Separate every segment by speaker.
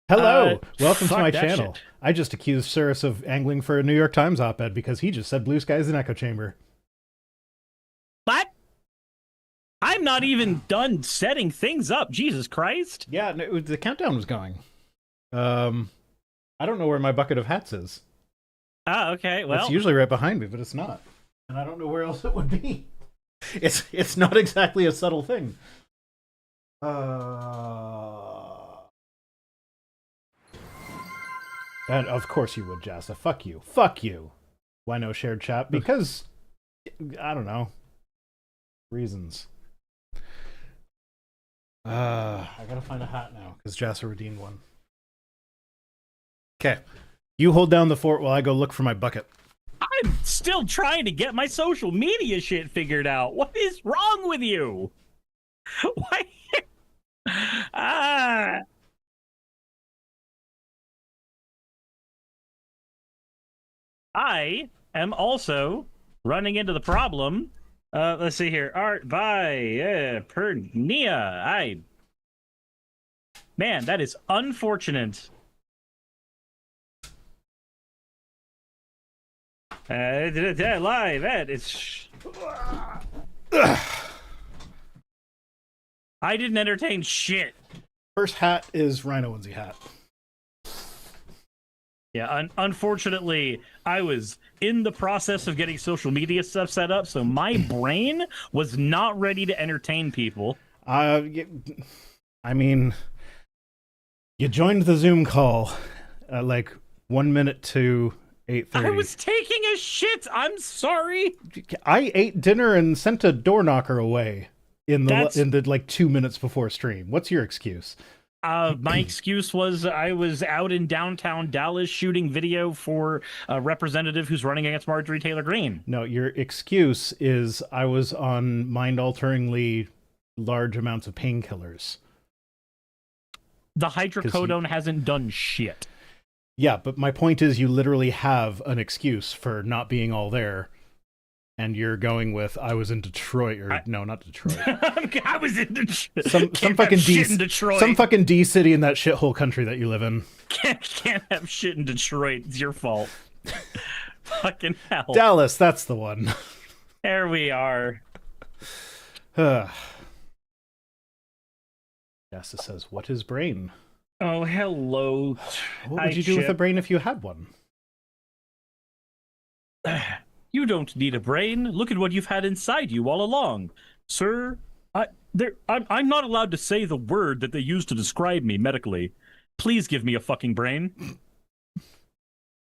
Speaker 1: Hello, welcome to
Speaker 2: Fuck
Speaker 1: my
Speaker 2: that
Speaker 1: channel.
Speaker 2: shit.
Speaker 1: I just accused Cirrus of angling for a New York Times op-ed because he just said blue sky is an echo chamber.
Speaker 2: What? I'm not even done setting things up. Jesus Christ.
Speaker 1: Yeah, no, the countdown was going. I don't know where my bucket of hats is.
Speaker 2: Ah, okay.
Speaker 1: It's
Speaker 2: Well,
Speaker 1: usually right behind me, but it's not. And I don't know where else it would be. It's not exactly a subtle thing. And of course you would, Jassa. Fuck you. Fuck you. Why no shared chat? Because, I don't know. Reasons. I gotta find a hat now, because Jassa redeemed one. Okay. You hold down the fort while I go look for my bucket.
Speaker 2: I'm still trying to get my social media shit figured out. What is wrong with you? Why? Ah. I am also running into the problem. Let's see here. Art by Pernia. Man, that is unfortunate. Live at it's. I didn't entertain shit.
Speaker 1: First hat is Rhino onesie hat.
Speaker 2: Yeah, unfortunately, I was in the process of getting social media stuff set up, so my brain was not ready to entertain people.
Speaker 1: I mean, you joined the Zoom call at like 1 minute to 8:30.
Speaker 2: I was taking a shit. I'm sorry.
Speaker 1: I ate dinner and sent a door knocker away in the like 2 minutes before stream. What's your excuse?
Speaker 2: My excuse was I was out in downtown Dallas shooting video for a representative who's running against Marjorie Taylor Greene.
Speaker 1: No, your excuse is I was on mind-alteringly large amounts of painkillers.
Speaker 2: The hydrocodone hasn't done shit.
Speaker 1: Yeah, but my point is you literally have an excuse for not being all there. And you're going with, I was in Detroit, or no, not Detroit.
Speaker 2: I was in Detroit.
Speaker 1: Some fucking
Speaker 2: Detroit.
Speaker 1: Some fucking D city in that shithole country that you live in.
Speaker 2: Can't have shit in Detroit. It's your fault. Fucking hell.
Speaker 1: Dallas, that's the one.
Speaker 2: There we are.
Speaker 1: Jassa says, what is brain?
Speaker 2: Oh, hello.
Speaker 1: What would you do with a brain if you had one?
Speaker 2: You don't need a brain. Look at what you've had inside you all along. Sir, I'm not allowed to say the word that they use to describe me medically. Please give me a fucking brain.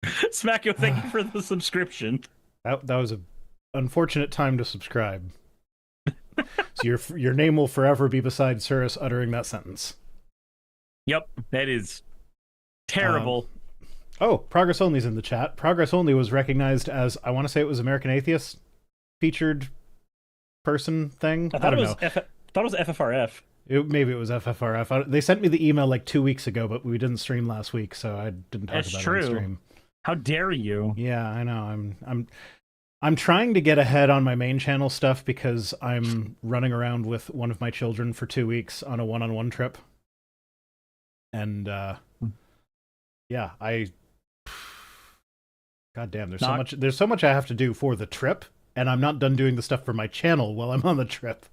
Speaker 2: Smacko, thank you for the subscription.
Speaker 1: That was an unfortunate time to subscribe. So your name will forever be beside Cirrus uttering that sentence.
Speaker 2: Yep, that is terrible.
Speaker 1: Oh, Progress Only's in the chat. Progress Only was recognized as, I want to say it was American Atheist featured person thing. I don't know.
Speaker 2: I thought it was FFRF.
Speaker 1: Maybe it was FFRF. They sent me the email like 2 weeks ago, but we didn't stream last week, so I didn't talk about it on stream.
Speaker 2: How dare you?
Speaker 1: Yeah, I know. I'm trying to get ahead on my main channel stuff because I'm running around with one of my children for 2 weeks on a one-on-one trip. And yeah, God damn, there's so much I have to do for the trip, and I'm not done doing the stuff for my channel while I'm on the trip.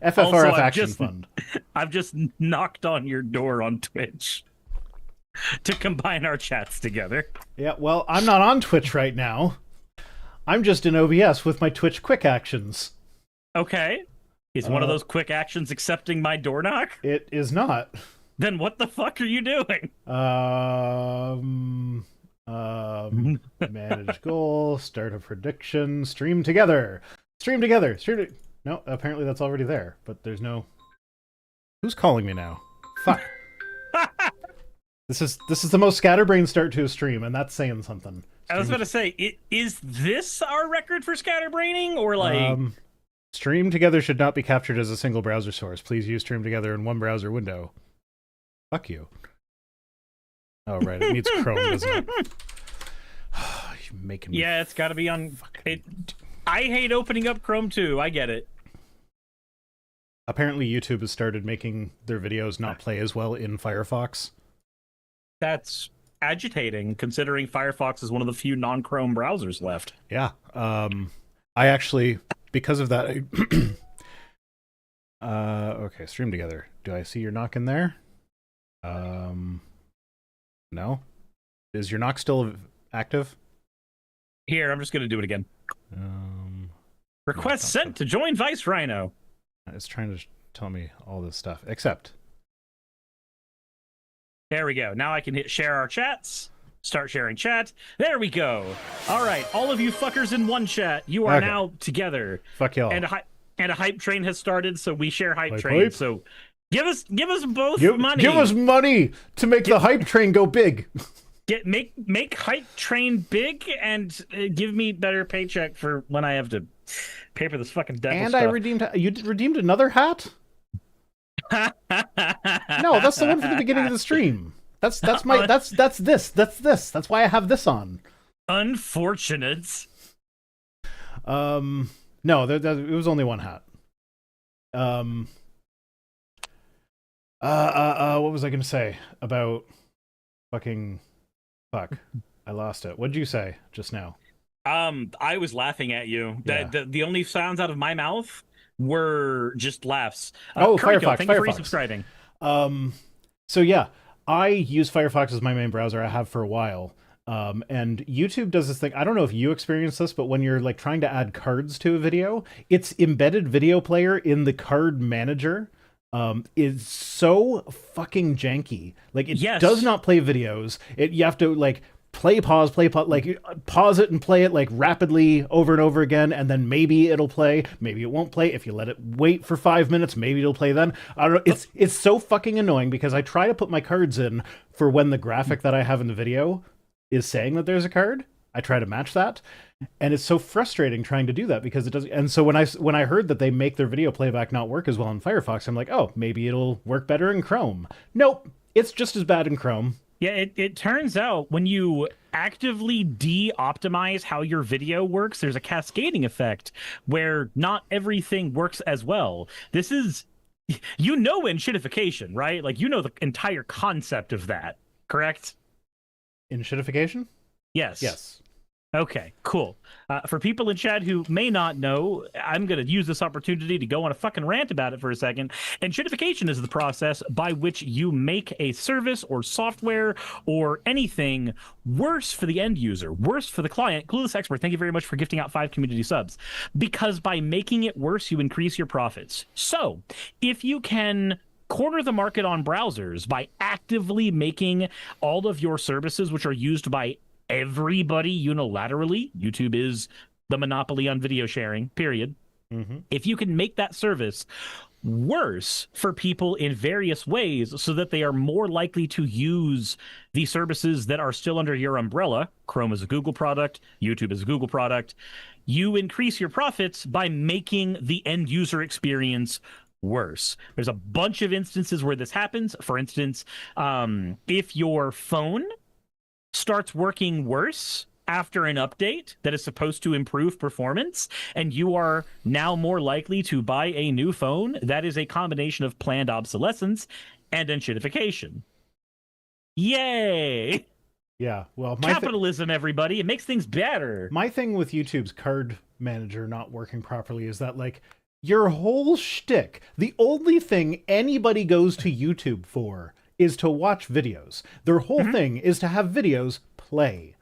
Speaker 1: FFRF
Speaker 2: also,
Speaker 1: Action Fund.
Speaker 2: I've just knocked on your door on Twitch to combine our chats together.
Speaker 1: Yeah, well, I'm not on Twitch right now. I'm just in OBS with my Twitch quick actions.
Speaker 2: Okay. Is one of those quick actions accepting my door knock?
Speaker 1: It is not.
Speaker 2: Then what the fuck are you doing?
Speaker 1: Manage goal, start a prediction, stream together. No, apparently that's already there, but there's no... Who's calling me now? Fuck. This is the most scatterbrain start to a stream, and that's saying something.
Speaker 2: I was about to say, is this our record for scatterbraining, or like...
Speaker 1: Stream together should not be captured as a single browser source. Please use stream together in one browser window. Fuck you. Oh, right. It needs Chrome, doesn't it? You're making me...
Speaker 2: Yeah, it's got to be on... I hate opening up Chrome, too. I get it.
Speaker 1: Apparently, YouTube has started making their videos not play as well in Firefox.
Speaker 2: That's agitating, considering Firefox is one of the few non-Chrome browsers left.
Speaker 1: Yeah. I actually, because of that, okay, stream together. Do I see your knock in there? No. Is your knock still active?
Speaker 2: Here, I'm just going to do it again. Request sent to join Vice Rhino.
Speaker 1: It's trying to tell me all this stuff, except.
Speaker 2: There we go. Now I can hit share our chats. Start sharing chat. There we go. All right, all of you fuckers in one chat, you are now together.
Speaker 1: Fuck y'all.
Speaker 2: And a hype train has started, so we share hype train.
Speaker 1: Hype.
Speaker 2: So give us both money.
Speaker 1: Give us money to make the hype train go big.
Speaker 2: Make hype train big and give me better paycheck for when I have to pay for this fucking devil
Speaker 1: and
Speaker 2: stuff.
Speaker 1: you redeemed another hat? No, that's the one from the beginning of the stream. That's this. That's why I have this on.
Speaker 2: Unfortunate.
Speaker 1: No, it was only one hat. What was I gonna say about fucking fuck? I lost it. What did you say just now?
Speaker 2: I was laughing at you.
Speaker 1: Yeah.
Speaker 2: The only sounds out of my mouth were just laughs.
Speaker 1: Firefox.
Speaker 2: Thank you for resubscribing.
Speaker 1: So yeah, I use Firefox as my main browser. I have for a while. And YouTube does this thing. I don't know if you experience this, but when you're like trying to add cards to a video, its embedded video player in the card manager is so fucking janky. Like it does not play videos. You have to like play, pause, like pause it and play it like rapidly over and over again, and then maybe it'll play, maybe it won't play. If you let it wait for 5 minutes, maybe it'll play then. I don't know. It's so fucking annoying because I try to put my cards in for when the graphic that I have in the video is saying that there's a card. I try to match that, and it's so frustrating trying to do that because it doesn't. And so when I heard that they make their video playback not work as well in Firefox, I'm like, oh, maybe it'll work better in Chrome. Nope, it's just as bad in Chrome.
Speaker 2: Yeah, it turns out when you actively de-optimize how your video works, there's a cascading effect where not everything works as well. This is, enshittification, right? Like, you know the entire concept of that, correct?
Speaker 1: Enshittification?
Speaker 2: Yes.
Speaker 1: Yes.
Speaker 2: Okay, cool. For people in chat who may not know, I'm going to use this opportunity to go on a fucking rant about it for a second. Enshittification is the process by which you make a service or software or anything worse for the end user, worse for the client. Clueless Expert, thank you very much for gifting out 5 community subs. Because by making it worse, you increase your profits. So, if you can corner the market on browsers by actively making all of your services, which are used by everybody unilaterally, YouTube is the monopoly on video sharing, period. Mm-hmm. If you can make that service worse for people in various ways so that they are more likely to use the services that are still under your umbrella, Chrome is a Google product, YouTube is a Google product, you increase your profits by making the end user experience worse. There's a bunch of instances where this happens. For instance, if your phone starts working worse after an update that is supposed to improve performance, and you are now more likely to buy a new phone, that is a combination of planned obsolescence and enshittification. Yay!
Speaker 1: Yeah, well,
Speaker 2: capitalism, everybody. It makes things better.
Speaker 1: My thing with YouTube's card manager not working properly is that, like, your whole shtick, the only thing anybody goes to YouTube for is to watch videos. Their whole thing is to have videos play.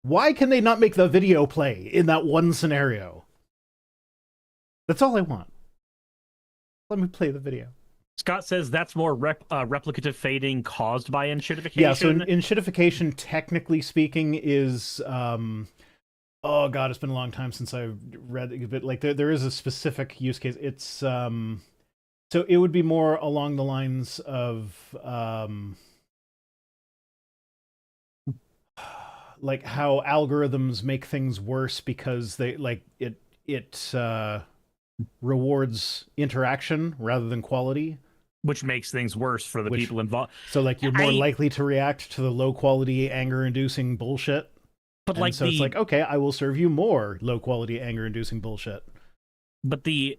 Speaker 1: Why can they not make the video play in that one scenario? That's all I want. Let me play the video.
Speaker 2: Scott says that's more replicative fading caused by enshittification.
Speaker 1: Yeah, so enshittification, technically speaking, is... oh god, it's been a long time since I've read it, but like there is a specific use case. It's... So it would be more along the lines of like how algorithms make things worse because they like it rewards interaction rather than quality,
Speaker 2: which makes things worse for the people involved.
Speaker 1: So like you're more likely to react to the low quality anger inducing bullshit.
Speaker 2: But
Speaker 1: and so it's like, okay, I will serve you more low quality anger inducing bullshit.
Speaker 2: But the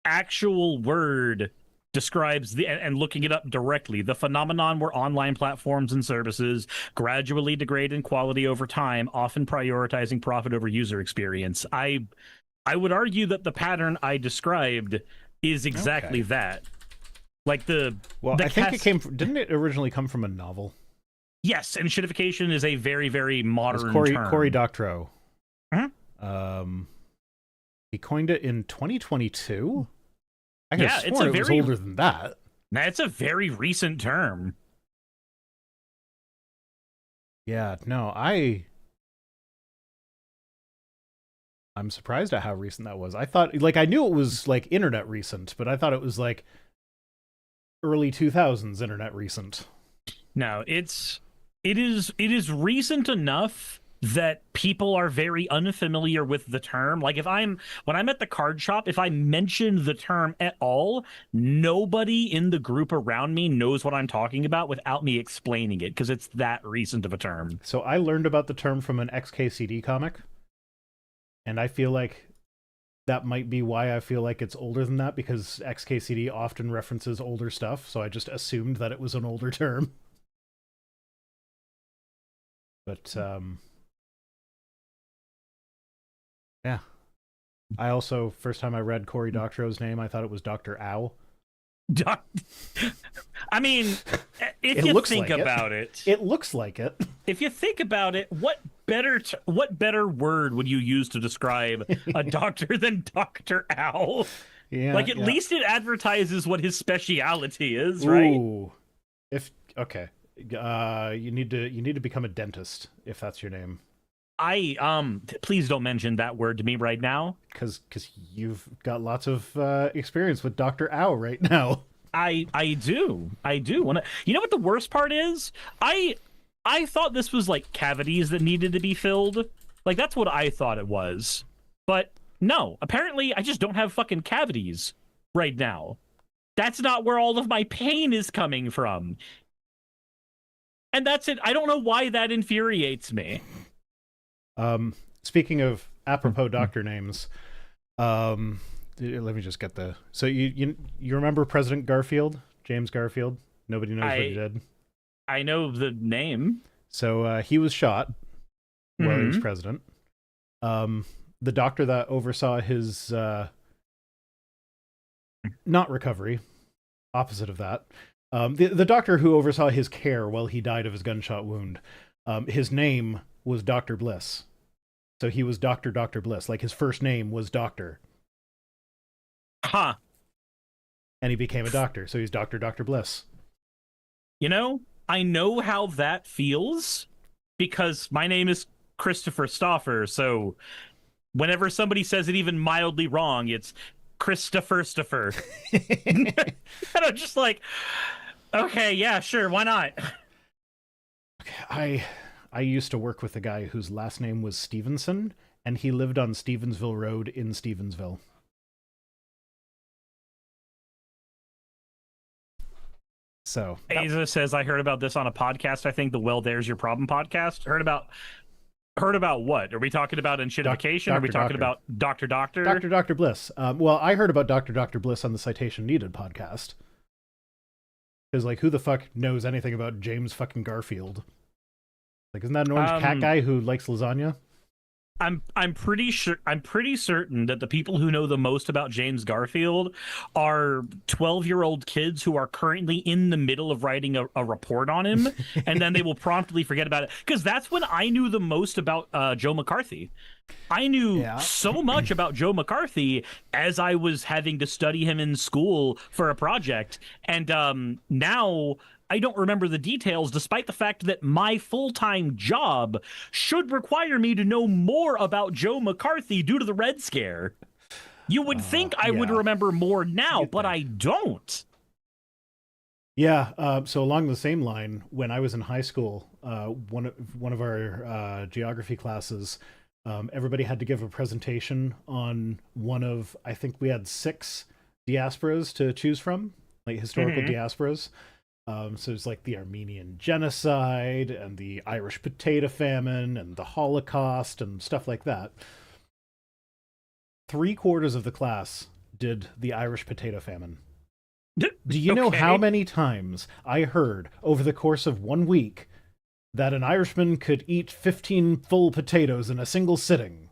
Speaker 2: actual word describes and looking it up directly, the phenomenon where online platforms and services gradually degrade in quality over time, often prioritizing profit over user experience. I would argue that the pattern I described is exactly that. Like
Speaker 1: well, I think it came from, didn't it originally come from a novel?
Speaker 2: Yes, enshittification is a very, very modern term.
Speaker 1: Cory Doctorow.
Speaker 2: Mm-hmm.
Speaker 1: He coined it in 2022. I
Speaker 2: could have sworn
Speaker 1: it was older than that.
Speaker 2: That's a very recent term.
Speaker 1: Yeah, no, I'm surprised at how recent that was. I thought, like, I knew it was, like, internet recent, but I thought it was, like, early 2000s internet recent.
Speaker 2: No, it is recent enough that people are very unfamiliar with the term. Like when I'm at the card shop, if I mention the term at all, nobody in the group around me knows what I'm talking about without me explaining it, because it's that recent of a term.
Speaker 1: So I learned about the term from an XKCD comic, and I feel like that might be why I feel like it's older than that, because XKCD often references older stuff, so I just assumed that it was an older term. But, yeah. I also, first time I read Cory Doctorow's name, I thought it was Dr. Ow.
Speaker 2: I mean, if you think about it,
Speaker 1: it looks like it.
Speaker 2: If you think about it, what better word would you use to describe a doctor than Dr. Owl?
Speaker 1: Yeah,
Speaker 2: like at least it advertises what his speciality is, right?
Speaker 1: Ooh. Okay. You need to become a dentist if that's your name.
Speaker 2: Please don't mention that word to me right now,
Speaker 1: because you've got lots of experience with Dr. Ow right now.
Speaker 2: I do. You know what the worst part is? I thought this was like cavities that needed to be filled. Like that's what I thought it was. But no, apparently I just don't have fucking cavities right now. That's not where all of my pain is coming from. And that's it. I don't know why that infuriates me.
Speaker 1: Speaking of apropos doctor names, let me just get so you remember President Garfield, James Garfield? Nobody knows what he did.
Speaker 2: I know the name.
Speaker 1: So he was shot while he was president. The doctor that oversaw his not recovery, opposite of that. The doctor who oversaw his care while he died of his gunshot wound, his name was Dr. Bliss. So he was Dr. Bliss. Like his first name was Doctor.
Speaker 2: Huh.
Speaker 1: And he became a doctor. So he's Dr. Bliss.
Speaker 2: You know, I know how that feels because my name is Christopher Stoffer. So whenever somebody says it even mildly wrong, it's Christopher. And I'm just like, okay, yeah, sure, why not?
Speaker 1: Okay, I used to work with a guy whose last name was Stevenson, and he lived on Stevensville Road in Stevensville. So
Speaker 2: Asa says, I heard about this on a podcast. I think the Well, There's Your Problem podcast. Heard about what? Are we talking about enshittification? Are we talking about Dr.
Speaker 1: Dr. Bliss. Well, I heard about Dr. Bliss on the Citation Needed podcast. Because, like, who the fuck knows anything about James fucking Garfield? Like, isn't that an orange cat guy who likes lasagna?
Speaker 2: I'm pretty certain that the people who know the most about James Garfield are 12-year-old kids who are currently in the middle of writing a report on him, and then they will promptly forget about it. Because that's when I knew the most about Joe McCarthy. I knew so much about Joe McCarthy as I was having to study him in school for a project, and now I don't remember the details, despite the fact that my full-time job should require me to know more about Joe McCarthy due to the Red Scare. You would think I would remember more now, but I don't.
Speaker 1: Yeah, so along the same line, when I was in high school, one of our geography classes, everybody had to give a presentation on one of, I think we had 6 diasporas to choose from, like historical diasporas. So it's like the Armenian genocide and the Irish potato famine and the Holocaust and stuff like that. 3/4 of the class did the Irish potato famine. Do you know
Speaker 2: Okay.
Speaker 1: how many times I heard over the course of 1 week that an Irishman could eat 15 full potatoes in a single sitting?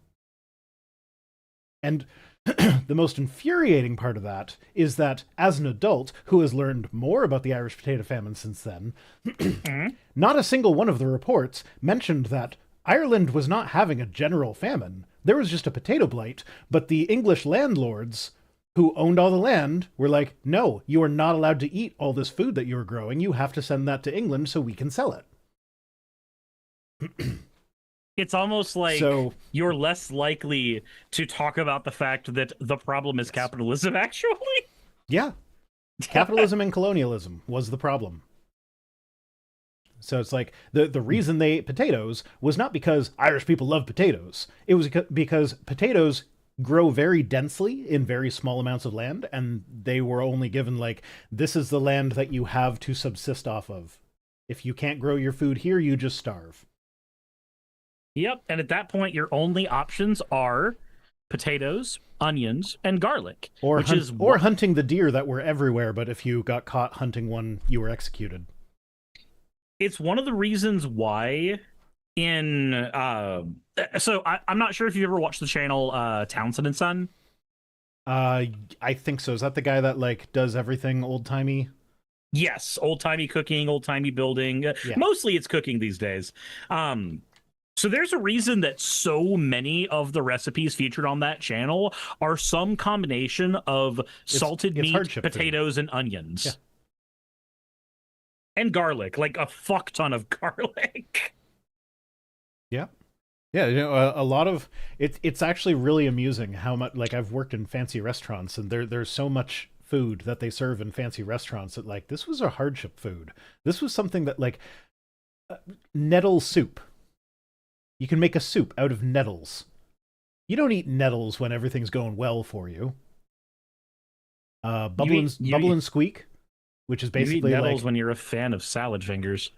Speaker 1: And the most infuriating part of that is that as an adult who has learned more about the Irish potato famine since then, not a single one of the reports mentioned that Ireland was not having a general famine. There was just a potato blight, but the English landlords who owned all the land were like, no, you are not allowed to eat all this food that you're growing. You have to send that to England so we can sell it.
Speaker 2: It's almost like
Speaker 1: So-
Speaker 2: you're less likely to talk about the fact that the problem is capitalism, actually.
Speaker 1: Yeah. Capitalism and colonialism was the problem. So it's like the reason they ate potatoes was not because Irish people love potatoes. It was because potatoes grow very densely in very small amounts of land, and they were only given like, this is the land that you have to subsist off of. If you can't grow your food here, you just starve.
Speaker 2: Yep, and at that point, your only options are potatoes, onions, and garlic.
Speaker 1: Or
Speaker 2: which is
Speaker 1: or hunting the deer that were everywhere, but if you got caught hunting one, you were executed.
Speaker 2: It's one of the reasons why in so I'm not sure if you ever watched the channel Townsend and Son.
Speaker 1: I think so. Is that the guy that like does everything old-timey?
Speaker 2: Yes, old-timey cooking, old-timey building.
Speaker 1: Yeah.
Speaker 2: Mostly it's cooking these days. So there's a reason that so many of the recipes featured on that channel are some combination of salted
Speaker 1: it's
Speaker 2: meat,
Speaker 1: hardship food.
Speaker 2: potatoes, and onions.
Speaker 1: Yeah.
Speaker 2: And garlic, like a fuck ton of garlic.
Speaker 1: Yeah. Yeah, you know, a lot of it's actually really amusing how much, like, I've worked in fancy restaurants, and there's so much food that they serve in fancy restaurants that, like, this was a hardship food. This was something that, like, nettle soup. You can make a soup out of nettles. You don't eat nettles when everything's going well for you. Bubble and Squeak, which is basically
Speaker 2: you eat nettles
Speaker 1: like,
Speaker 2: when you're a fan of salad fingers.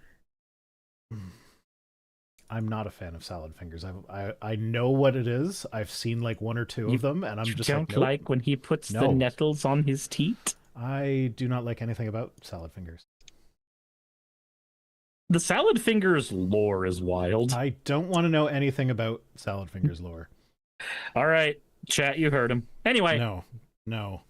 Speaker 1: I'm not a fan of salad fingers. I know what it is. I've seen like one or two of them, and I'm just
Speaker 2: don't
Speaker 1: like, nope.
Speaker 2: like when he puts the
Speaker 1: No.
Speaker 2: nettles on his teat.
Speaker 1: I do not like anything about salad fingers.
Speaker 2: The salad fingers lore is wild.
Speaker 1: I don't want to know anything about salad fingers lore.
Speaker 2: All right, chat, you heard him. Anyway.
Speaker 1: No.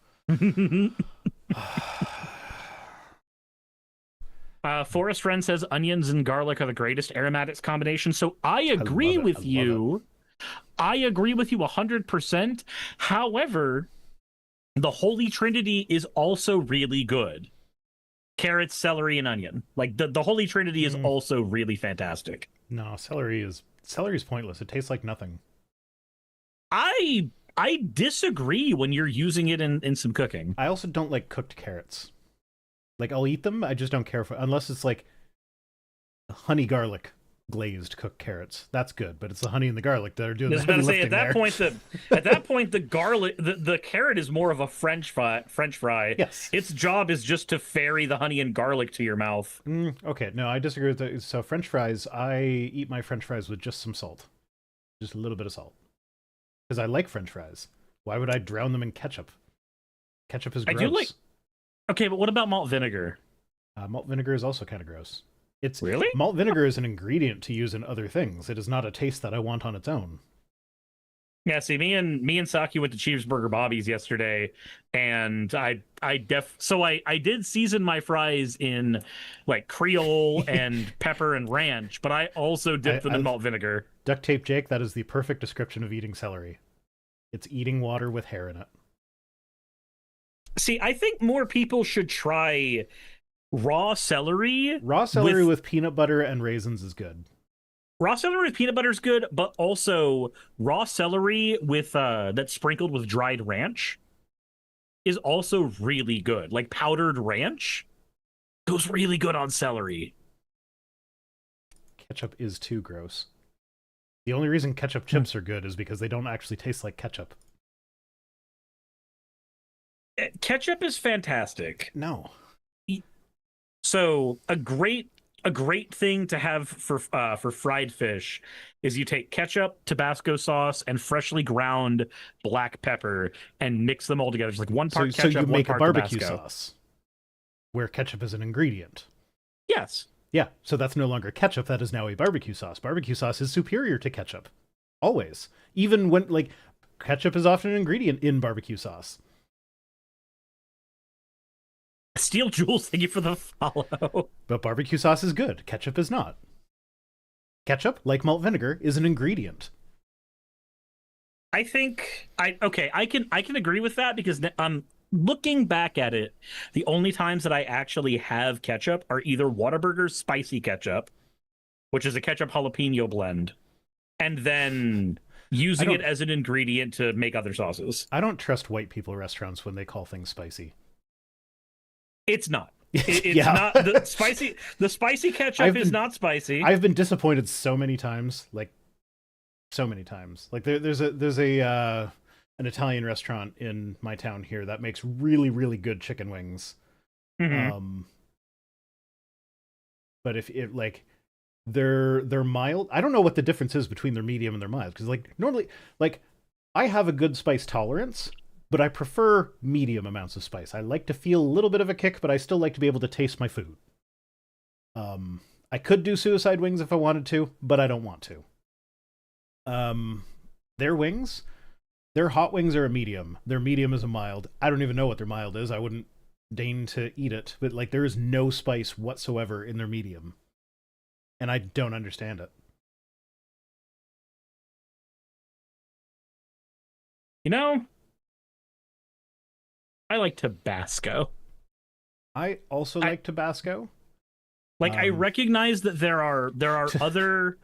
Speaker 2: Forest Friend says onions and garlic are the greatest aromatics combination. So I agree with you. I agree with you 100%. However, the Holy Trinity is also really good. Carrots, celery, and onion. Like the Holy Trinity is also really fantastic.
Speaker 1: No, celery's pointless. It tastes like nothing.
Speaker 2: I disagree when you're using it in some cooking.
Speaker 1: I also don't like cooked carrots. Like, I'll eat them, I just don't care for, unless it's like honey garlic glazed cooked carrots. That's good, but it's the honey and the garlic that are doing the heavy lifting
Speaker 2: at that
Speaker 1: there.
Speaker 2: point the garlic the carrot is more of a French fry.
Speaker 1: Yes.
Speaker 2: Its job is just to ferry the honey and garlic to your mouth.
Speaker 1: Okay, no, I disagree with that. So French fries, I eat my French fries with just some salt. Just a little bit of salt. Because I like French fries. Why would I drown them in ketchup? Ketchup is gross.
Speaker 2: I do like. Okay, but what about malt vinegar?
Speaker 1: Malt vinegar is also kind of gross. It's
Speaker 2: Really?
Speaker 1: Malt vinegar is an ingredient to use in other things. It is not a taste that I want on its own.
Speaker 2: Yeah, see, me and Saki went to Cheeseburger Bobby's yesterday, and I did season my fries in like Creole and pepper and ranch, but I also dipped them in malt vinegar.
Speaker 1: Duct tape Jake, that is the perfect description of eating celery. It's eating water with hair in it.
Speaker 2: See, I think more people should try raw celery.
Speaker 1: Raw celery with peanut butter and raisins is good.
Speaker 2: Raw celery with peanut butter is good, but also raw celery with that's sprinkled with dried ranch is also really good. Like powdered ranch goes really good on celery.
Speaker 1: Ketchup is too gross. The only reason ketchup chips are good is because they don't actually taste like ketchup.
Speaker 2: Ketchup is fantastic.
Speaker 1: No.
Speaker 2: So a great thing to have for fried fish is you take ketchup, Tabasco sauce, and freshly ground black pepper and mix them all together. Just like one part ketchup,
Speaker 1: so you
Speaker 2: one
Speaker 1: make a
Speaker 2: part
Speaker 1: barbecue
Speaker 2: Tabasco.
Speaker 1: sauce. where ketchup is an ingredient.
Speaker 2: Yes.
Speaker 1: Yeah, so that's no longer ketchup, that is now a barbecue sauce. Barbecue sauce is superior to ketchup. Always. Even when, like, ketchup is often an ingredient in barbecue sauce.
Speaker 2: Steel Jules, thank you for the follow.
Speaker 1: But barbecue sauce is good. Ketchup is not. Ketchup, like malt vinegar, is an ingredient.
Speaker 2: I think I can agree with that because looking back at it, the only times that I actually have ketchup are either Whataburger's spicy ketchup, which is a ketchup jalapeno blend, and then using it as an ingredient to make other sauces.
Speaker 1: I don't trust white people restaurants when they call things spicy.
Speaker 2: It's not. It's not the spicy ketchup is not spicy.
Speaker 1: I've been disappointed so many times, like so many times. Like there's an Italian restaurant in my town here that makes really, really good chicken wings.
Speaker 2: Mm-hmm.
Speaker 1: But if it like they're mild, I don't know what the difference is between their medium and their mild, because like normally, like I have a good spice tolerance, but I prefer medium amounts of spice. I like to feel a little bit of a kick, but I still like to be able to taste my food. I could do suicide wings if I wanted to, but I don't want to. Their wings, their hot wings are a medium. Their medium is a mild. I don't even know what their mild is. I wouldn't deign to eat it, but like there is no spice whatsoever in their medium. And I don't understand it.
Speaker 2: You know, I like Tabasco.
Speaker 1: I also like Tabasco.
Speaker 2: Like I recognize that there are other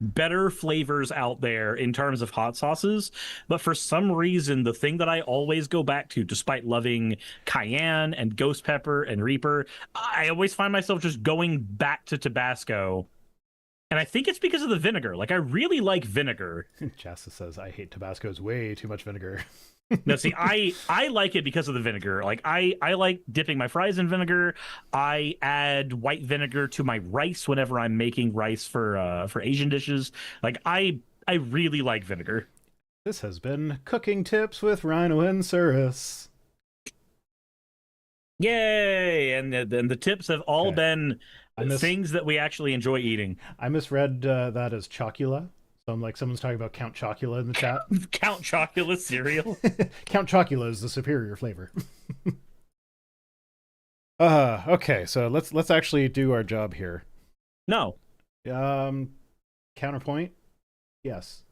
Speaker 2: better flavors out there in terms of hot sauces, but for some reason the thing that I always go back to, despite loving cayenne and ghost pepper and reaper, I always find myself just going back to Tabasco. And I think it's because of the vinegar. Like I really like vinegar.
Speaker 1: Jassa says I hate Tabasco. It's way too much vinegar.
Speaker 2: No, see, I like it because of the vinegar. Like I like dipping my fries in vinegar. I add white vinegar to my rice whenever I'm making rice for Asian dishes. Like I really like vinegar.
Speaker 1: This has been Cooking Tips with Rhino and Cirrus.
Speaker 2: Yay! And the tips have all been things that we actually enjoy eating.
Speaker 1: I misread that as chocula. So I'm like, someone's talking about Count Chocula in the chat.
Speaker 2: Count Chocula cereal.
Speaker 1: Count Chocula is the superior flavor. Okay, so let's actually do our job here.
Speaker 2: No.
Speaker 1: Counterpoint. Yes.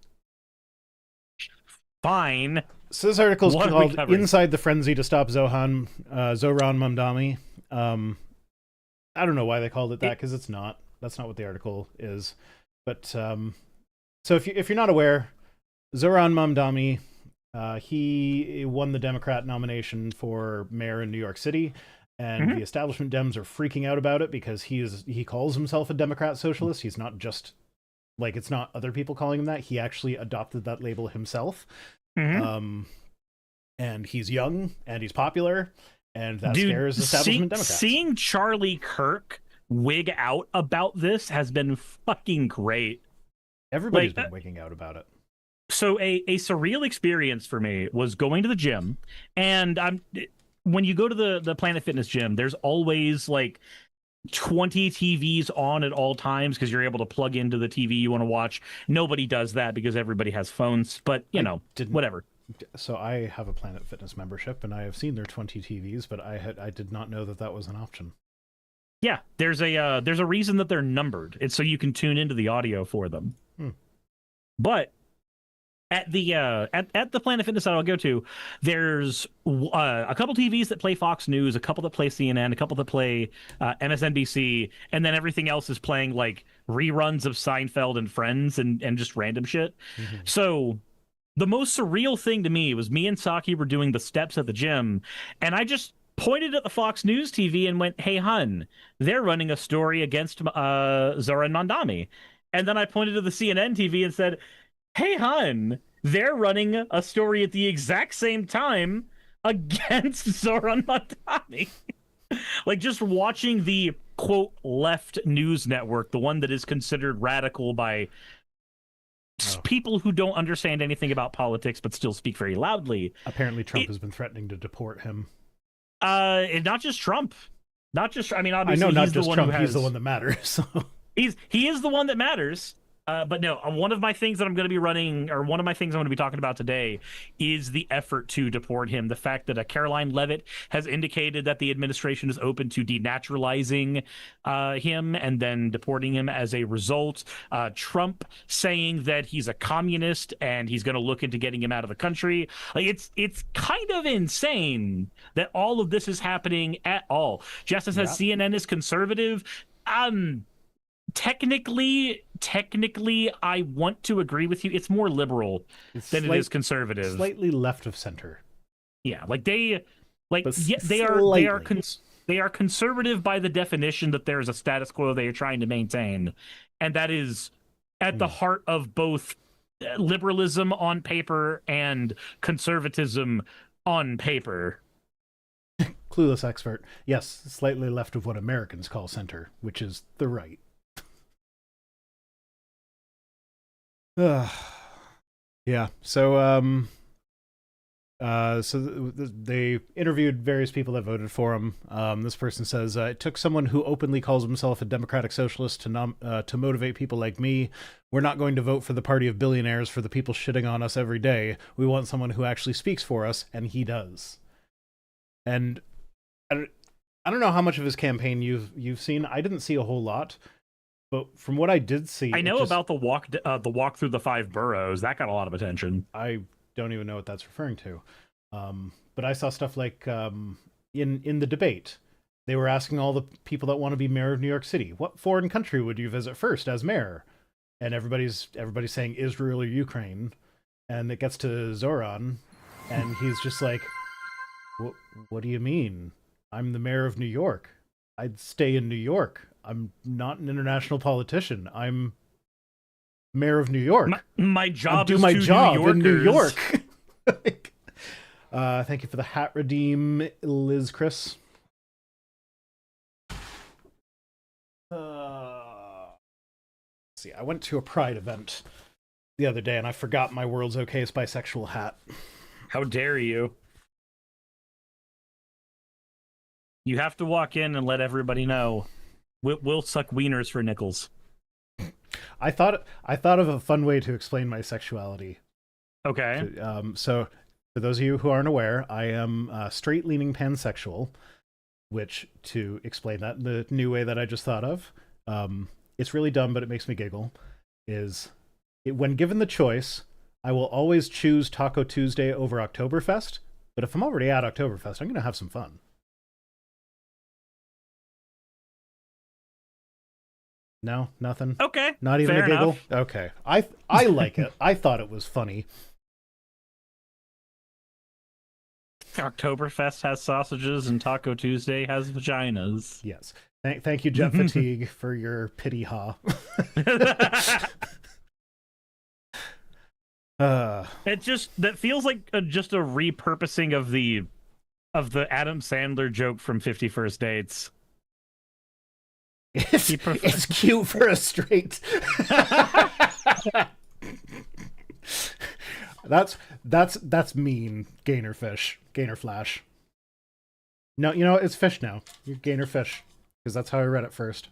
Speaker 2: Fine.
Speaker 1: So this article is called "Inside the Frenzy to Stop Zoran Mandami." I don't know why they called it that, because it's not. That's not what the article is. But so if you're not aware, Zoran Mandami, he won the Democrat nomination for mayor in New York City, and the establishment Dems are freaking out about it because he calls himself a Democrat socialist. He's not just like, it's not other people calling him that. He actually adopted that label himself. And he's young and he's popular, and that scares establishment Democrats. Seeing
Speaker 2: Charlie Kirk wig out about this has been fucking great.
Speaker 1: Everybody's been wigging out about it.
Speaker 2: So a surreal experience for me was going to the gym, and when you go to the Planet Fitness gym, there's always like 20 TVs on at all times because you're able to plug into the TV you want to watch. Nobody does that because everybody has phones, but whatever.
Speaker 1: So I have a Planet Fitness membership, and I have seen their 20 TVs, but I did not know that was an option.
Speaker 2: Yeah, there's a reason that they're numbered. It's so you can tune into the audio for them. But at the Planet Fitness that I'll go to, there's a couple TVs that play Fox News, a couple that play CNN, a couple that play MSNBC, and then everything else is playing like reruns of Seinfeld and Friends and just random shit. So the most surreal thing to me was me and Saki were doing the steps at the gym, and I just pointed at the Fox News TV and went, "Hey, hun, they're running a story against Zoran Mandami." And then I pointed to the CNN TV and said, "Hey, hun, they're running a story at the exact same time against Zoran Mandami." Like, just watching the, quote, left news network, the one that is considered radical by people who don't understand anything about politics but still speak very loudly.
Speaker 1: Apparently Trump has been threatening to deport him.
Speaker 2: Not just Trump. Not just, I mean,
Speaker 1: I
Speaker 2: obviously
Speaker 1: know not
Speaker 2: he's the
Speaker 1: just
Speaker 2: one
Speaker 1: Trump,
Speaker 2: who has.
Speaker 1: he's the one that matters. So.
Speaker 2: He is the one that matters. But no, one of my things that I'm going to be running, or one of my things I'm going to be talking about today, is the effort to deport him. The fact that Caroline Leavitt has indicated that the administration is open to denaturalizing him and then deporting him as a result. Trump saying that he's a communist and he's going to look into getting him out of the country. Like it's kind of insane that all of this is happening at all. Just as CNN is conservative. Technically, I want to agree with you. It's more liberal than it is conservative.
Speaker 1: Slightly left of center.
Speaker 2: Yeah, like they are conservative by the definition that there is a status quo they are trying to maintain, and that is at the heart of both liberalism on paper and conservatism on paper.
Speaker 1: Clueless expert. Yes, slightly left of what Americans call center, which is the right. Yeah. So they interviewed various people that voted for him. This person says it took someone who openly calls himself a democratic socialist to motivate people like me. We're not going to vote for the party of billionaires, for the people shitting on us every day. We want someone who actually speaks for us, and he does. And I don't know how much of his campaign you've seen. I didn't see a whole lot. But from what I did see,
Speaker 2: I know about the walk through the 5 boroughs. That got a lot of attention.
Speaker 1: I don't even know what that's referring to. But I saw stuff like in the debate, they were asking all the people that want to be mayor of New York City, what foreign country would you visit first as mayor? And everybody's saying Israel or Ukraine. And it gets to Zoran, and he's just like, what do you mean? I'm the mayor of New York. I'd stay in New York. I'm not an international politician. I'm mayor of New York.
Speaker 2: My job
Speaker 1: do
Speaker 2: is
Speaker 1: my
Speaker 2: to
Speaker 1: job
Speaker 2: New
Speaker 1: in New
Speaker 2: Yorkers.
Speaker 1: York. Thank you for the hat redeem, Liz Chris. See, I went to a Pride event the other day and I forgot my World's Okayest Bisexual hat.
Speaker 2: How dare you? You have to walk in and let everybody know. We'll suck wieners for nickels.
Speaker 1: I thought of a fun way to explain my sexuality.
Speaker 2: Okay.
Speaker 1: So, for those of you who aren't aware, I am straight-leaning pansexual, which, to explain that in the new way that I just thought of, it's really dumb, but it makes me giggle, when given the choice, I will always choose Taco Tuesday over Oktoberfest, but if I'm already at Oktoberfest, I'm going to have some fun. No, nothing.
Speaker 2: Okay.
Speaker 1: Not even
Speaker 2: fair
Speaker 1: a giggle.
Speaker 2: Enough.
Speaker 1: Okay, I like it. I thought it was funny.
Speaker 2: Oktoberfest has sausages and Taco Tuesday has vaginas.
Speaker 1: Yes. Thank you, Jet Fatigue, for your pity ha.
Speaker 2: That feels like just a repurposing of the Adam Sandler joke from 50 First Dates.
Speaker 1: It's cute for a straight. That's mean. Gainer fish. Gainer flash. No, you know, it's fish now. You're gainer fish. Because that's how I read it first.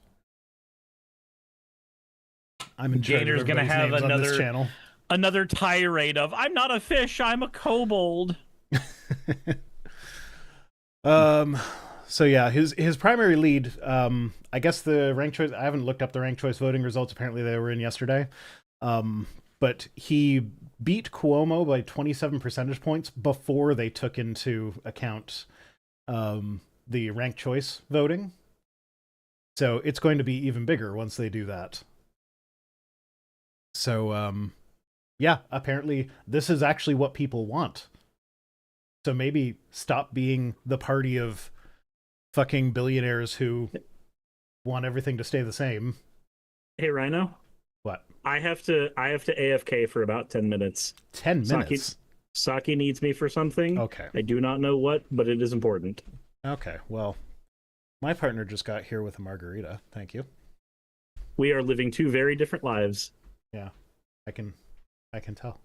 Speaker 1: I'm in charge
Speaker 2: Gainer's
Speaker 1: of
Speaker 2: gonna have
Speaker 1: names on this channel.
Speaker 2: Another tirade of I'm not a fish, I'm a kobold.
Speaker 1: So yeah, his primary lead, I guess the ranked choice, I haven't looked up the ranked choice voting results. Apparently they were in yesterday. But he beat Cuomo by 27 percentage points before they took into account the ranked choice voting. So it's going to be even bigger once they do that. So, yeah, apparently this is actually what people want. So maybe stop being the party of fucking billionaires who want everything to stay the same.
Speaker 2: Hey, Rhino?
Speaker 1: What?
Speaker 2: I have to AFK for about 10 minutes.
Speaker 1: 10 minutes?
Speaker 2: Saki needs me for something.
Speaker 1: Okay.
Speaker 2: I do not know what, but it is important.
Speaker 1: Okay, well, my partner just got here with a margarita. Thank you.
Speaker 2: We are living two very different lives.
Speaker 1: Yeah, I can tell.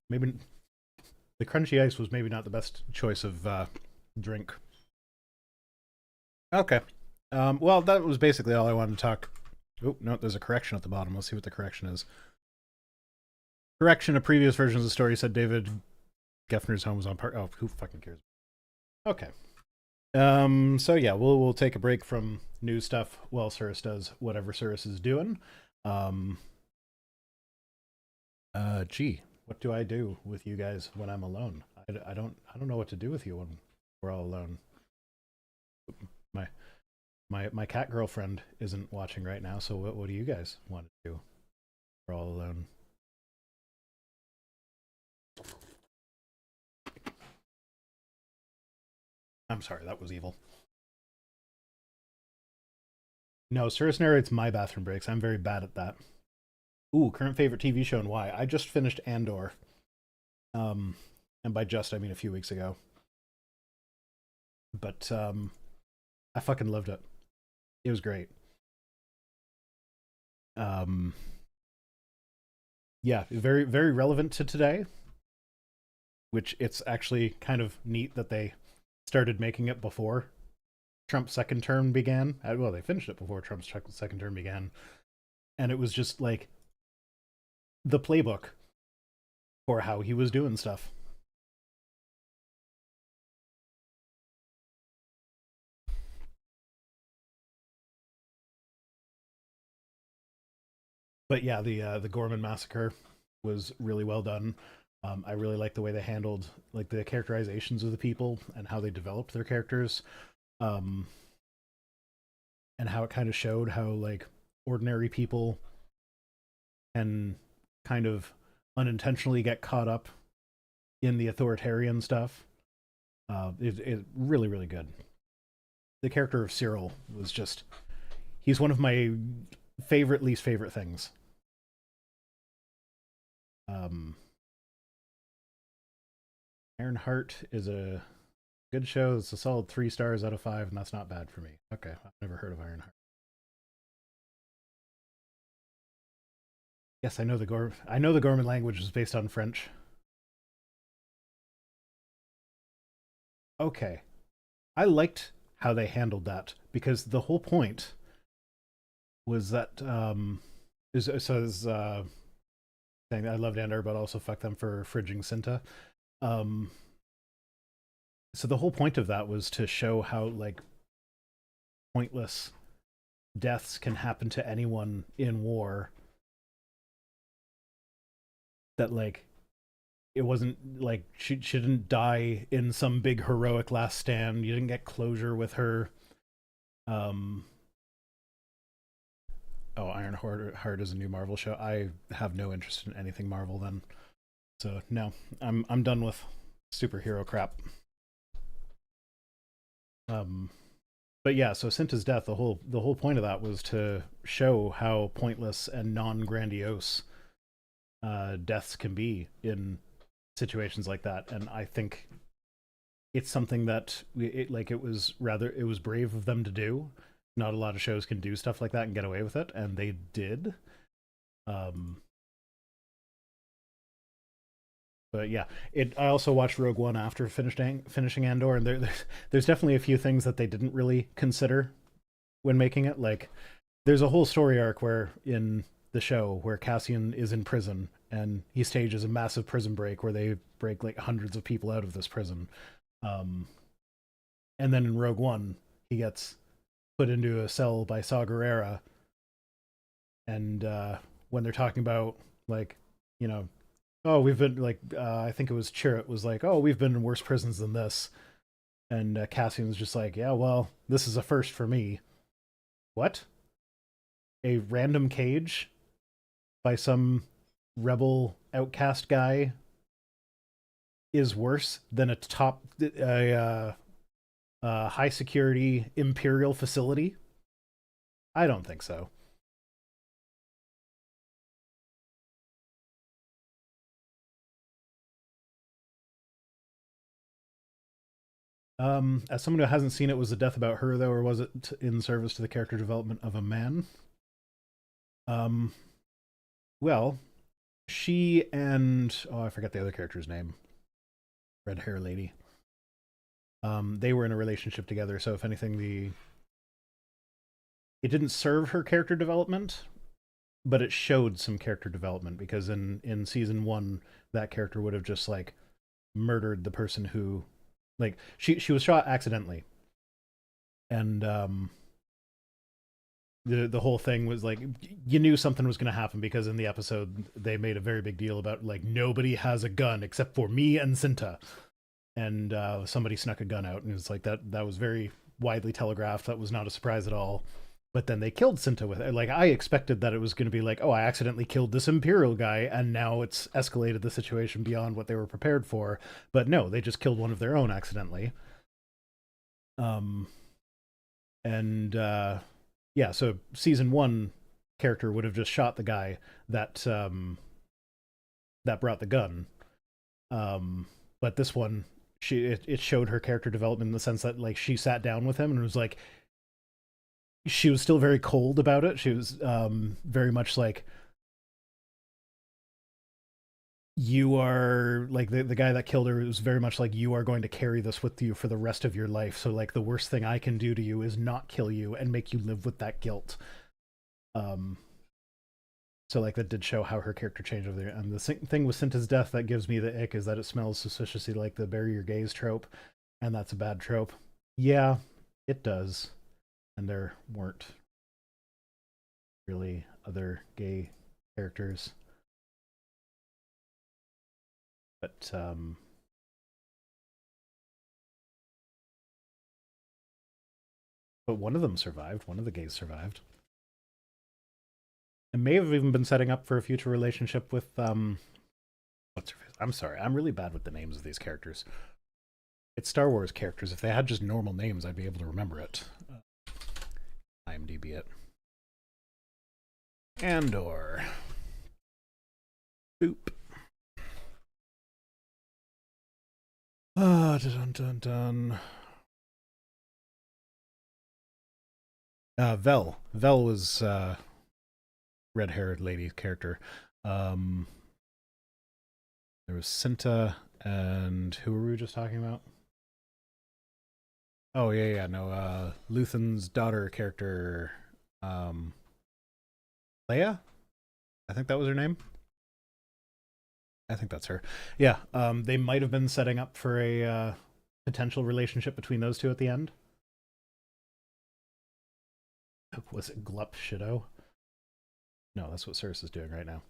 Speaker 1: Maybe The crunchy ice was maybe not the best choice of drink. Okay. Well, that was basically all I wanted to talk. Oh, no, there's a correction at the bottom. Let's see what the correction is. Correction, a previous version of the story said David Geffner's home was on park. Oh, who fucking cares? Okay. So yeah, we'll take a break from news stuff while Cirrus does whatever Cirrus is doing. Gee, what do I do with you guys when I'm alone? I don't know what to do with you when we're all alone. My cat girlfriend isn't watching right now, so what do you guys want to do? We're all alone. I'm sorry, that was evil. No, Cirrus narrates my bathroom breaks. I'm very bad at that. Ooh, current favorite TV show and why? I just finished Andor. And by just, I mean a few weeks ago. But I fucking loved it. It was great. Yeah, very, very relevant to today. Which it's actually kind of neat that they started making it before Trump's second term began. Well, they finished it before Trump's second term began. And it was just like the playbook for how he was doing stuff. But yeah, the Gorman massacre was really well done. I really like the way they handled like the characterizations of the people and how they developed their characters, and how it kind of showed how like ordinary people can kind of unintentionally get caught up in the authoritarian stuff. It really, really good. The character of Cyril was just, he's one of my least favorite things. Ironheart is a good show. It's a solid 3 stars out of 5, and that's not bad for me. Okay, I've never heard of Ironheart. Yes, I know the Gorman language is based on French. Okay, I liked how they handled that because the whole point was that saying I loved Andor, but also fuck them for fridging Cinta. So the whole point of that was to show how like pointless deaths can happen to anyone in war. That like it wasn't like she didn't die in some big heroic last stand. You didn't get closure with her. Oh, Ironheart is a new Marvel show. I have no interest in anything Marvel then. So no, I'm done with superhero crap. But yeah, so Cinta's death, the whole point of that was to show how pointless and non-grandiose deaths can be in situations like that, and I think it's something that it was brave of them to do. Not a lot of shows can do stuff like that and get away with it, and they did. But yeah, I also watched Rogue One after finishing Andor, and there's definitely a few things that they didn't really consider when making it. Like, there's a whole story arc where in the show where Cassian is in prison and he stages a massive prison break where they break like hundreds of people out of this prison. And then in Rogue One, he gets put into a cell by Saw Gerrera, and when they're talking about like, you know, oh, we've been like, I think it was Chirrut was like, oh, we've been in worse prisons than this, and Cassian was just like, yeah, well, this is a first for me. What? A random cage by some rebel outcast guy is worse than a high security imperial facility? I don't think so. As someone who hasn't seen it, was the death about her though, or was it in service to the character development of a man? Well, she and I forget the other character's name. red hair lady. They were in a relationship together, so if anything, it didn't serve her character development, but it showed some character development, because in season 1, that character would have just like murdered the person who, like, she was shot accidentally, and the whole thing was like, you knew something was going to happen, because in the episode they made a very big deal about like, nobody has a gun except for me and Cinta, and somebody snuck a gun out, and it was like that was very widely telegraphed. That was not a surprise at all. But then they killed Cinta with it. Like, I expected that it was going to be like, oh, I accidentally killed this Imperial guy, and now it's escalated the situation beyond what they were prepared for. But no, they just killed one of their own accidentally. Yeah, so season 1 character would have just shot the guy that that brought the gun. But this one, it showed her character development in the sense that, like, she sat down with him and was like, she was still very cold about it. She was very much like, you are, like, the guy that killed her was very much like, you are going to carry this with you for the rest of your life. So, like, the worst thing I can do to you is not kill you and make you live with that guilt. So, like, that did show how her character changed over there. And the thing with Cinta's death that gives me the ick is that it smells suspiciously like the bury your gays trope, and that's a bad trope. Yeah, it does. And there weren't really other gay characters. But one of them survived. One of the gays survived. And may have even been setting up for a future relationship with what's her face? I'm sorry, I'm really bad with the names of these characters. It's Star Wars characters. If they had just normal names, I'd be able to remember it. IMDb it. Andor. Boop. Dun dun dun. Vel. Vel was red-haired lady character. There was Cinta, and who were we just talking about? Oh yeah, no. Luthen's daughter character, Leia. I think that was her name. I think that's her. Yeah. They might have been setting up for a potential relationship between those two at the end. Was it Glup Shido? No, that's what Circe is doing right now.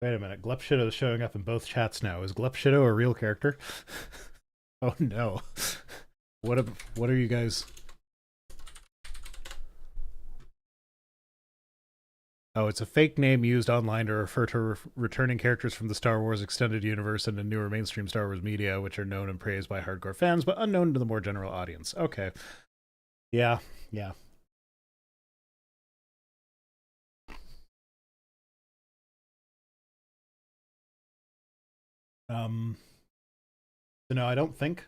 Speaker 1: Wait a minute. Glup Shido is showing up in both chats now. Is Glup Shido a real character? Oh no. What are you guys? Oh, it's a fake name used online to refer to returning characters from the Star Wars extended universe and in newer mainstream Star Wars media, which are known and praised by hardcore fans, but unknown to the more general audience. Okay. Yeah. So no, I don't think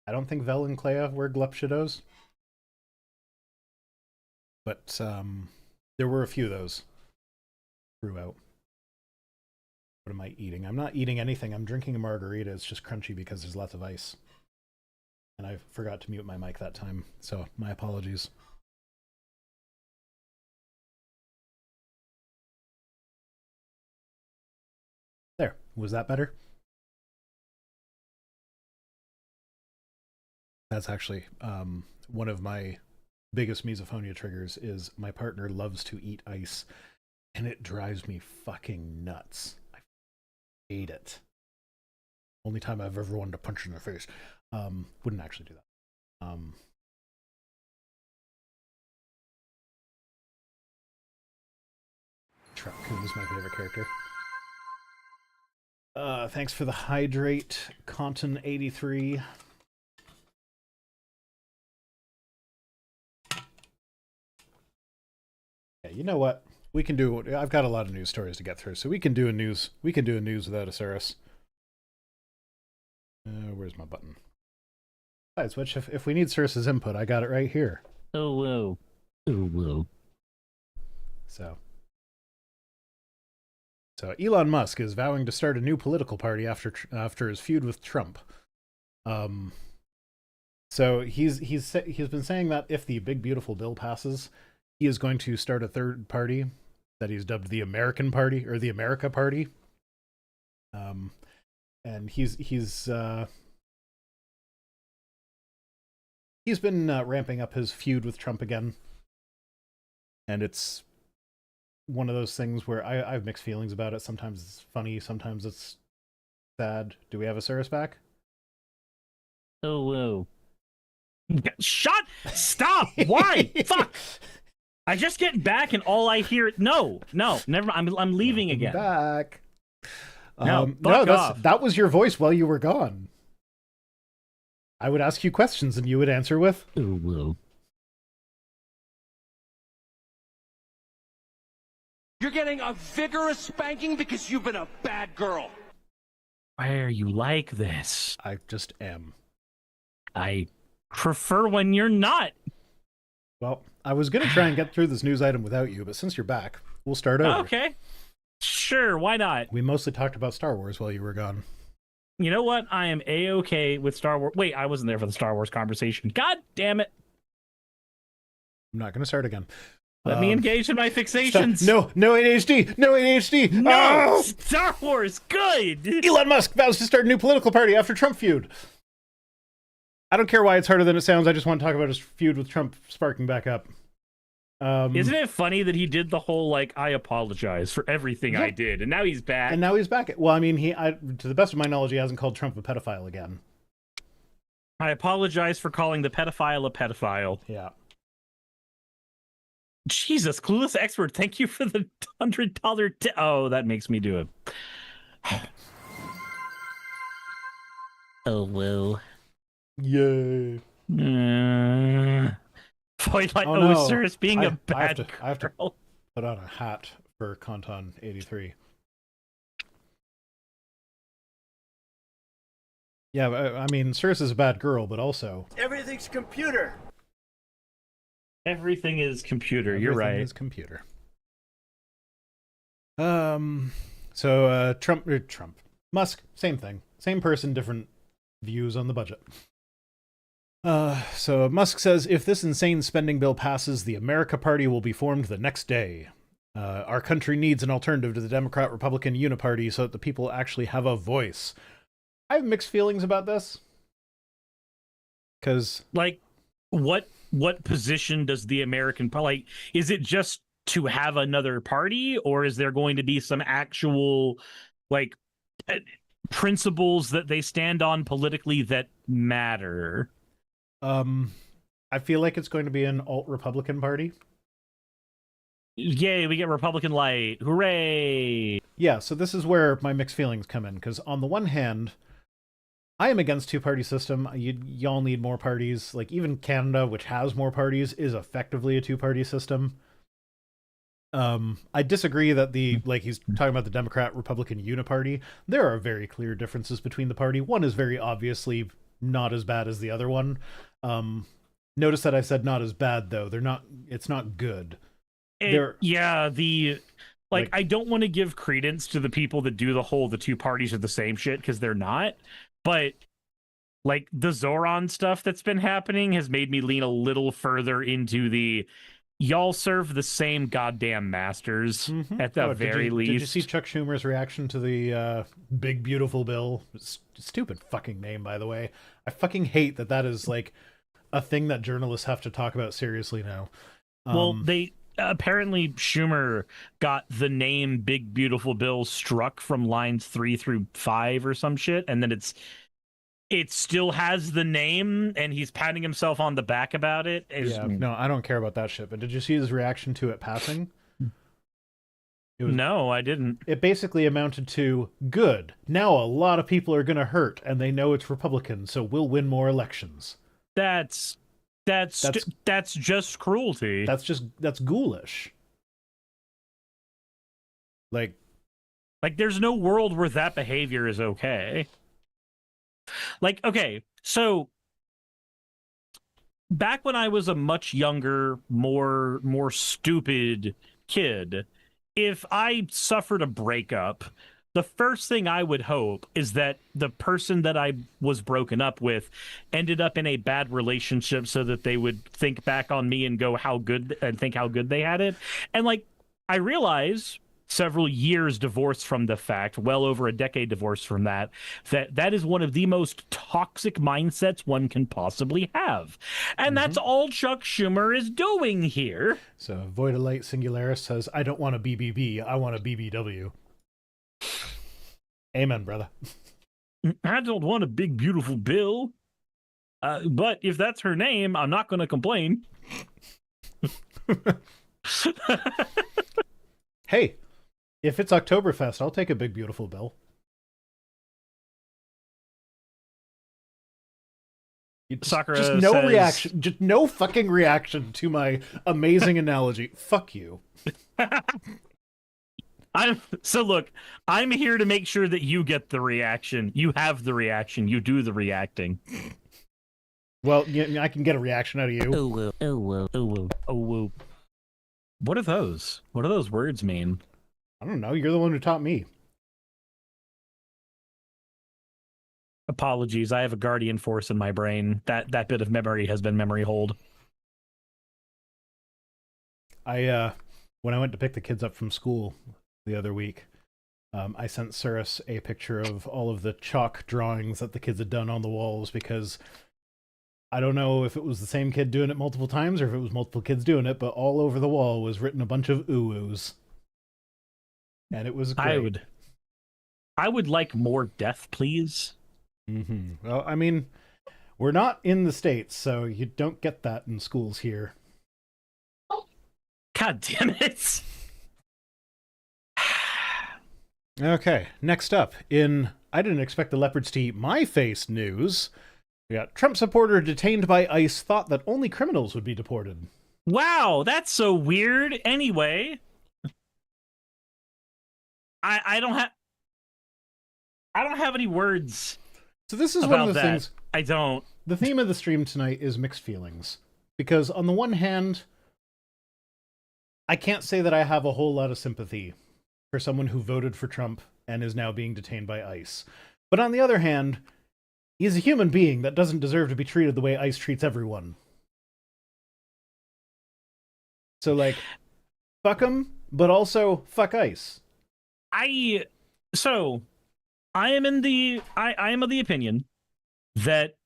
Speaker 1: Vel and Clea were Glup-Shidos. But there were a few of those throughout. What am I eating? I'm not eating anything. I'm drinking a margarita. It's just crunchy because there's lots of ice. And I forgot to mute my mic that time, so my apologies. There. Was that better? That's actually one of my biggest misophonia triggers is my partner loves to eat ice, and it drives me fucking nuts. I hate it. Only time I've ever wanted to punch her in the face. Wouldn't actually do that. Troutcoon is my favorite character. Thanks for the hydrate, Conton83. Yeah, you know what? We can do. I've got a lot of news stories to get through, so we can do a news. We can do a news without a Saurus. Where's my button? Besides which, if we need Saurus's input, I got it right here.
Speaker 2: Oh whoa. Oh whoa.
Speaker 1: So Elon Musk is vowing to start a new political party after his feud with Trump. So he's been saying that if the big beautiful bill passes, he is going to start a third party that he's dubbed the American Party or the America Party. And he's been ramping up his feud with Trump again, and it's one of those things where I have mixed feelings about it. Sometimes it's funny, sometimes it's sad. Do we have a Cirrus back?
Speaker 2: Oh, whoa. Stop! Why? Fuck! I just get back and all I hear... No, never mind. I'm leaving again.
Speaker 1: Back.
Speaker 2: No, off.
Speaker 1: That was your voice while you were gone. I would ask you questions and you would answer with...
Speaker 2: Oh, whoa.
Speaker 3: You're getting a vigorous spanking because you've been a bad girl.
Speaker 2: Why are you like this?
Speaker 1: I just am.
Speaker 2: I prefer when you're not.
Speaker 1: Well, I was going to try and get through this news item without you, but since you're back, we'll start over.
Speaker 2: Okay. Sure, why not?
Speaker 1: We mostly talked about Star Wars while you were gone.
Speaker 2: You know what? I am A-okay with Star Wars. Wait, I wasn't there for the Star Wars conversation. God damn it.
Speaker 1: I'm not going to start again.
Speaker 2: Let me engage in my fixations.
Speaker 1: No ADHD! No ADHD!
Speaker 2: No!
Speaker 1: Oh!
Speaker 2: Star Wars, good!
Speaker 1: Elon Musk vows to start a new political party after Trump feud. I don't care why it's harder than it sounds. I just want to talk about his feud with Trump sparking back up.
Speaker 2: Isn't it funny that he did the whole, like, I apologize for everything I did, and now he's back?
Speaker 1: And now he's back. Well, I mean, to the best of my knowledge, he hasn't called Trump a pedophile again.
Speaker 2: I apologize for calling the pedophile a pedophile.
Speaker 1: Yeah.
Speaker 2: Jesus, clueless expert, thank you for the $100 tip. Oh, that makes me do it. Oh, well.
Speaker 1: Yay.
Speaker 2: Twilight
Speaker 1: Oh, no.
Speaker 2: Osiris being a bad girl.
Speaker 1: I have to put on a hat for Conton 83. Yeah, I mean, Cirrus is a bad girl, but also...
Speaker 3: Everything's computer.
Speaker 2: Everything is computer. You're right.
Speaker 1: Everything is computer. So Trump, Musk, same thing, same person, different views on the budget. So Musk says if this insane spending bill passes, the America Party will be formed the next day. Our country needs an alternative to the Democrat-Republican uniparty so that the people actually have a voice. I have mixed feelings about this. Because,
Speaker 2: like, what position does the American, like, is it just to have another party, or is there going to be some actual, like, principles that they stand on politically that matter?
Speaker 1: I feel like it's going to be an alt-Republican party.
Speaker 2: Yay, we get Republican light. Hooray!
Speaker 1: Yeah, so this is where my mixed feelings come in, because on the one hand, I am against two-party system. Y'all need more parties. Like, even Canada, which has more parties, is effectively a two-party system. I disagree that he's talking about the Democrat-Republican uniparty. There are very clear differences between the party. One is very obviously not as bad as the other one. Notice that I said not as bad, though. It's not good.
Speaker 2: I don't want to give credence to the people that do the two parties are the same shit, because they're not. But, like, the Zoran stuff that's been happening has made me lean a little further into the y'all serve the same goddamn masters at the very least.
Speaker 1: Did you see Chuck Schumer's reaction to the big beautiful bill? Stupid fucking name, by the way. I fucking hate that is, like, a thing that journalists have to talk about seriously now.
Speaker 2: Well, they... apparently Schumer got the name Big Beautiful Bill struck from lines 3 through 5 or some shit, and then it still has the name, and he's patting himself on the back about it.
Speaker 1: No, I don't care about that shit, but did you see his reaction to it passing?
Speaker 2: No, I didn't.
Speaker 1: It basically amounted to, good, now a lot of people are gonna hurt, and they know it's Republican, so we'll win more elections.
Speaker 2: That's just cruelty.
Speaker 1: That's ghoulish. Like
Speaker 2: there's no world where that behavior is okay. Like, okay, so back when I was a much younger, more stupid kid, if I suffered a breakup, the first thing I would hope is that the person that I was broken up with ended up in a bad relationship so that they would think back on me and go think how good they had it. And like, I realize several years divorced from the fact, well over a decade divorced from that is one of the most toxic mindsets one can possibly have. And that's all Chuck Schumer is doing here.
Speaker 1: So Voidolite Singularis says, I don't want a BBB, I want a BBW. Amen, brother.
Speaker 2: I don't want a big, beautiful bill. But if that's her name, I'm not going to complain.
Speaker 1: Hey, if it's Oktoberfest, I'll take a big, beautiful bill.
Speaker 2: Sakura
Speaker 1: just no
Speaker 2: says,
Speaker 1: reaction. Just no fucking reaction to my amazing analogy. Fuck you.
Speaker 2: Look, I'm here to make sure that you get the reaction. You have the reaction. You do the reacting.
Speaker 1: Well, yeah, I can get a reaction out of you.
Speaker 2: Oh, whoa. Oh, whoa. Oh, whoa. Oh, whoa. What are those? What do those words mean?
Speaker 1: I don't know. You're the one who taught me.
Speaker 2: Apologies. I have a guardian force in my brain. That bit of memory has been memory hold.
Speaker 1: When I went to pick the kids up from school the other week, I sent Cirrus a picture of all of the chalk drawings that the kids had done on the walls, because I don't know if it was the same kid doing it multiple times or if it was multiple kids doing it, but all over the wall was written a bunch of ooh-oohs. And it was great.
Speaker 2: I would like more death, please.
Speaker 1: Mm-hmm. Well, I mean, we're not in the States, so you don't get that in schools here.
Speaker 2: God damn it.
Speaker 1: Okay, next up, in I didn't expect the leopards to eat my face news, we got Trump supporter detained by ICE thought that only criminals would be deported.
Speaker 2: Wow, that's so weird. Anyway, I don't have any words.
Speaker 1: So this is
Speaker 2: about
Speaker 1: one of the
Speaker 2: that.
Speaker 1: things.
Speaker 2: I don't.
Speaker 1: The theme of the stream tonight is mixed feelings, because on the one hand, I can't say that I have a whole lot of sympathy for someone who voted for Trump and is now being detained by ICE. But on the other hand, he's a human being that doesn't deserve to be treated the way ICE treats everyone. So, like, fuck him, but also fuck ICE.
Speaker 2: I am of the opinion that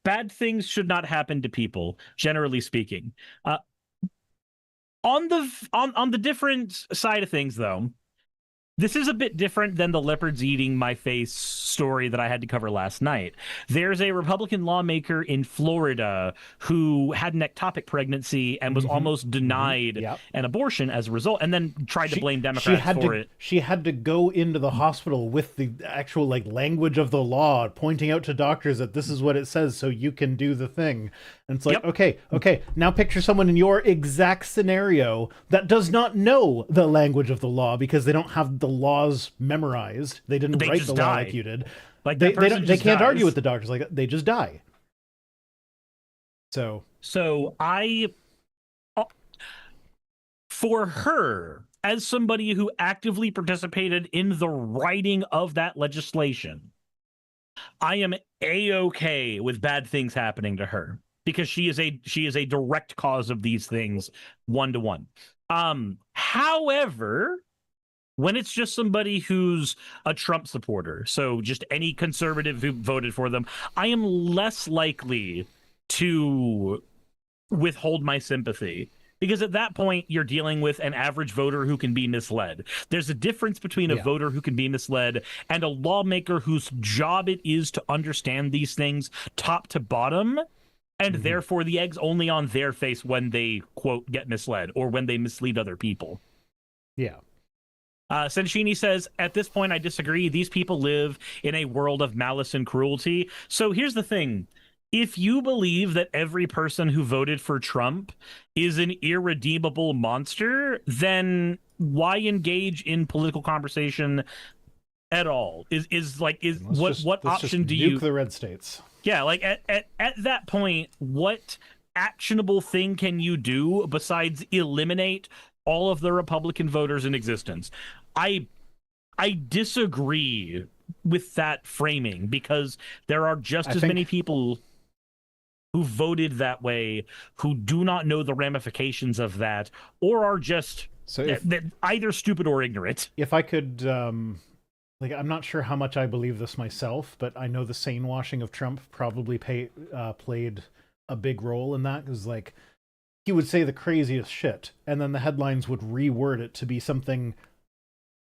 Speaker 2: bad things should not happen to people, generally speaking. On the different side of things, though, this is a bit different than the leopards eating my face story that I had to cover last night. There's a Republican lawmaker in Florida who had an ectopic pregnancy and was almost denied an abortion as a result, and then tried to blame Democrats for it.
Speaker 1: She had to go into the hospital with the actual language of the law, pointing out to doctors that this is what it says, so you can do the thing. And it's like, okay, now picture someone in your exact scenario that does not know the language of the law because they don't have the laws memorized. They didn't write the law like you did.
Speaker 2: Like
Speaker 1: they can't argue with the doctors. Like, they just die. So for her, as somebody who actively participated in the writing of that legislation, I am A-okay with bad things happening to her, because she is a direct cause of these things, 1-to-1. However, when it's just somebody who's a Trump supporter, so just any conservative who voted for them, I am less likely to withhold my sympathy, because at that point you're dealing with an average voter who can be misled. There's a difference between a voter who can be misled and a lawmaker whose job it is to understand these things top to bottom, and therefore the egg's only on their face when they, quote, get misled or when they mislead other people. Yeah.
Speaker 2: Senshini says, at this point, I disagree. These people live in a world of malice and cruelty. So here's the thing. If you believe that every person who voted for Trump is an irredeemable monster, then why engage in political conversation at all? What option do you
Speaker 1: nuke the red states?
Speaker 2: Yeah, like at that point, what actionable thing can you do besides eliminate all of the Republican voters in existence. I disagree with that framing because there are just as many people who voted that way who do not know the ramifications of that or are just either stupid or ignorant.
Speaker 1: If I could, like, I'm not sure how much I believe this myself, but I know the sane washing of Trump probably played a big role in that, because, like, he would say the craziest shit, and then the headlines would reword it to be something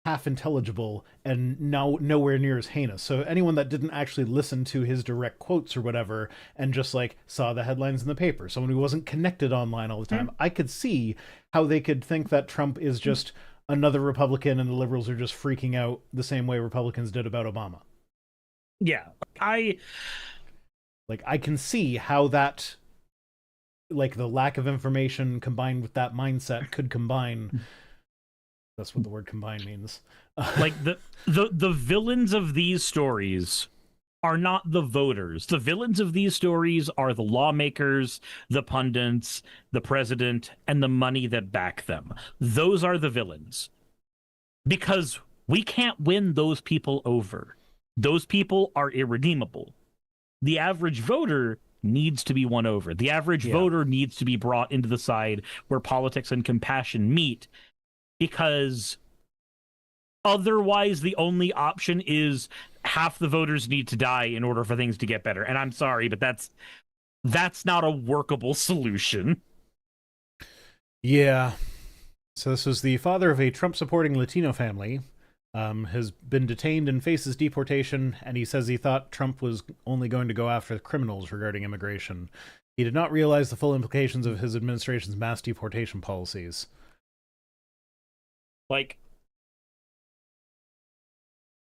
Speaker 1: half intelligible and nowhere near as heinous. So anyone that didn't actually listen to his direct quotes or whatever and just like saw the headlines in the paper, someone who wasn't connected online all the time, I could see how they could think that Trump is just another Republican and the liberals are just freaking out the same way Republicans did about Obama.
Speaker 2: Yeah, I
Speaker 1: can see how that, like, the lack of information combined with that mindset could combine. That's what the word combine means.
Speaker 2: Like the villains of these stories are not the voters. The villains of these stories are the lawmakers, the pundits, the president, and the money that back them. Those are the villains. Because we can't win those people over. Those people are irredeemable. The average voter needs to be won over. The average voter needs to be brought into the side where politics and compassion meet. Because otherwise the only option is half the voters need to die in order for things to get better. And I'm sorry, but that's not a workable solution.
Speaker 1: Yeah. So this was the father of a Trump-supporting Latino family, has been detained and faces deportation, and he says he thought Trump was only going to go after criminals regarding immigration. He did not realize the full implications of his administration's mass deportation policies.
Speaker 2: Like,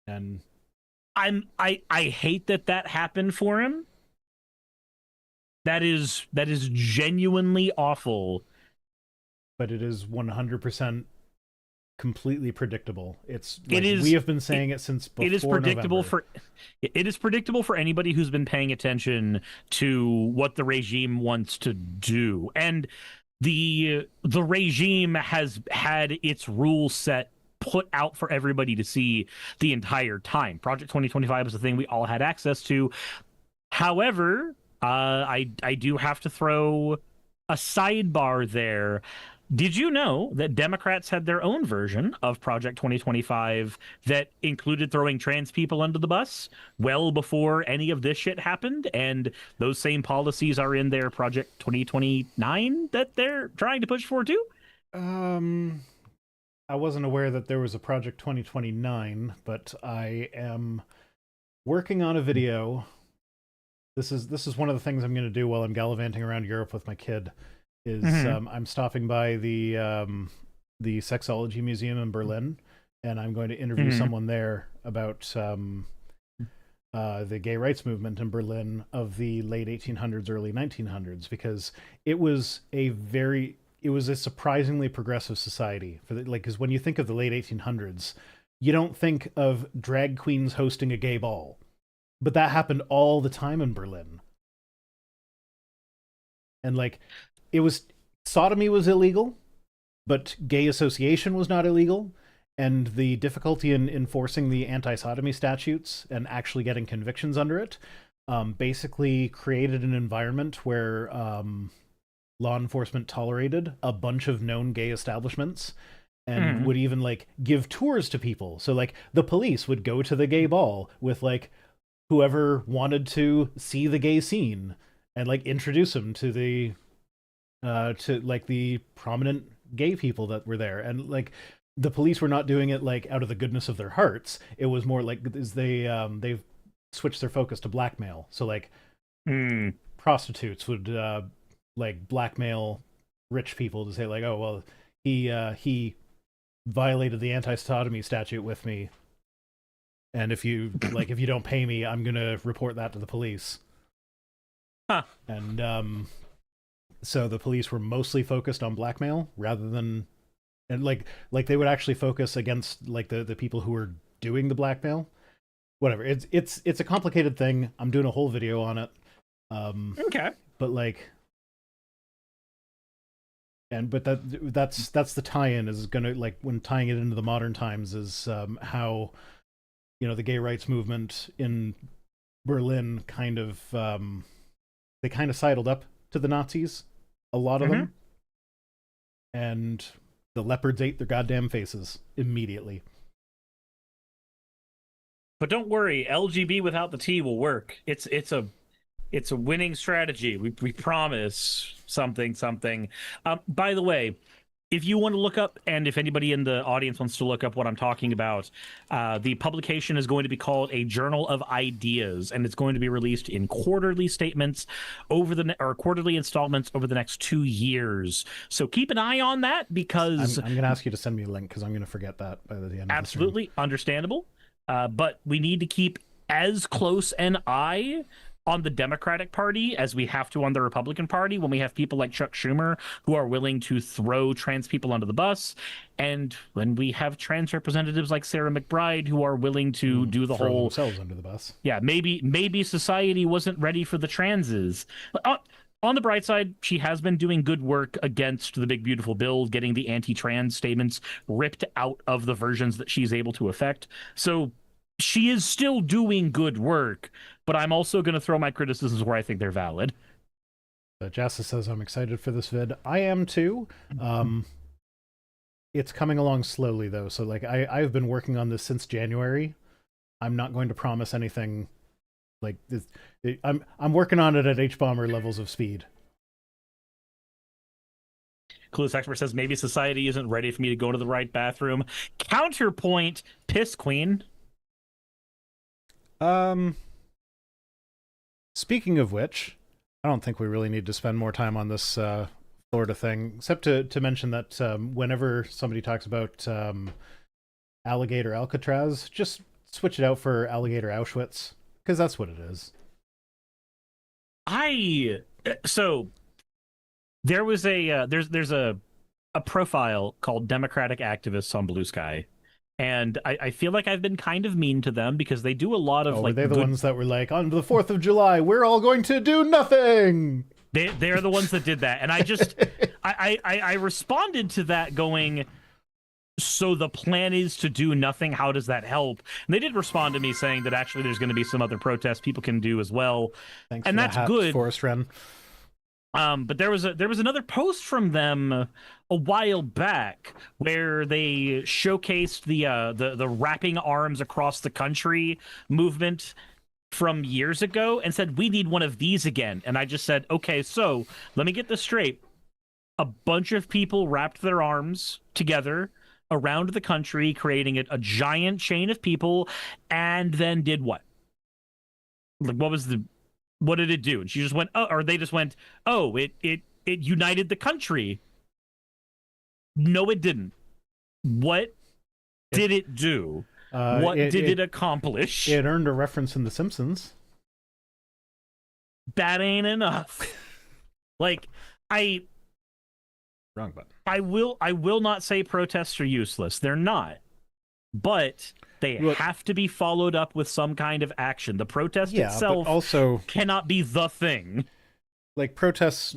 Speaker 1: and
Speaker 2: I hate that happened for him. That is genuinely awful.
Speaker 1: But it is 100% completely predictable. It's like,
Speaker 2: it is.
Speaker 1: We have been saying it since before.
Speaker 2: It is predictable
Speaker 1: November.
Speaker 2: It is predictable for anybody who's been paying attention to what the regime wants to do. And the regime has had its rule set put out for everybody to see the entire time. Project 2025 is the thing we all had access to. However, I do have to throw a sidebar there. Did you know that Democrats had their own version of Project 2025 that included throwing trans people under the bus well before any of this shit happened? And those same policies are in their Project 2029 that they're trying to push for too?
Speaker 1: I wasn't aware that there was a Project 2029, but I am working on a video. This is one of the things I'm going to do while I'm gallivanting around Europe with my kid. I'm stopping by the Sexuality Museum in Berlin, and I'm going to interview someone there about the gay rights movement in Berlin of the late 1800s, early 1900s, because it was a surprisingly progressive society. Because when you think of the late 1800s, you don't think of drag queens hosting a gay ball, but that happened all the time in Berlin. And like, sodomy was illegal, but gay association was not illegal, and the difficulty in enforcing the anti-sodomy statutes and actually getting convictions under it basically created an environment where law enforcement tolerated a bunch of known gay establishments and would even like give tours to people. So like the police would go to the gay ball with like whoever wanted to see the gay scene and like introduce them to the prominent gay people that were there. And like the police were not doing it like out of the goodness of their hearts. It was more like they've switched their focus to blackmail. So like prostitutes would like blackmail rich people to say like, oh well, he violated the anti-sodomy statute with me, and if you don't pay me, I'm gonna report that to the police. And so the police were mostly focused on blackmail rather than, and like they would actually focus against like the people who were doing the blackmail. Whatever. It's a complicated thing. I'm doing a whole video on it.
Speaker 2: Okay.
Speaker 1: But like, And but that's the tie-in is gonna, like, when tying it into the modern times is how, you know, the gay rights movement in Berlin kind of they kind of sidled up to the Nazis, a lot of them, and the leopards ate their goddamn faces immediately.
Speaker 2: But don't worry, LGB without the T will work. It's a winning strategy. We promise something. By the way, if you want to look up, and if anybody in the audience wants to look up what I'm talking about, the publication is going to be called A Journal of Ideas, and it's going to be released in quarterly statements or quarterly installments over the next 2 years. So keep an eye on that, because
Speaker 1: I'm going to ask you to send me a link because I'm going to forget that by the end of the
Speaker 2: absolutely understandable. But we need to keep as close an eye on the Democratic Party as we have to on the Republican Party when we have people like Chuck Schumer who are willing to throw trans people under the bus, and when we have trans representatives like Sarah McBride who are willing to do the
Speaker 1: throw
Speaker 2: whole
Speaker 1: themselves under the bus. Yeah,
Speaker 2: maybe society wasn't ready for the transes. On the bright side, she has been doing good work against the big beautiful bill, getting the anti-trans statements ripped out of the versions that she's able to affect. So she is still doing good work, but I'm also going to throw my criticisms where I think they're valid.
Speaker 1: Jassa says, I'm excited for this vid. I am too. It's coming along slowly, though. So, like, I've been working on this since January. I'm not going to promise anything like this. I'm working on it at H-Bomber levels of speed.
Speaker 2: Clueless Expert says, maybe society isn't ready for me to go to the right bathroom. Counterpoint, piss queen.
Speaker 1: Speaking of which, I don't think we really need to spend more time on this Florida thing, except to mention that whenever somebody talks about alligator Alcatraz, just switch it out for alligator Auschwitz, because that's what it is.
Speaker 2: So there was there's a profile called Democratic Activists on Blue Sky. And I feel like I've been kind of mean to them because they do a lot of
Speaker 1: were they the ones that were like, on the 4th of July, we're all going to do nothing?
Speaker 2: They're the ones that did that. And I just, I responded to that going, so the plan is to do nothing? How does that help? And they did respond to me saying that actually there's going to be some other protests people can do as well.
Speaker 1: Thanks
Speaker 2: and
Speaker 1: for
Speaker 2: that's
Speaker 1: the hat,
Speaker 2: good.
Speaker 1: Forest Wren.
Speaker 2: But there was another post from them a while back where they showcased the wrapping arms across the country movement from years ago and said, we need one of these again. And I just said, okay, so let me get this straight. A bunch of people wrapped their arms together around the country, creating a giant chain of people, and then did what? Like, what did it do? And she just went, oh, or they just went, oh, it united the country. No, it didn't. What did it do? What did it accomplish?
Speaker 1: It earned a reference in The Simpsons.
Speaker 2: That ain't enough. Like,
Speaker 1: Wrong button.
Speaker 2: I will not say protests are useless. They're not. But they have to be followed up with some kind of action. The protest itself
Speaker 1: also
Speaker 2: cannot be the thing.
Speaker 1: Like, protests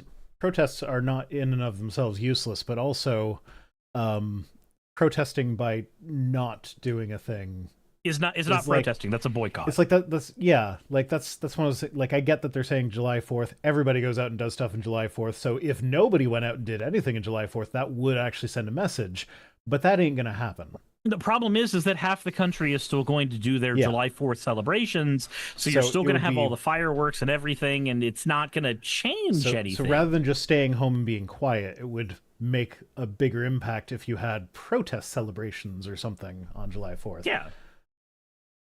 Speaker 1: are not in and of themselves useless, but also protesting by not doing a thing
Speaker 2: is not protesting. That's a boycott.
Speaker 1: It's like that's one of those, like, I get that they're saying July 4th, everybody goes out and does stuff on July 4th, so if nobody went out and did anything on July 4th, that would actually send a message, but that ain't gonna happen.
Speaker 2: The problem is that half the country is still going to do their July 4th celebrations, so you're still going to have all the fireworks and everything, and it's not going to change anything.
Speaker 1: So rather than just staying home and being quiet, it would make a bigger impact if you had protest celebrations or something on July 4th.
Speaker 2: Yeah.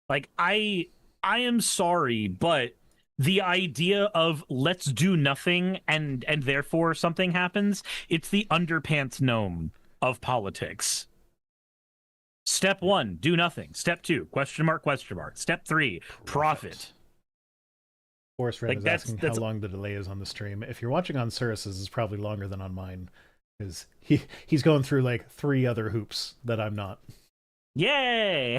Speaker 2: Like, I am sorry, but the idea of let's do nothing and therefore something happens, it's the underpants gnome of politics. Step 1, do nothing. Step 2, question mark. Step 3, profit.
Speaker 1: Forrest Red is asking how long the delay is on the stream. If you're watching on Cirrus's, it's probably longer than on mine, because he's going through like 3 other hoops that I'm not.
Speaker 2: Yay!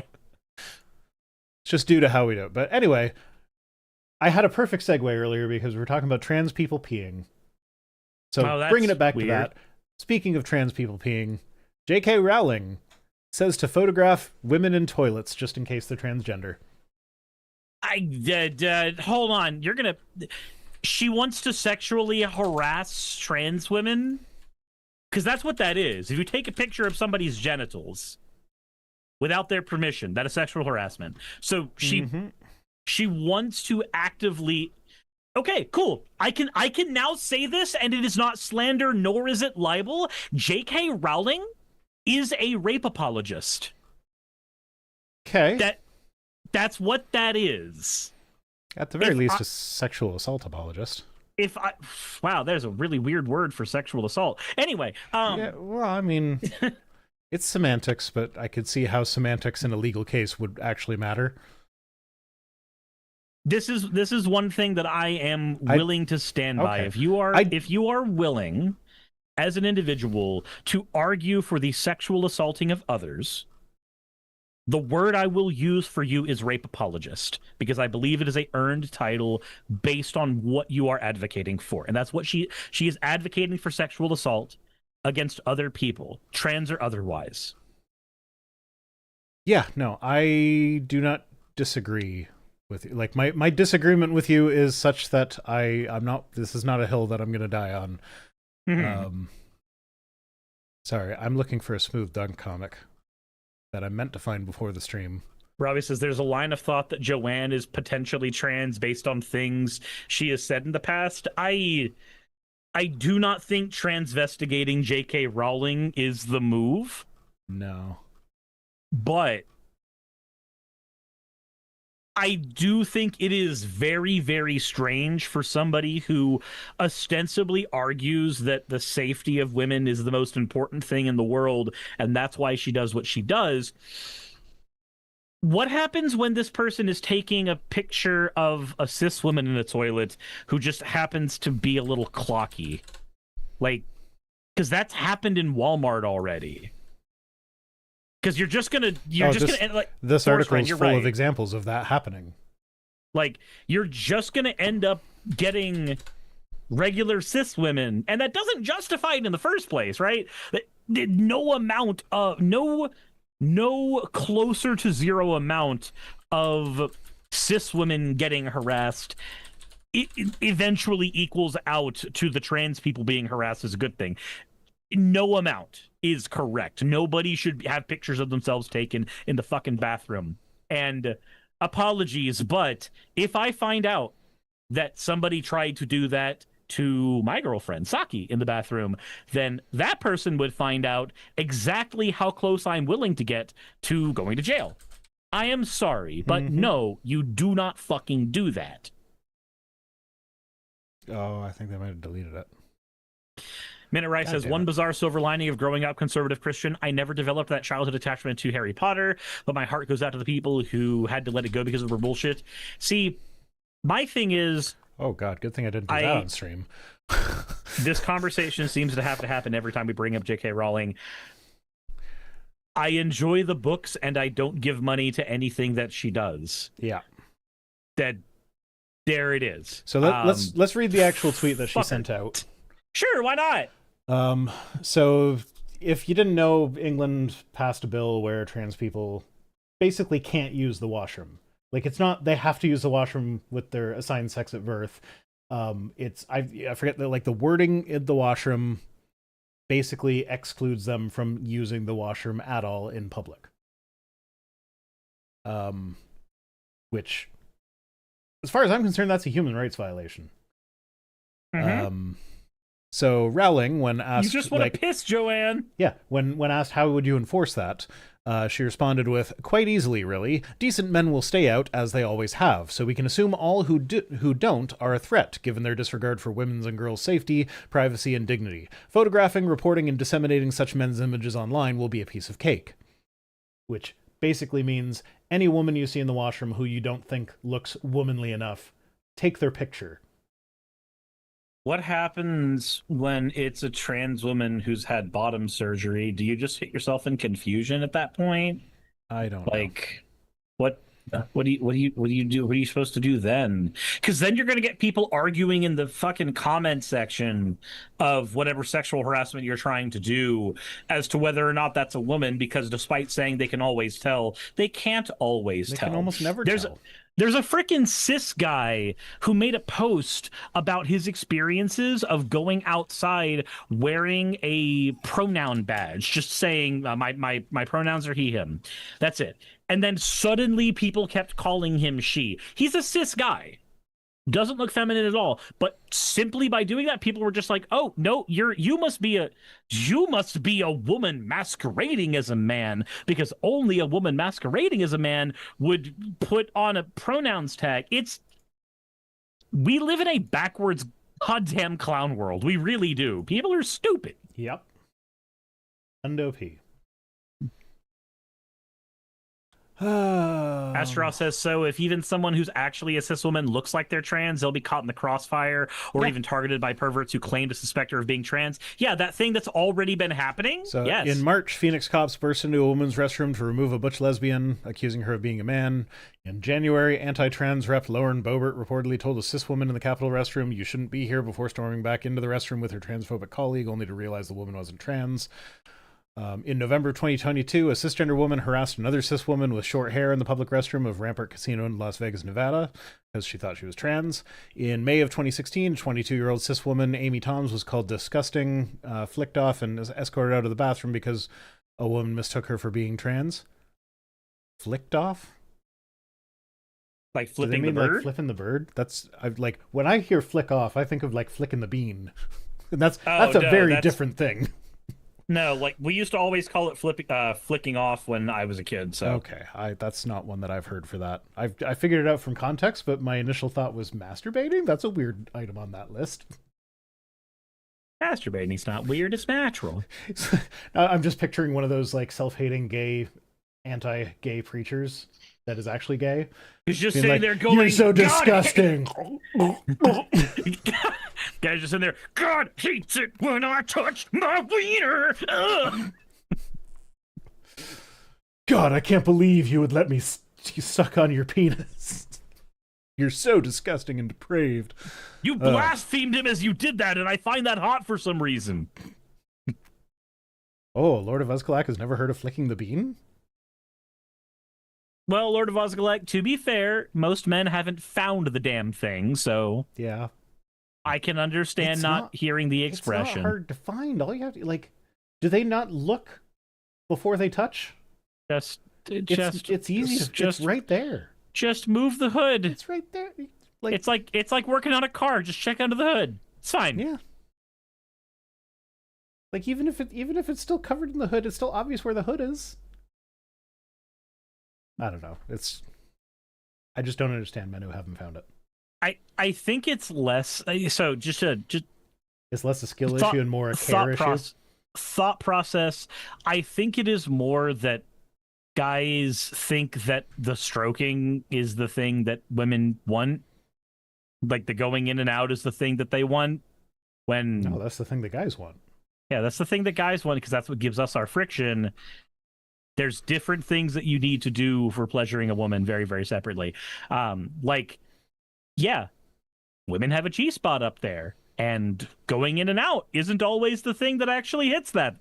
Speaker 1: It's just due to how we do it. But anyway, I had a perfect segue earlier because we were talking about trans people peeing. So bringing it back to that, Speaking of trans people peeing, J.K. Rowling says to photograph women in toilets just in case they're transgender.
Speaker 2: Hold on. She wants to sexually harass trans women? Because that's what that is. If you take a picture of somebody's genitals without their permission, that is sexual harassment. So she wants to actively... Okay, cool. I can now say this, and it is not slander, nor is it libel. J.K. Rowling is a rape apologist.
Speaker 1: Okay.
Speaker 2: That's what that is.
Speaker 1: At the very least, a sexual assault apologist.
Speaker 2: Wow, there's a really weird word for sexual assault. Anyway,
Speaker 1: yeah, well, I mean, it's semantics, but I could see how semantics in a legal case would actually matter.
Speaker 2: This is one thing that I am willing to stand by. If you are willing, as an individual, to argue for the sexual assaulting of others, the word I will use for you is rape apologist, because I believe it is a earned title based on what you are advocating for. And that's what she is advocating for: sexual assault against other people, trans or otherwise.
Speaker 1: Yeah, no, I do not disagree with you. Like, my disagreement with you is such that this is not a hill that I'm going to die on. Sorry, I'm looking for a Smooth Dunk comic that I meant to find before the stream.
Speaker 2: Robbie says there's a line of thought that Joanne is potentially trans based on things she has said in the past. I do not think transvestigating J.K. Rowling is the move.
Speaker 1: No.
Speaker 2: But I do think it is very, very strange for somebody who ostensibly argues that the safety of women is the most important thing in the world, and that's why she does what she does. What happens when this person is taking a picture of a cis woman in a toilet who just happens to be a little clocky? Like, because that's happened in Walmart already. Because you're just gonna like,
Speaker 1: this article is full of examples of that happening.
Speaker 2: Like, you're just gonna end up getting regular cis women, and that doesn't justify it in the first place, right? No amount of no closer to zero amount of cis women getting harassed it eventually equals out to the trans people being harassed as a good thing. No amount is correct. Nobody should have pictures of themselves taken in the fucking bathroom. And apologies, but if I find out that somebody tried to do that to my girlfriend, Saki, in the bathroom, then that person would find out exactly how close I'm willing to get to going to jail. I am sorry, but no, you do not fucking do that.
Speaker 1: Oh, I think they might have deleted it.
Speaker 2: Minute Rice says, one bizarre silver lining of growing up conservative Christian, I never developed that childhood attachment to Harry Potter, but my heart goes out to the people who had to let it go because of her bullshit. See, my thing is...
Speaker 1: Oh, God, good thing I didn't do that on stream.
Speaker 2: This conversation seems to have to happen every time we bring up J.K. Rowling. I enjoy the books, and I don't give money to anything that she does.
Speaker 1: Yeah.
Speaker 2: There it is.
Speaker 1: So let's read the actual tweet that she sent out.
Speaker 2: Sure, why not?
Speaker 1: So if you didn't know, England passed a bill where trans people basically can't use the washroom. Like, it's not they have to use the washroom with their assigned sex at birth. I forget that, like, the wording in the washroom basically excludes them from using the washroom at all in public. Which, as far as I'm concerned, that's a human rights violation. So Rowling, when asked...
Speaker 2: You just want to piss, Joanne!
Speaker 1: Yeah, when asked how would you enforce that, she responded with, quite easily, really. Decent men will stay out, as they always have, so we can assume all who don't are a threat, given their disregard for women's and girls' safety, privacy, and dignity. Photographing, reporting, and disseminating such men's images online will be a piece of cake. Which basically means any woman you see in the washroom who you don't think looks womanly enough, take their picture.
Speaker 2: What happens when it's a trans woman who's had bottom surgery? Do you just hit yourself in confusion at that point?
Speaker 1: I don't know.
Speaker 2: What? What do you do? What are you supposed to do then? Because then you're going to get people arguing in the fucking comment section of whatever sexual harassment you're trying to do as to whether or not that's a woman. Because despite saying they can always tell, they can't always
Speaker 1: They
Speaker 2: tell.
Speaker 1: can almost never tell.
Speaker 2: There's a freaking cis guy who made a post about his experiences of going outside wearing a pronoun badge, just saying my pronouns are he, him. That's it. And then suddenly people kept calling him she. He's a cis guy. Doesn't look feminine at all. But simply by doing that, people were just like, "Oh no, you must be a woman masquerading as a man, because only a woman masquerading as a man would put on a pronouns tag." We live in a backwards goddamn clown world. We really do. People are stupid.
Speaker 1: Yep. Hundo P.
Speaker 2: Astaroth says, so if even someone who's actually a cis woman looks like they're trans, they'll be caught in the crossfire or even targeted by perverts who claim to suspect her of being trans. Yeah, that thing that's already been happening.
Speaker 1: So
Speaker 2: yes.
Speaker 1: In March, Phoenix cops burst into a woman's restroom to remove a butch lesbian, accusing her of being a man. In January, anti-trans rep Lauren Boebert reportedly told a cis woman in the Capitol restroom, "You shouldn't be here," before storming back into the restroom with her transphobic colleague, only to realize the woman wasn't trans. In November 2022, a cisgender woman harassed another cis woman with short hair in the public restroom of Rampart Casino in Las Vegas, Nevada, because she thought she was trans. In May of 2016, 22-year-old cis woman Amy Toms was called disgusting, flicked off, and escorted out of the bathroom because a woman mistook her for being trans. Flicked off?
Speaker 2: Like flipping
Speaker 1: the
Speaker 2: bird?
Speaker 1: Like flipping the bird? Like when I hear flick off, I think of like flicking the bean. And that's a very different thing.
Speaker 2: No, like we used to always call it flicking off when I was a kid. So
Speaker 1: okay, that's not one that I've heard for that. I figured it out from context, but my initial thought was masturbating. That's a weird item on that list.
Speaker 2: Masturbating's not weird; it's natural.
Speaker 1: I'm just picturing one of those like self-hating gay, anti-gay preachers that is actually gay.
Speaker 2: He's just
Speaker 1: being
Speaker 2: sitting
Speaker 1: like,
Speaker 2: there going,
Speaker 1: "You're so disgusting."
Speaker 2: Guys just in there, God hates it when I touch my wiener. Ugh.
Speaker 1: God, I can't believe you would let me suck on your penis. You're so disgusting and depraved.
Speaker 2: You blasphemed him as you did that, and I find that hot for some reason.
Speaker 1: Oh, Lord of Uzkalak has never heard of flicking the bean?
Speaker 2: Well, Lord of Osgalek, to be fair, most men haven't found the damn thing, so
Speaker 1: yeah,
Speaker 2: I can understand not hearing the expression.
Speaker 1: It's not hard to find. All you have to, like, do they not look before they touch?
Speaker 2: It's
Speaker 1: easy. It's right there.
Speaker 2: Just move the hood.
Speaker 1: It's right there. Like,
Speaker 2: it's like working on a car. Just check under the hood. It's fine.
Speaker 1: Yeah. Like even if it's still covered in the hood, it's still obvious where the hood is. I don't know. I just don't understand men who haven't found it.
Speaker 2: I think it's less. So just
Speaker 1: it's less a skill issue and more a care issue.
Speaker 2: Thought process. I think it is more that guys think that the stroking is the thing that women want. Like the going in and out is the thing that they want. When
Speaker 1: no, that's the thing that guys want.
Speaker 2: Yeah, that's the thing that guys want because that's what gives us our friction. There's different things that you need to do for pleasuring a woman very, very separately. Yeah, women have a G-spot up there, and going in and out isn't always the thing that actually hits that.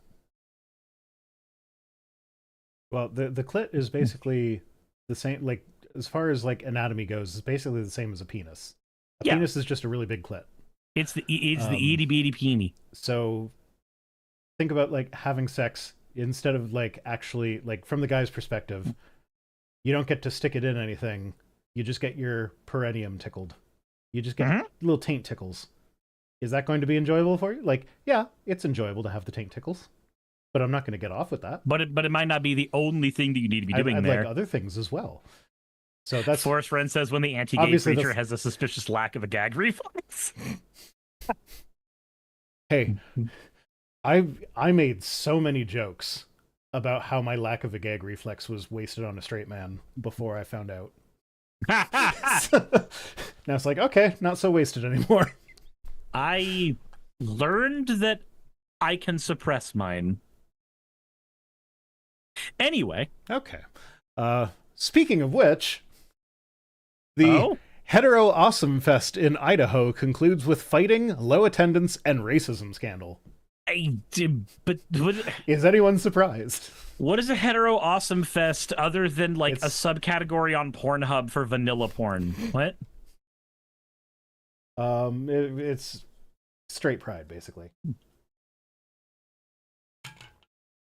Speaker 1: Well, the clit is basically the same, like, as far as, like, anatomy goes, it's basically the same as a penis. A penis is just a really big clit.
Speaker 2: It's the itty-bitty peenie.
Speaker 1: So, think about, like, having sex instead of, like, actually, like, from the guy's perspective, you don't get to stick it in anything. You just get your perineum tickled. You just get little taint tickles. Is that going to be enjoyable for you? Like, yeah, it's enjoyable to have the taint tickles, but I'm not going to get off with that.
Speaker 2: But it might not be the only thing that you need to be doing
Speaker 1: I'd
Speaker 2: there.
Speaker 1: like other things as well. So that's
Speaker 2: Forrest Friend says when the anti-gay preacher has a suspicious lack of a gag reflex.
Speaker 1: Hey, I made so many jokes about how my lack of a gag reflex was wasted on a straight man before I found out. Now it's like, okay, not so wasted anymore.
Speaker 2: I learned that I can suppress mine. Anyway.
Speaker 1: Okay. Speaking of which, The
Speaker 2: Oh?
Speaker 1: Hetero Awesome Fest in Idaho concludes with fighting, low attendance, and racism scandal.
Speaker 2: But
Speaker 1: Is anyone surprised?
Speaker 2: what is a hetero awesome fest other than like a
Speaker 1: It's-
Speaker 2: subcategory on Pornhub for vanilla porn? What?
Speaker 1: It's straight pride, basically.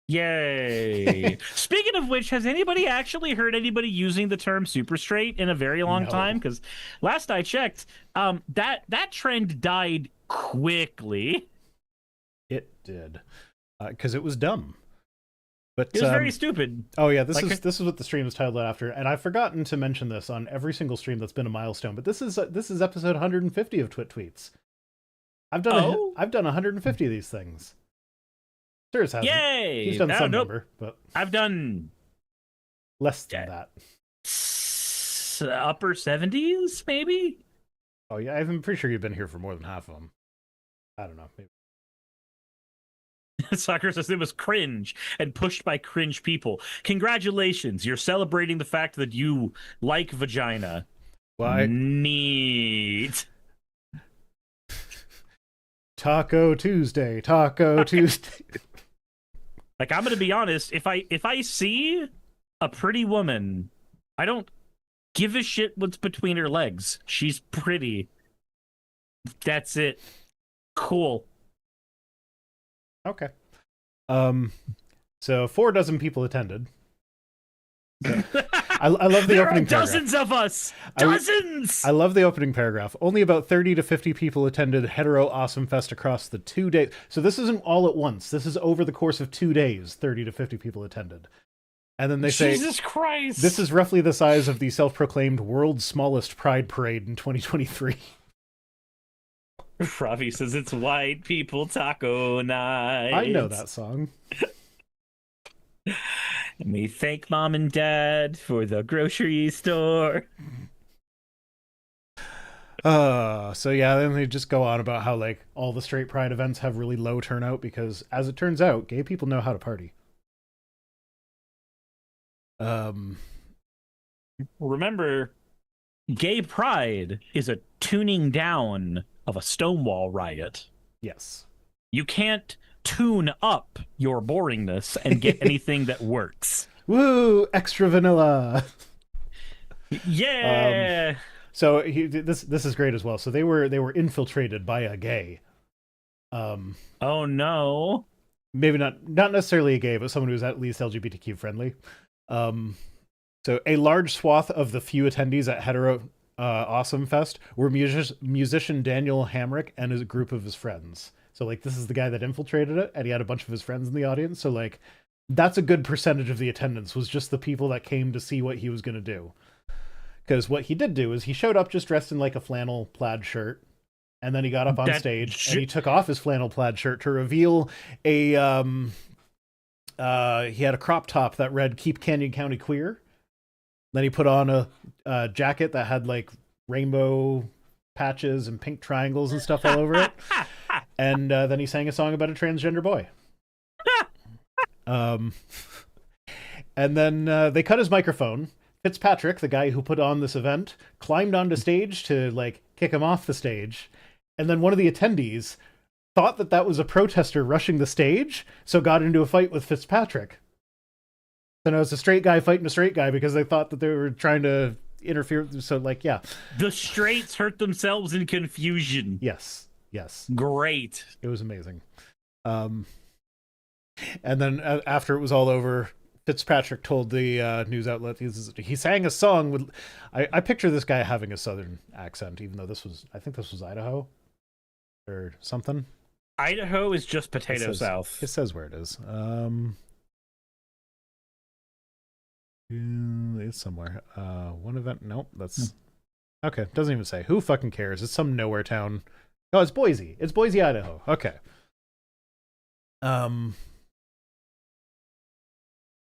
Speaker 2: Yay. Speaking of which, has anybody actually heard anybody using the term super straight in a very long
Speaker 1: No.
Speaker 2: time? Because last I checked, that trend died quickly.
Speaker 1: It did, because it was dumb. But
Speaker 2: It was very stupid.
Speaker 1: oh yeah, this
Speaker 2: Like-
Speaker 1: is what the stream is titled after, and I've forgotten to mention this on every single stream that's been a milestone. But this is episode 150 of Twit Tweets. I've done I've done 150 of these things. Sirs hasn't.
Speaker 2: Yay!
Speaker 1: He's done
Speaker 2: No,
Speaker 1: some
Speaker 2: nope.
Speaker 1: number, but
Speaker 2: I've done
Speaker 1: less than
Speaker 2: Yeah.
Speaker 1: that.
Speaker 2: upper 70s, maybe?
Speaker 1: Oh yeah, I'm pretty sure you've been here for more than half of them. I don't know. Maybe.
Speaker 2: Soccer says it was cringe and pushed by cringe people. Congratulations, you're celebrating the fact that you like vagina.
Speaker 1: Why?
Speaker 2: Neat.
Speaker 1: Taco Tuesday, Taco Tuesday.
Speaker 2: Like, I'm gonna be honest, if I see a pretty woman, I don't give a shit what's between her legs. She's pretty. That's it. Cool.
Speaker 1: Okay. So 4 dozen people attended. I love the
Speaker 2: There
Speaker 1: opening
Speaker 2: are
Speaker 1: paragraph.
Speaker 2: dozens of us.
Speaker 1: I-
Speaker 2: Dozens.
Speaker 1: I love the opening paragraph. Only about 30 to 50 people attended Hetero Awesome Fest across the 2 days. So this isn't all at once. This is over the course of 2 days. 30 to 50 people attended. And then they say,
Speaker 2: Jesus Christ.
Speaker 1: this is roughly the size of the self-proclaimed world's smallest pride parade in 2023.
Speaker 2: Ravi says it's white people taco night.
Speaker 1: I know that song.
Speaker 2: Let me thank mom and dad for the grocery store.
Speaker 1: So yeah, then they just go on about how like all the straight pride events have really low turnout because, as it turns out, gay people know how to party.
Speaker 2: Remember, gay pride is a tuning down of a Stonewall riot.
Speaker 1: Yes.
Speaker 2: You can't tune up your boringness and get anything that works.
Speaker 1: Woo! Extra vanilla.
Speaker 2: Yeah.
Speaker 1: So this is great as well. So they were infiltrated by a gay.
Speaker 2: Oh no.
Speaker 1: Maybe not necessarily a gay, but someone who's at least LGBTQ friendly. So a large swath of the few attendees at Hetero Awesome Fest were musician Daniel Hamrick and a group of his friends. So like this is the guy that infiltrated it, and he had a bunch of his friends in the audience. So like that's a good percentage of the attendance was just the people that came to see what he was going to do. Because what he did do is he showed up just dressed in like a flannel plaid shirt, and then he got up on stage and he took off his flannel plaid shirt to reveal a he had a crop top that read "Keep Canyon County Queer." Then he put on a jacket that had like rainbow patches and pink triangles and stuff all over it. And then he sang a song about a transgender boy. And then they cut his microphone. Fitzpatrick, the guy who put on this event, climbed onto stage to like kick him off the stage. And then one of the attendees thought that was a protester rushing the stage, so got into a fight with Fitzpatrick. So now it's a straight guy fighting a straight guy because they thought that they were trying to interfere. So like, yeah.
Speaker 2: The straights hurt themselves in confusion.
Speaker 1: Yes.
Speaker 2: Great.
Speaker 1: It was amazing. And then after it was all over, Fitzpatrick told the news outlet he sang a song with. I picture this guy having a southern accent, even though I think this was Idaho or something.
Speaker 2: Idaho is just potato south.
Speaker 1: It says where it is. It's somewhere. One event. Nope. That's okay. Doesn't even say. Who fucking cares? It's some nowhere town. Oh, it's Boise. It's Boise, Idaho. Okay.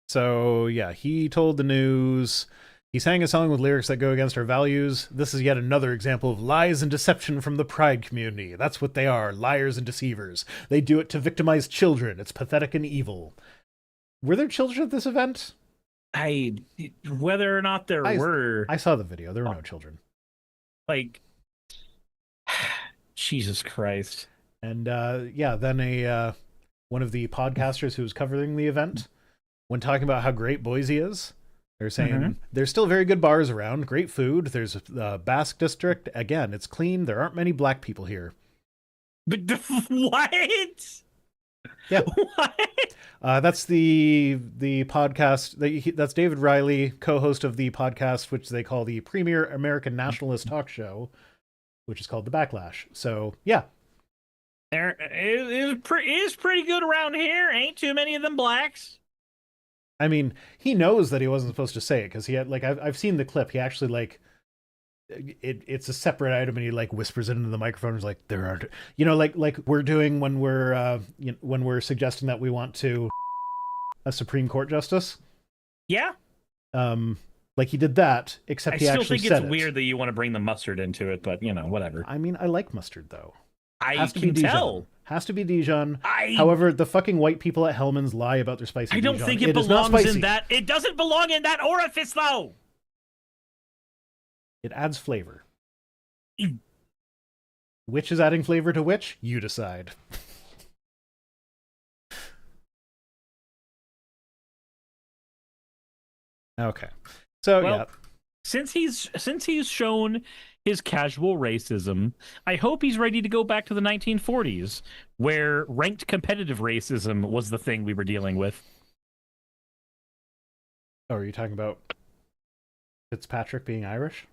Speaker 1: So yeah, he told the news. He sang a song with lyrics that go against our values. This is yet another example of lies and deception from the pride community. That's what they are, liars and deceivers. They do it to victimize children. It's pathetic and evil. Were there children at this event?
Speaker 2: Whether or not there were.
Speaker 1: I saw the video. There were no children.
Speaker 2: Like, Jesus Christ.
Speaker 1: And yeah, then one of the podcasters who was covering the event, when talking about how great Boise is, they're saying there's still very good bars around, great food. There's a Basque district. Again, it's clean. There aren't many black people here.
Speaker 2: But what?
Speaker 1: Yeah.
Speaker 2: What?
Speaker 1: That's the podcast. That's David Riley, co-host of the podcast, which they call the premier American nationalist talk show, which is called The Backlash. So, yeah.
Speaker 2: There is pretty good around here. Ain't too many of them blacks.
Speaker 1: I mean, he knows that he wasn't supposed to say it because he had I've seen the clip. He actually it's a separate item and he whispers it into the microphone. He's like, there aren't, like we're doing when we're suggesting that we want to a Supreme Court justice.
Speaker 2: Yeah.
Speaker 1: Like he did that, except he actually said it.
Speaker 2: I still think it's weird that you want to bring the mustard into it, but whatever.
Speaker 1: I mean, I like mustard though.
Speaker 2: I can tell.
Speaker 1: Has to be Dijon. However, the fucking white people at Hellman's lie about their spicy Dijon.
Speaker 2: I don't think it belongs in that. It doesn't belong in that orifice, though.
Speaker 1: It adds flavor. Which is adding flavor to which? You decide. Okay. So,
Speaker 2: well,
Speaker 1: yeah.
Speaker 2: Since he's shown his casual racism, I hope he's ready to go back to the 1940s, where ranked competitive racism was the thing we were dealing with.
Speaker 1: Oh, are you talking about Fitzpatrick being Irish?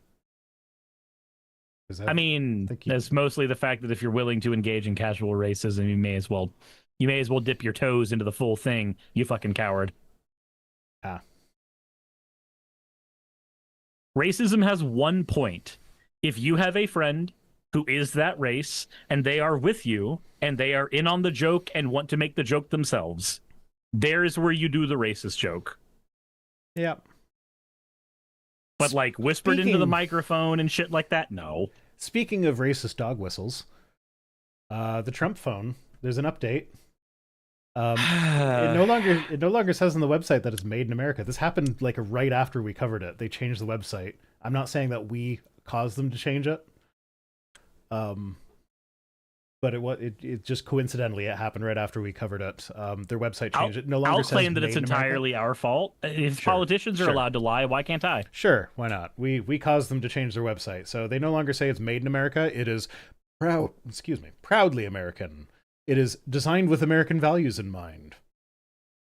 Speaker 2: I mean, that's mostly the fact that if you're willing to engage in casual racism, you may as well dip your toes into the full thing, you fucking coward.
Speaker 1: Ah.
Speaker 2: Racism has one point. If you have a friend who is that race and they are with you and they are in on the joke and want to make the joke themselves, there is where you do the racist joke.
Speaker 1: Yeah.
Speaker 2: But whispered into the microphone and shit like that, no.
Speaker 1: Speaking of racist dog whistles, the Trump phone, there's an update. It no longer says on the website that it's made in America. This happened right after we covered it. They changed the website. I'm not saying that we caused them to change it. But it just coincidentally it happened right after we covered it. Their website changed. It no longer says
Speaker 2: claim that
Speaker 1: made
Speaker 2: it's
Speaker 1: in
Speaker 2: entirely
Speaker 1: America.
Speaker 2: our fault. If politicians are allowed to lie, why can't I?
Speaker 1: Sure, why not? We caused them to change their website. So they no longer say it's made in America. It is proudly American. It is designed with American values in mind.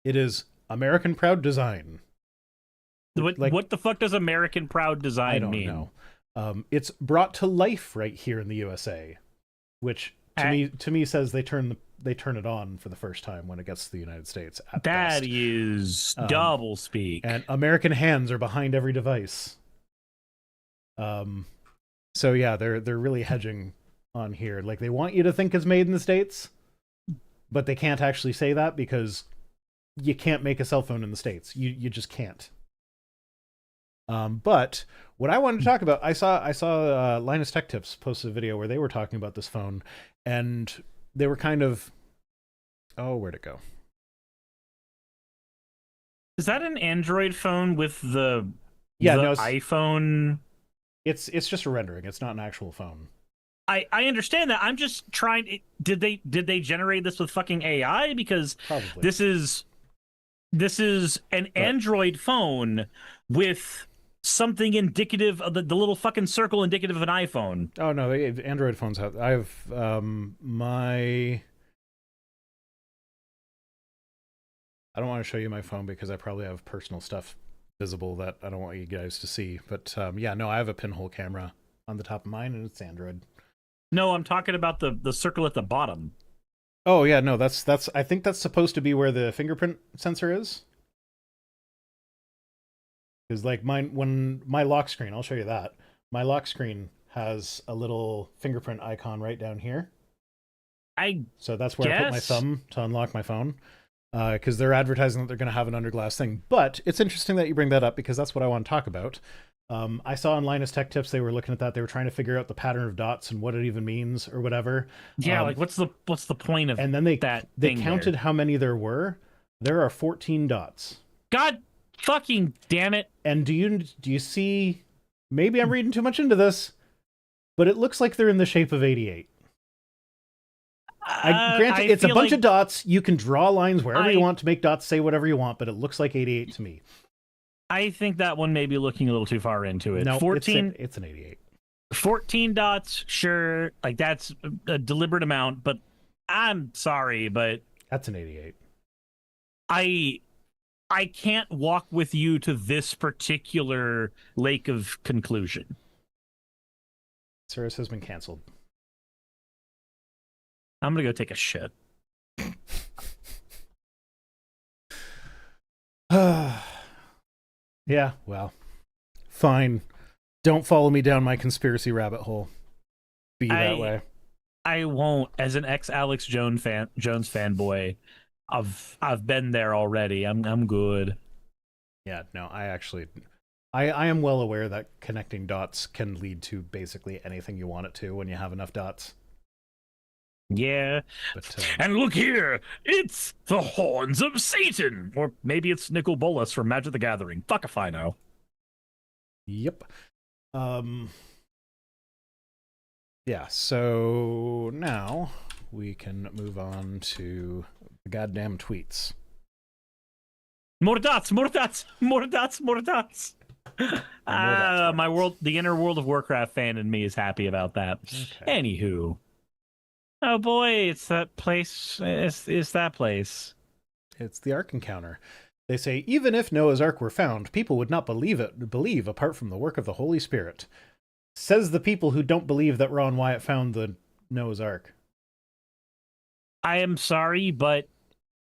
Speaker 1: It is American proud design.
Speaker 2: What the fuck does American proud design mean?
Speaker 1: I don't know. It's brought to life right here in the USA, which to me says they turn it on for the first time when it gets to the United States.
Speaker 2: That is double speak.
Speaker 1: And American hands are behind every device. So yeah, they're really hedging on here. They want you to think it's made in the States, but they can't actually say that because you can't make a cell phone in the States. You just can't. But what I wanted to talk about, I saw Linus Tech Tips posted a video where they were talking about this phone, and they were kind of, where'd it go?
Speaker 2: Is that an Android phone with the iPhone?
Speaker 1: It's just a rendering. It's not an actual phone.
Speaker 2: I understand that. I'm just trying. Did they generate this with fucking AI? Because
Speaker 1: probably
Speaker 2: this is an Android phone with something indicative of the little fucking circle indicative of an iPhone.
Speaker 1: Oh no, Android phones have. I have my. I don't want to show you my phone because I probably have personal stuff visible that I don't want you guys to see. But yeah, no, I have a pinhole camera on the top of mine, and it's Android.
Speaker 2: No, I'm talking about the circle at the bottom.
Speaker 1: Oh yeah, no, that's I think that's supposed to be where the fingerprint sensor is. Because when my lock screen, I'll show you that. My lock screen has a little fingerprint icon right down here. So that's where I put my thumb to unlock my phone. Because they're advertising that they're going to have an under glass thing. But it's interesting that you bring that up because that's what I want to talk about. I saw on Linus Tech Tips they were looking at that. They were trying to figure out the pattern of dots and what it even means or whatever.
Speaker 2: Yeah, what's the point of that?
Speaker 1: And then they counted how many there were. There are 14 dots.
Speaker 2: God fucking damn it!
Speaker 1: And do you see? Maybe I'm reading too much into this. but it looks like they're in the shape of 88. Granted, it's a bunch of dots. You can draw lines wherever you want to make dots say whatever you want, but it looks like 88 to me.
Speaker 2: I think that one may be looking a little too far into it.
Speaker 1: No,
Speaker 2: 14,
Speaker 1: it's an 88.
Speaker 2: 14 dots, sure. Like, that's a deliberate amount, but I'm sorry, but...
Speaker 1: That's an 88.
Speaker 2: I can't walk with you to this particular lake of conclusion.
Speaker 1: Service has been canceled.
Speaker 2: I'm gonna go take a shit.
Speaker 1: Yeah, well, fine. Don't follow me down my conspiracy rabbit hole. Be that way.
Speaker 2: I won't. As an ex-Alex Jones fanboy, I've been there already. I'm good.
Speaker 1: Yeah, no, I am well aware that connecting dots can lead to basically anything you want it to when you have enough dots.
Speaker 2: Yeah.
Speaker 1: But,
Speaker 2: and look here, it's the horns of Satan, or maybe it's Nicol Bolas from Magic the Gathering. Fuck if I know.
Speaker 1: Yep. Yeah, so now we can move on to the goddamn tweets.
Speaker 2: More dots, more dots, more dots, more dots. My world, the inner World of Warcraft fan in me is happy about that. Okay. Anywho. Oh boy, it's that place. It's that place.
Speaker 1: It's the Ark Encounter. They say, even if Noah's Ark were found, people would not believe apart from the work of the Holy Spirit. Says the people who don't believe that Ron Wyatt found the Noah's Ark.
Speaker 2: I am sorry, but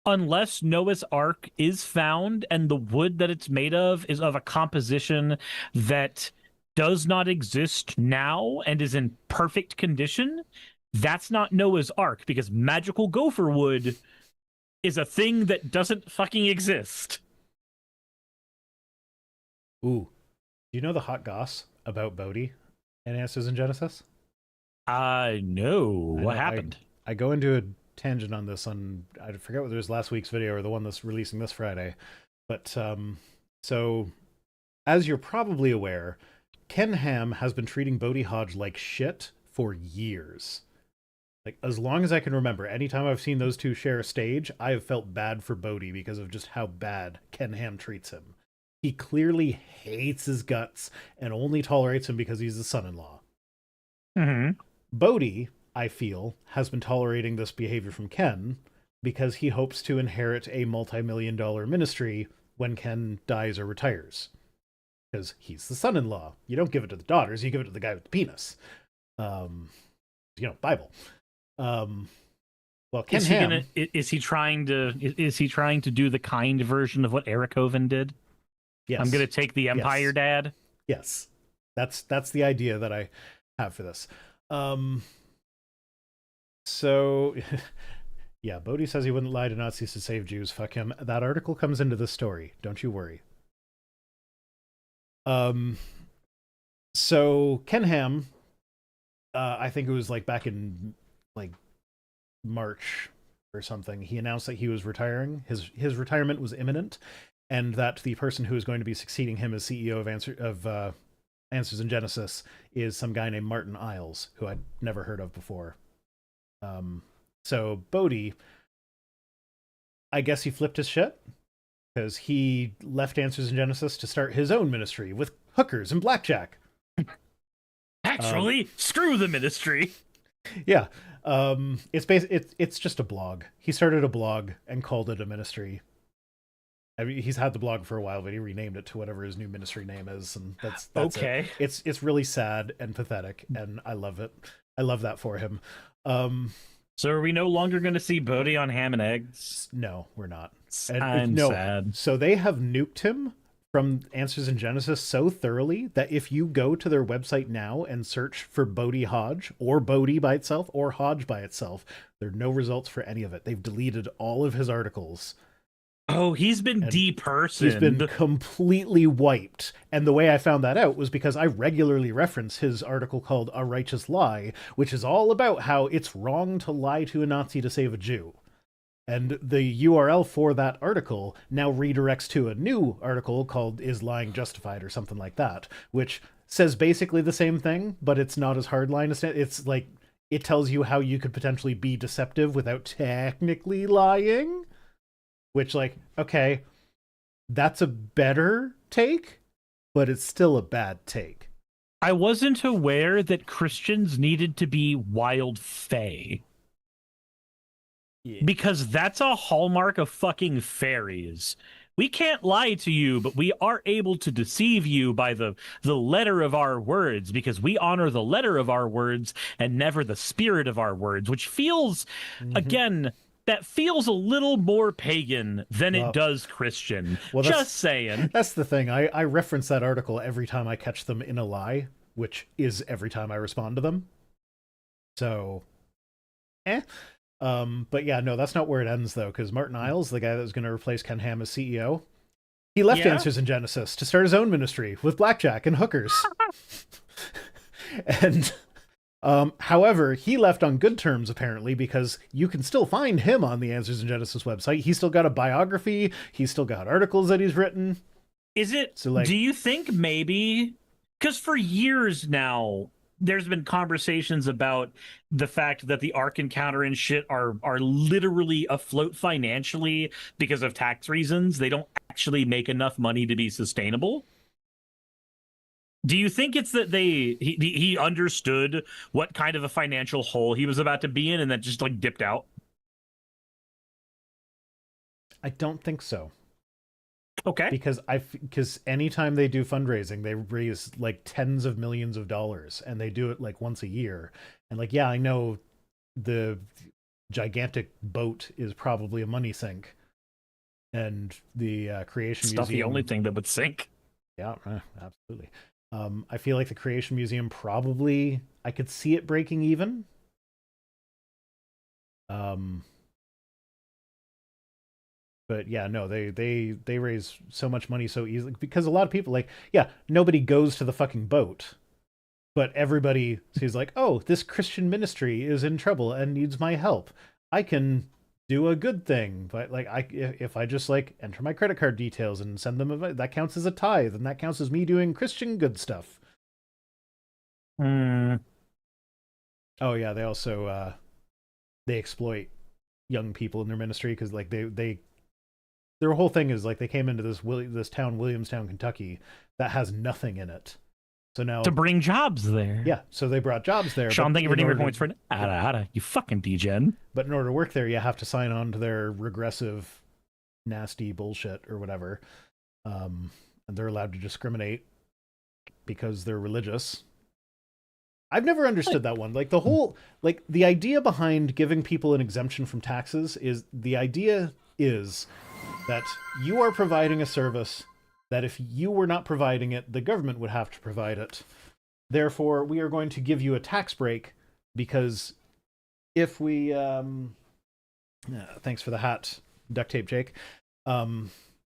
Speaker 2: unless Noah's Ark is found and the wood that it's made of is of a composition that does not exist now and is in perfect condition, that's not Noah's Ark, because magical gopher wood is a thing that doesn't fucking exist.
Speaker 1: Ooh. Do you know the hot goss about Bodhi and Answers in Genesis?
Speaker 2: No. What happened?
Speaker 1: I go into a tangent on this I forget whether it was last week's video or the one that's releasing this Friday. But, so, as you're probably aware, Ken Ham has been treating Bodhi Hodge like shit for years. Like, as long as I can remember, anytime I've seen those two share a stage, I have felt bad for Bodhi because of just how bad Ken Ham treats him. He clearly hates his guts and only tolerates him because he's the son-in-law.
Speaker 2: Mm-hmm.
Speaker 1: Bodhi, I feel, has been tolerating this behavior from Ken because he hopes to inherit a multi-million-dollar ministry when Ken dies or retires. Because he's the son-in-law. You don't give it to the daughters, you give it to the guy with the penis. Bible. Well, Ken Ham...
Speaker 2: Is he trying to do the kind version of what Eric Hoven did?
Speaker 1: Yes.
Speaker 2: I'm gonna take the Empire,
Speaker 1: yes.
Speaker 2: Dad.
Speaker 1: Yes, that's the idea that I have for this. So, yeah, Bodhi says he wouldn't lie to Nazis to save Jews. Fuck him. That article comes into the story. Don't you worry. So Ken Ham, I think it was like back in like March or something, he announced that he was retiring. His retirement was imminent, and that the person who is going to be succeeding him as CEO of Answers in Genesis is some guy named Martin Iles, who I'd never heard of before. So Bodhi, I guess he flipped his shit, because he left Answers in Genesis to start his own ministry with hookers and blackjack.
Speaker 2: Actually, screw the ministry.
Speaker 1: Yeah. It's just a blog. He started a blog and called it a ministry. I mean, he's had the blog for a while, but he renamed it to whatever his new ministry name is, and that's
Speaker 2: okay.
Speaker 1: It's really sad and pathetic, and I love it. I love that for him.
Speaker 2: So are we no longer going to see Bodhi on Ham and Eggs?
Speaker 1: No, we're not.
Speaker 2: I'm sad.
Speaker 1: So they have nuked him from Answers in Genesis so thoroughly that if you go to their website now and search for Bodhi Hodge, or Bodhi by itself, or Hodge by itself, there are no results for any of it. They've deleted all of his articles.
Speaker 2: Oh, he's been depersoned.
Speaker 1: He's been completely wiped. And the way I found that out was because I regularly reference his article called A Righteous Lie, which is all about how it's wrong to lie to a Nazi to save a Jew. And the URL for that article now redirects to a new article called Is Lying Justified or something like that, which says basically the same thing, but it's not as hardline as it's like it tells you how you could potentially be deceptive without technically lying, which, like, okay, that's a better take, but it's still a bad take.
Speaker 2: I wasn't aware that Christians needed to be wild fae.
Speaker 1: Yeah.
Speaker 2: Because that's a hallmark of fucking fairies. We can't lie to you, but we are able to deceive you by the letter of our words, because we honor the letter of our words and never the spirit of our words, which feels, again, that feels a little more pagan than it does Christian. Well, just saying.
Speaker 1: That's the thing. I reference that article every time I catch them in a lie, which is every time I respond to them. So, but yeah, no, that's not where it ends, though, because Martin Iles, the guy that was going to replace Ken Ham as CEO, he left Answers in Genesis to start his own ministry with blackjack and hookers. And however, he left on good terms, apparently, because you can still find him on the Answers in Genesis website. He's still got a biography. He's still got articles that he's written.
Speaker 2: Is it, so, like, do you think maybe, because for years now, there's been conversations about the fact that the Ark Encounter and shit are literally afloat financially because of tax reasons. They don't actually make enough money to be sustainable. Do you think it's that he understood what kind of a financial hole he was about to be in and that just, like, dipped out?
Speaker 1: I don't think so.
Speaker 2: Okay.
Speaker 1: Because anytime they do fundraising, they raise like tens of millions of dollars, and they do it like once a year. And like, yeah, I know the gigantic boat is probably a money sink, and the Creation Museum.
Speaker 2: It's not the only thing that would sink.
Speaker 1: Yeah, absolutely. I feel like the Creation Museum probably, I could see it breaking even. But yeah, no, they raise so much money so easily, because a lot of people, like, yeah, nobody goes to the fucking boat, but everybody sees, like, oh, this Christian ministry is in trouble and needs my help. I can do a good thing, but like, if I just like enter my credit card details and send them that counts as a tithe, and that counts as me doing Christian good stuff. Oh yeah, they also they exploit young people in their ministry, because like their whole thing is like they came into this town, Williamstown, Kentucky, that has nothing in it. So now
Speaker 2: to bring jobs there.
Speaker 1: Yeah, so they brought jobs there.
Speaker 2: Sean, thank you for your points for you fucking degen.
Speaker 1: But in order to work there, you have to sign on to their regressive, nasty bullshit or whatever. And they're allowed to discriminate because they're religious. I've never understood that one. Like, the whole, like, the idea behind giving people an exemption from taxes is, the idea is that you are providing a service that if you were not providing it, the government would have to provide it. Therefore, we are going to give you a tax break, because if we... thanks for the hat, duct tape Jake.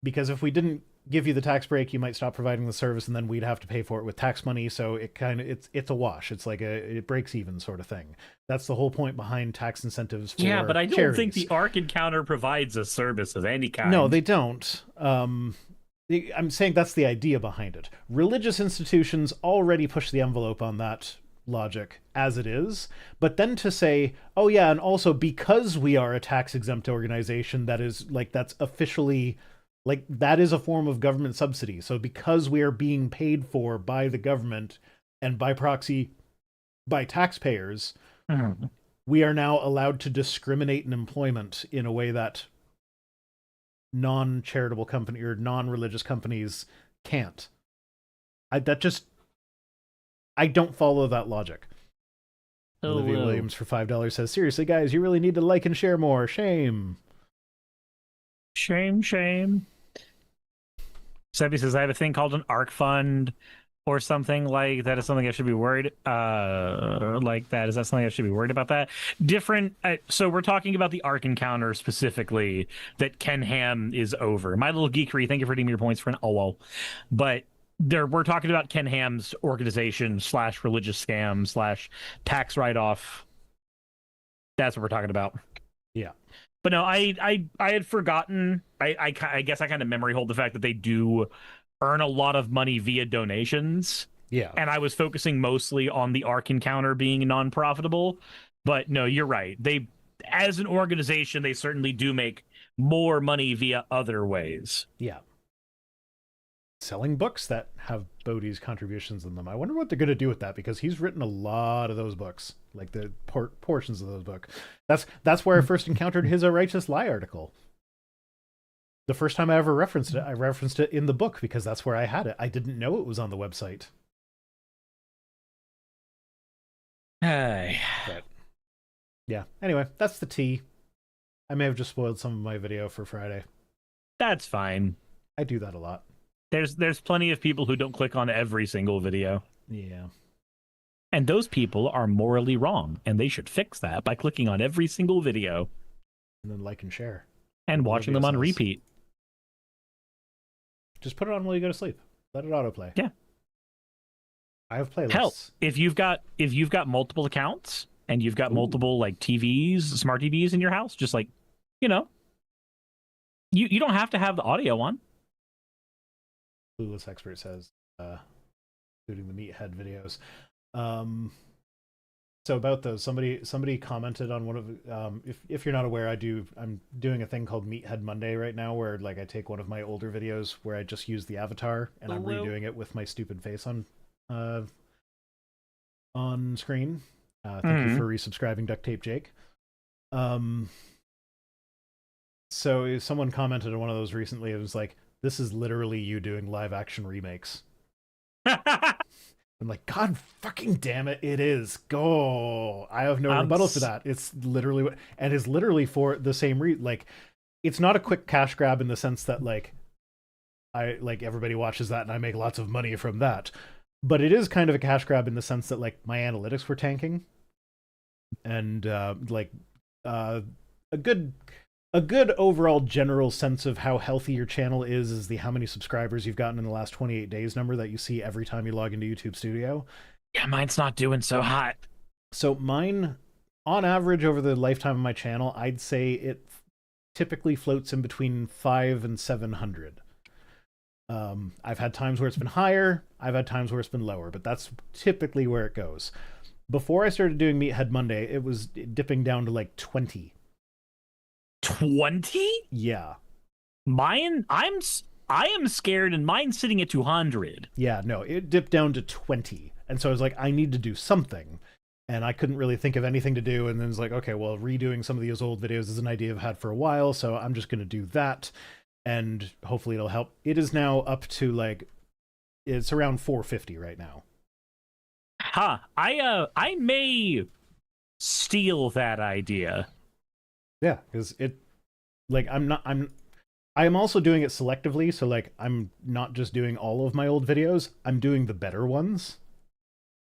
Speaker 1: Because if we didn't give you the tax break, you might stop providing the service, and then we'd have to pay for it with tax money. So it kind of, it's a wash. It's like it breaks even sort of thing. That's the whole point behind tax incentives for
Speaker 2: but I don't
Speaker 1: charities.
Speaker 2: think the Ark Encounter provides a service of any kind.
Speaker 1: No, they don't. I'm saying that's the idea behind it. Religious institutions already push the envelope on that logic as it is, but then to say, oh yeah, and also because we are a tax exempt organization, that is like, that's officially, like, that is a form of government subsidy. So because we are being paid for by the government and by proxy by taxpayers, we are now allowed to discriminate in employment in a way that non-charitable company or non-religious companies can't. I don't follow that logic. Olivia Williams for $5 says, seriously guys, you really need to like and share more. Shame.
Speaker 2: Shame. Sebby says, I have a thing called an ARC fund or something like that. Is something I should be worried like that? Is that something I should be worried about that? Different. So we're talking about the ARC Encounter specifically, that Ken Ham is over. My Little Geekery, thank you for redeeming your points for an but we're talking about Ken Ham's organization / religious scam / tax write-off. That's what we're talking about.
Speaker 1: Yeah.
Speaker 2: But no, I had forgotten. I guess I kind of memory hold the fact that they do earn a lot of money via donations.
Speaker 1: Yeah.
Speaker 2: and I was focusing mostly on the Ark Encounter being non-profitable. But no, you're right. They, as an organization, they certainly do make more money via other ways.
Speaker 1: Yeah. Selling books that have Bodhi's contributions in them. I wonder what they're going to do with that, because he's written a lot of those books, like the portions of those books. That's where I first encountered his A Righteous Lie article. The first time I ever referenced it, I referenced it in the book because that's where I had it. I didn't know it was on the website.
Speaker 2: Hey.
Speaker 1: But yeah. Anyway, that's the tea. I may have just spoiled some of my video for Friday.
Speaker 2: That's fine.
Speaker 1: I do that a lot.
Speaker 2: There's plenty of people who don't click on every single video.
Speaker 1: Yeah.
Speaker 2: And those people are morally wrong, and they should fix that by clicking on every single video.
Speaker 1: And then like and share.
Speaker 2: And watching them on repeat.
Speaker 1: Just put it on while you go to sleep. Let it autoplay.
Speaker 2: Yeah.
Speaker 1: I have playlists.
Speaker 2: Hell, if you've got multiple accounts and you've got multiple like TVs, smart TVs in your house, just like, you don't have to have the audio on.
Speaker 1: Clueless Expert says, including the meathead videos. So about those, somebody commented on one of, if you're not aware, I'm doing a thing called Meathead Monday right now, where like I take one of my older videos where I just use the avatar and I'm redoing it with my stupid face on screen. Thank you for resubscribing, Duct Tape Jake. So someone commented on one of those recently. It was like, this is literally you doing live action remakes. I'm like, God fucking damn it, it is. Go. I have no rebuttal for that. It's literally what, and is literally for the same reason. Like, it's not a quick cash grab in the sense that like everybody watches that and I make lots of money from that. But it is kind of a cash grab in the sense that like my analytics were tanking. And a good overall general sense of how healthy your channel is the how many subscribers you've gotten in the last 28 days number that you see every time you log into YouTube Studio.
Speaker 2: Yeah, mine's not doing so hot.
Speaker 1: So mine, on average, over the lifetime of my channel, I'd say it typically floats in between 500 and 700. I've had times where it's been higher, I've had times where it's been lower, but that's typically where it goes. Before I started doing Meathead Monday, it was dipping down to like 20.
Speaker 2: 20?
Speaker 1: Yeah.
Speaker 2: Mine, I am scared, and mine's sitting at 200.
Speaker 1: Yeah, no, it dipped down to 20. And so I was like, I need to do something. And I couldn't really think of anything to do. And then it's like, okay, well, redoing some of these old videos is an idea I've had for a while, so I'm just going to do that. And hopefully it'll help. It is now up to like, it's around 450 right now.
Speaker 2: Huh. I may steal that idea.
Speaker 1: Yeah, because it, like, I'm also doing it selectively, so, like, I'm not just doing all of my old videos, I'm doing the better ones.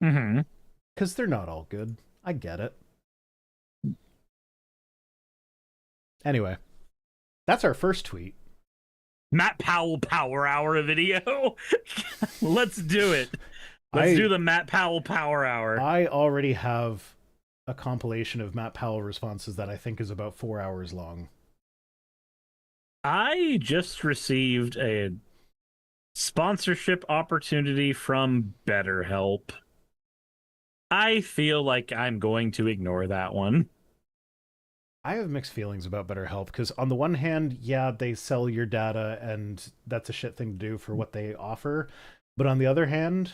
Speaker 2: Mm-hmm.
Speaker 1: Because they're not all good. I get it. Anyway, that's our first tweet.
Speaker 2: Matt Powell Power Hour video. Let's do it. Let's do the Matt Powell Power Hour.
Speaker 1: I already have a compilation of Matt Powell responses that I think is about 4 hours long.
Speaker 2: I just received a sponsorship opportunity from BetterHelp. I feel like I'm going to ignore that one.
Speaker 1: I have mixed feelings about BetterHelp, because on the one hand, yeah, they sell your data and that's a shit thing to do for what they offer. But on the other hand,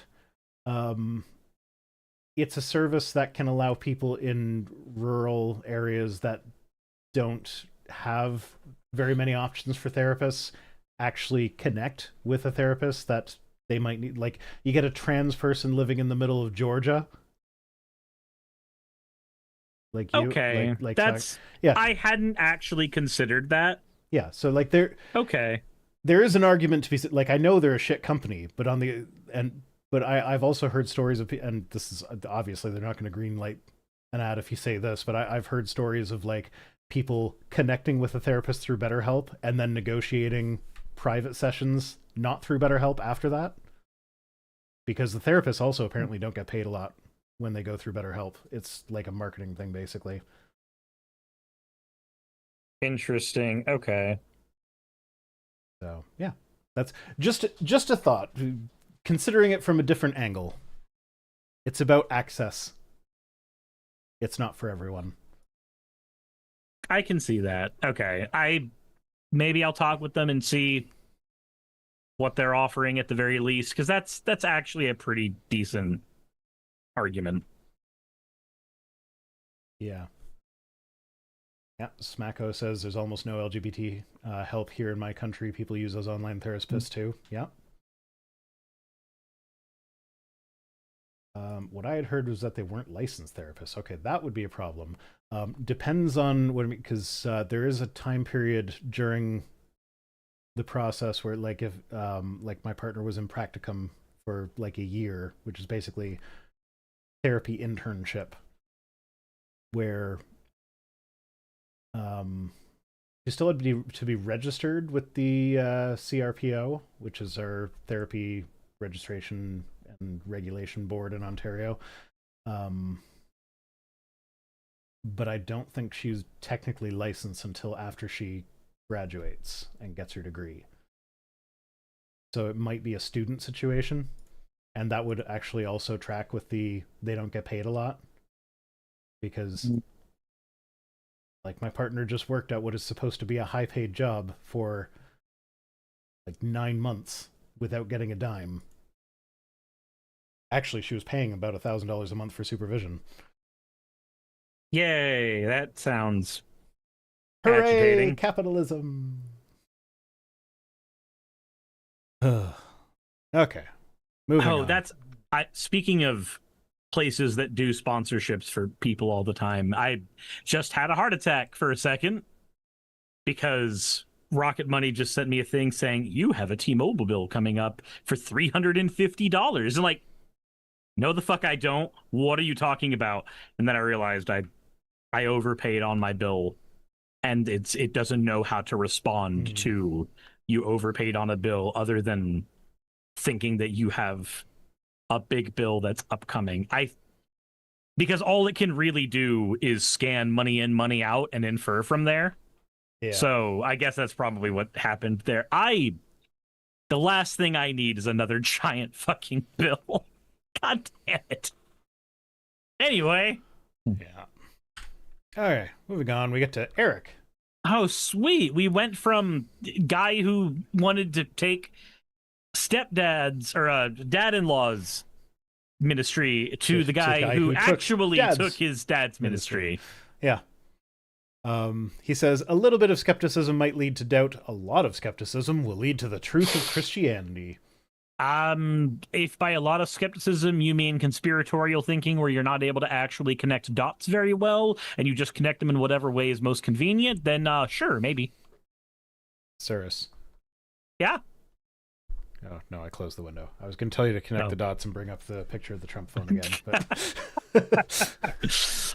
Speaker 1: it's a service that can allow people in rural areas that don't have very many options for therapists actually connect with a therapist that they might need. Like, you get a trans person living in the middle of Georgia. Like you,
Speaker 2: okay,
Speaker 1: like
Speaker 2: that's
Speaker 1: yeah.
Speaker 2: I hadn't actually considered that.
Speaker 1: Yeah, so like there is an argument to be like, I know they're a shit company, but I've also heard stories of, and this is obviously they're not going to greenlight an ad if you say this, but I've heard stories of like people connecting with a therapist through BetterHelp and then negotiating private sessions not through BetterHelp after that, because the therapists also apparently don't get paid a lot when they go through BetterHelp. It's like a marketing thing, basically. considering it from a different angle. It's about access. It's not for everyone.
Speaker 2: I can see that. Okay. Maybe I'll talk with them and see what they're offering at the very least, because that's actually a pretty decent argument.
Speaker 1: Yeah. Yeah, Smacko says there's almost no LGBT help here in my country. People use those online therapists too. Yeah. What I had heard was that they weren't licensed therapists. Okay, that would be a problem. Depends on what, because there is a time period during the process where, like, if like my partner was in practicum for like a year, which is basically therapy internship, where you still had to be registered with the CRPO, which is our therapy registration and regulation board in Ontario. But I don't think she's technically licensed until after she graduates and gets her degree. So it might be a student situation, and that would actually also track with they don't get paid a lot, because like my partner just worked at what is supposed to be a high-paid job for like 9 months without getting a dime. Actually, she was paying about $1,000 a month for supervision.
Speaker 2: Yay, that sounds
Speaker 1: Hooray,
Speaker 2: agitating.
Speaker 1: capitalism. Okay, moving on.
Speaker 2: That's speaking of places that do sponsorships for people all the time. I just had a heart attack for a second because Rocket Money just sent me a thing saying you have a T-Mobile bill coming up for $350, and like, no, the fuck I don't. What are you talking about? And then I realized I overpaid on my bill, and it doesn't know how to respond to you overpaid on a bill other than thinking that you have a big bill that's upcoming. Because all it can really do is scan money in, money out, and infer from there. Yeah. So I guess that's probably what happened there. The last thing I need is another giant fucking bill. God damn it. Anyway.
Speaker 1: Yeah. Okay, moving on. We get to Eric.
Speaker 2: Oh, sweet. We went from guy who wanted to take stepdad's or dad-in-law's ministry to the guy who actually took his dad's ministry.
Speaker 1: Yeah. He says, a little bit of skepticism might lead to doubt. A lot of skepticism will lead to the truth of Christianity.
Speaker 2: If by a lot of skepticism you mean conspiratorial thinking where you're not able to actually connect dots very well and you just connect them in whatever way is most convenient, then sure, maybe.
Speaker 1: Cyrus.
Speaker 2: Yeah?
Speaker 1: Oh, no, I closed the window. I was going to tell you to connect the dots and bring up the picture of the Trump phone again, but...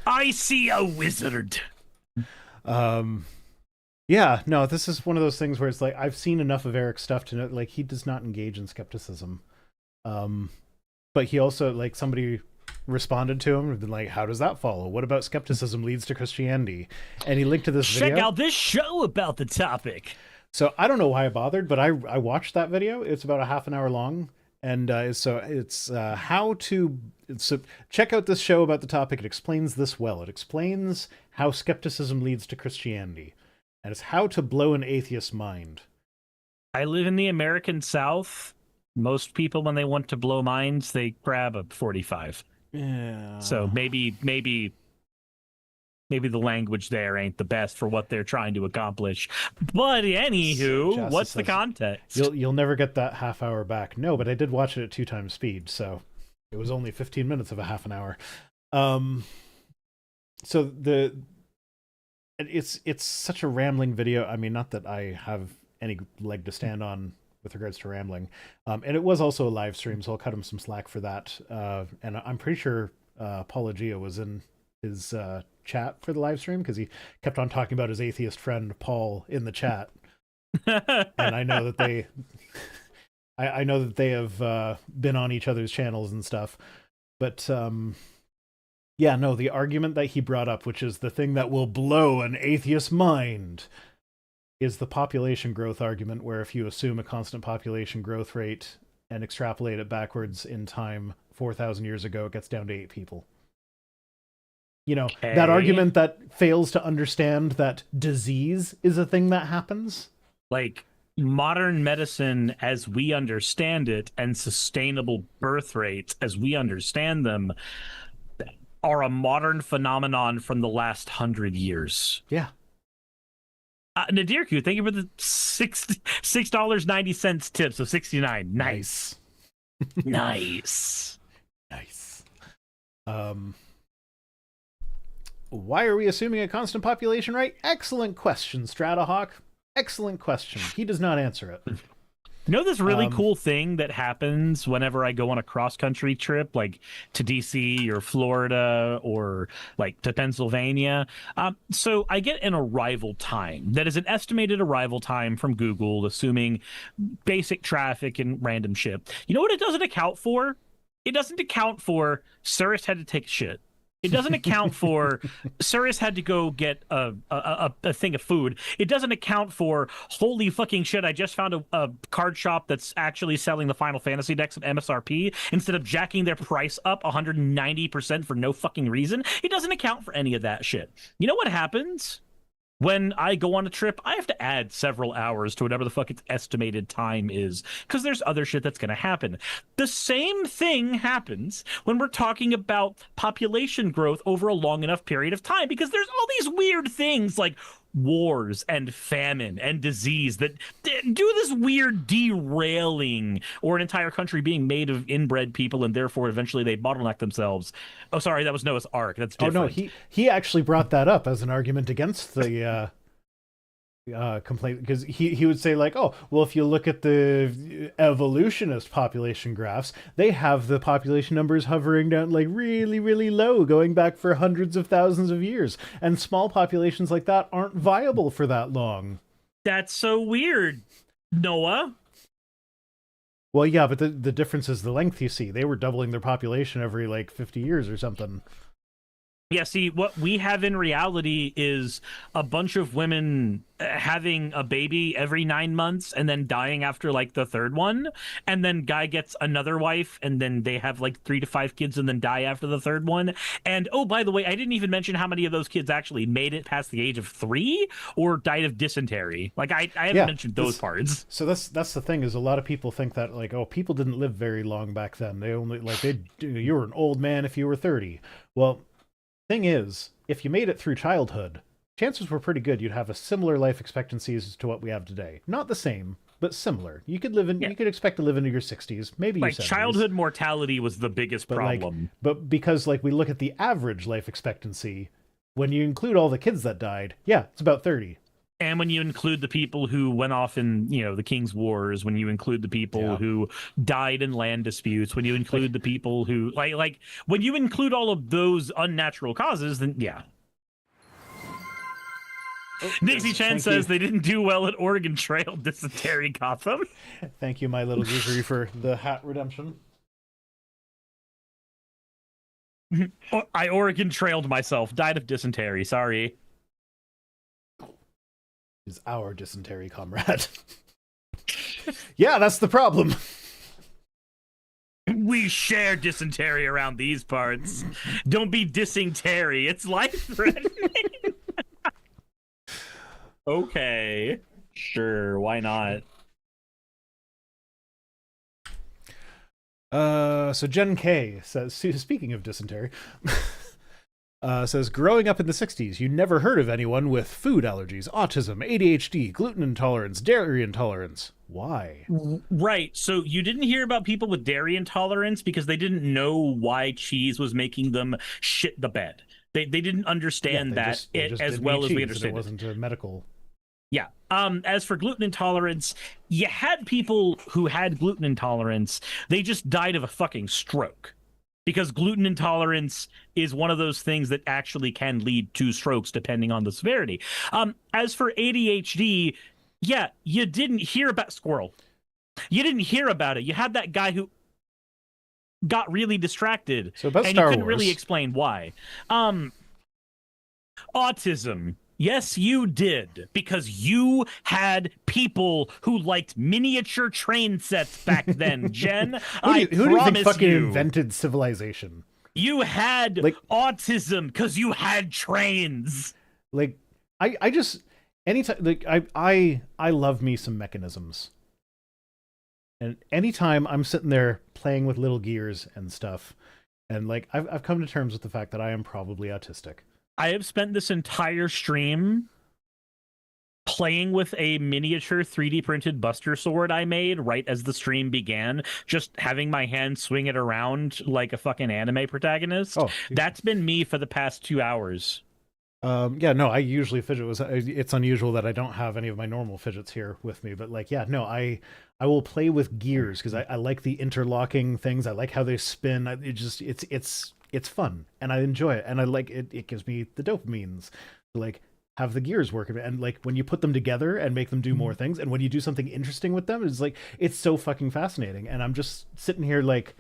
Speaker 2: I see a wizard.
Speaker 1: Yeah, no, this is one of those things where it's like, I've seen enough of Eric's stuff to know, like, he does not engage in skepticism. But he also, like, somebody responded to him and been like, how does that follow? What about skepticism leads to Christianity? And he linked to this video.
Speaker 2: Check out this show about the topic.
Speaker 1: So I don't know why I bothered, but I watched that video. It's about a half an hour long. And so it's so check out this show about the topic. It explains this well. It explains how skepticism leads to Christianity. And it's how to blow an atheist's mind.
Speaker 2: I live in the American South. Most people, when they want to blow minds, they grab a 45.
Speaker 1: Yeah.
Speaker 2: So maybe the language there ain't the best for what they're trying to accomplish. But anywho, what's the context?
Speaker 1: You'll never get that half hour back. No, but I did watch it at 2 times speed, so it was only 15 minutes of a half an hour. So it's such a rambling video. I mean, not that I have any leg to stand on with regards to rambling. And it was also a live stream, so I'll cut him some slack for that. And I'm pretty sure Apologia was in his chat for the live stream, because he kept on talking about his atheist friend Paul in the chat. And I know that they have been on each other's channels and stuff. But yeah, no, the argument that he brought up, which is the thing that will blow an atheist's mind, is the population growth argument, where if you assume a constant population growth rate and extrapolate it backwards in time 4,000 years ago, it gets down to 8 people. You know, that argument that fails to understand that disease is a thing that happens.
Speaker 2: Like, modern medicine as we understand it and sustainable birth rates as we understand them are a modern phenomenon from the last 100 years.
Speaker 1: Yeah.
Speaker 2: Nadirku, thank you for the $6.90 tip, so 69. Nice. Nice.
Speaker 1: Nice. Why are we assuming a constant population rate? Excellent question, Stratahawk. Excellent question. He does not answer it.
Speaker 2: You know this really cool thing that happens whenever I go on a cross-country trip, like to DC or Florida or like to Pennsylvania? So I get an arrival time that is an estimated arrival time from Google, assuming basic traffic and random shit. You know what it doesn't account for? It doesn't account for Cyrus had to take a shit. It doesn't account for Cyrus had to go get a thing of food. It doesn't account for, holy fucking shit, I just found a card shop that's actually selling the Final Fantasy decks at MSRP instead of jacking their price up 190% for no fucking reason. It doesn't account for any of that shit. You know what happens? When I go on a trip, I have to add several hours to whatever the fuck its estimated time is, because there's other shit that's going to happen. The same thing happens when we're talking about population growth over a long enough period of time, because there's all these weird things like wars and famine and disease that do this weird derailing, or an entire country being made of inbred people and therefore eventually they bottleneck themselves. Oh, sorry, that was Noah's Ark. That's different.
Speaker 1: Oh no, he actually brought that up as an argument against the complaint, because he would say like, oh well, if you look at the evolutionist population graphs, they have the population numbers hovering down like really, really low, going back for hundreds of thousands of years, and small populations like that aren't viable for that long.
Speaker 2: That's so weird, Noah.
Speaker 1: Well, yeah, but the difference is the length. You see, they were doubling their population every like 50 years or something.
Speaker 2: Yeah, see, what we have in reality is a bunch of women having a baby every 9 months and then dying after like the third one, and then guy gets another wife and then they have like 3 to 5 kids and then die after the third one. And oh, by the way, I didn't even mention how many of those kids actually made it past the age of 3 or died of dysentery. Like I haven't mentioned those parts.
Speaker 1: So that's the thing, is a lot of people think that like, oh, people didn't live very long back then. They only you were an old man if you were 30. Well, thing is, if you made it through childhood, chances were pretty good you'd have a similar life expectancies to what we have today. Not the same, but similar. You could you could expect to live into your 60s, maybe your 70s.
Speaker 2: Childhood mortality was the biggest problem.
Speaker 1: But because like we look at the average life expectancy, when you include all the kids that died, yeah, it's about 30.
Speaker 2: And when you include the people who went off in, the King's Wars, when you include the people who died in land disputes, when you include the people who, like, when you include all of those unnatural causes, then yeah. Nixie Chan says they didn't do well at Oregon Trail dysentery, Gotham.
Speaker 1: Thank you, my little goosery, for the hat redemption.
Speaker 2: I Oregon Trailed myself, died of dysentery, sorry.
Speaker 1: Is our dysentery comrade. Yeah, that's the problem.
Speaker 2: We share dysentery around these parts. Don't be dissing Terry. It's life-threatening. Okay. Sure, why not?
Speaker 1: So Jen K says, speaking of dysentery, says, growing up in the 60s, you never heard of anyone with food allergies, autism, ADHD, gluten intolerance, dairy intolerance. Why?
Speaker 2: Right. So you didn't hear about people with dairy intolerance because they didn't know why cheese was making them shit the bed. They didn't understand that as well as we understand
Speaker 1: it. Wasn't a medical.
Speaker 2: Yeah. As for gluten intolerance, you had people who had gluten intolerance. They just died of a fucking stroke. Because gluten intolerance is one of those things that actually can lead to strokes depending on the severity. As for ADHD, yeah, you didn't hear about Squirrel. You didn't hear about it. You had that guy who got really distracted.
Speaker 1: So about
Speaker 2: and
Speaker 1: Star
Speaker 2: you couldn't
Speaker 1: Wars.
Speaker 2: really explain why. Autism. Yes, you did, because you had people who liked miniature train sets back then, Jen.
Speaker 1: Who do you think
Speaker 2: promise
Speaker 1: fucking
Speaker 2: you.
Speaker 1: invented civilization?
Speaker 2: You had
Speaker 1: Like-
Speaker 2: autism because you had trains.
Speaker 1: Like, I just anytime like I love me some mechanisms, and anytime I'm sitting there playing with little gears and stuff, and like I've come to terms with the fact that I am probably autistic.
Speaker 2: I have spent this entire stream playing with a miniature 3D printed Buster sword I made right as the stream began, just having my hand swing it around like a fucking anime protagonist.
Speaker 1: Oh,
Speaker 2: That's been me for the past 2 hours.
Speaker 1: Yeah, no, I usually fidget. It's unusual that I don't have any of my normal fidgets here with me, but like, yeah, no, I will play with gears because I like the interlocking things. I like how they spin. It's fun and I enjoy it, and I like it. It gives me the dopamines to like have the gears work, and like when you put them together and make them do more things, and when you do something interesting with them, it's like it's so fucking fascinating. And I'm just sitting here like,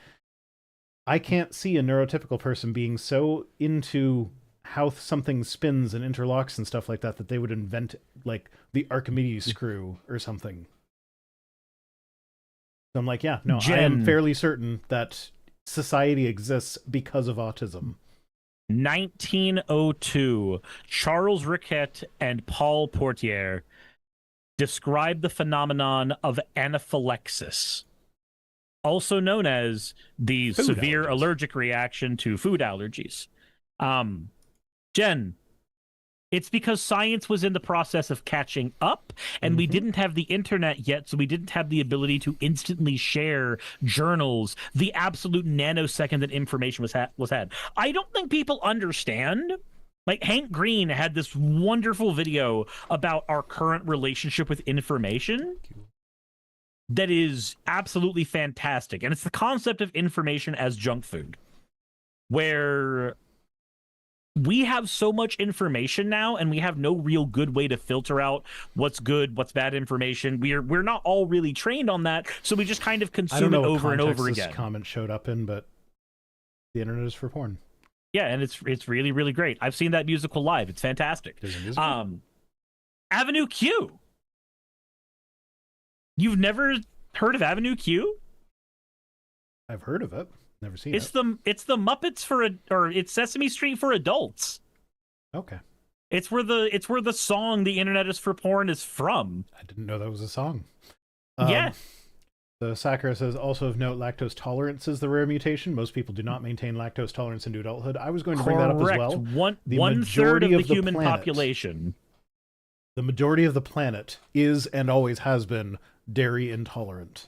Speaker 1: I can't see a neurotypical person being so into how something spins and interlocks and stuff like that they would invent like the Archimedes screw or something. So I'm like, yeah, no, I am fairly certain that society exists because of autism.
Speaker 2: 1902, Charles Riquet and Paul Portier described the phenomenon of anaphylaxis, also known as the
Speaker 1: Food
Speaker 2: severe
Speaker 1: allergies.
Speaker 2: allergic reaction to food allergies. Jen, it's because science was in the process of catching up, and we didn't have the internet yet, so we didn't have the ability to instantly share journals the absolute nanosecond that information was had. I don't think people understand. Like, Hank Green had this wonderful video about our current relationship with information that is absolutely fantastic, and it's the concept of information as junk food, where we have so much information now, and we have no real good way to filter out what's good, what's bad information. We're not all really trained on that, so we just kind of
Speaker 1: I don't
Speaker 2: consume
Speaker 1: know
Speaker 2: it
Speaker 1: what
Speaker 2: over and over
Speaker 1: context
Speaker 2: again.
Speaker 1: this comment showed up in, but the internet is for porn.
Speaker 2: Yeah, and it's really, really great. I've seen that musical live. It's fantastic.
Speaker 1: There's a musical?
Speaker 2: Avenue Q. You've never heard of Avenue Q?
Speaker 1: I've heard of it. Never seen
Speaker 2: It's
Speaker 1: it.
Speaker 2: the Muppets or it's Sesame Street for adults.
Speaker 1: Okay.
Speaker 2: It's where the song "The Internet Is for Porn" is from.
Speaker 1: I didn't know that was a song.
Speaker 2: Yeah.
Speaker 1: So Sakura says, also of note, lactose tolerance is the rare mutation. Most people do not maintain lactose tolerance into adulthood. I was going to bring that up as well.
Speaker 2: One third of the human population.
Speaker 1: The majority of the planet is and always has been dairy intolerant.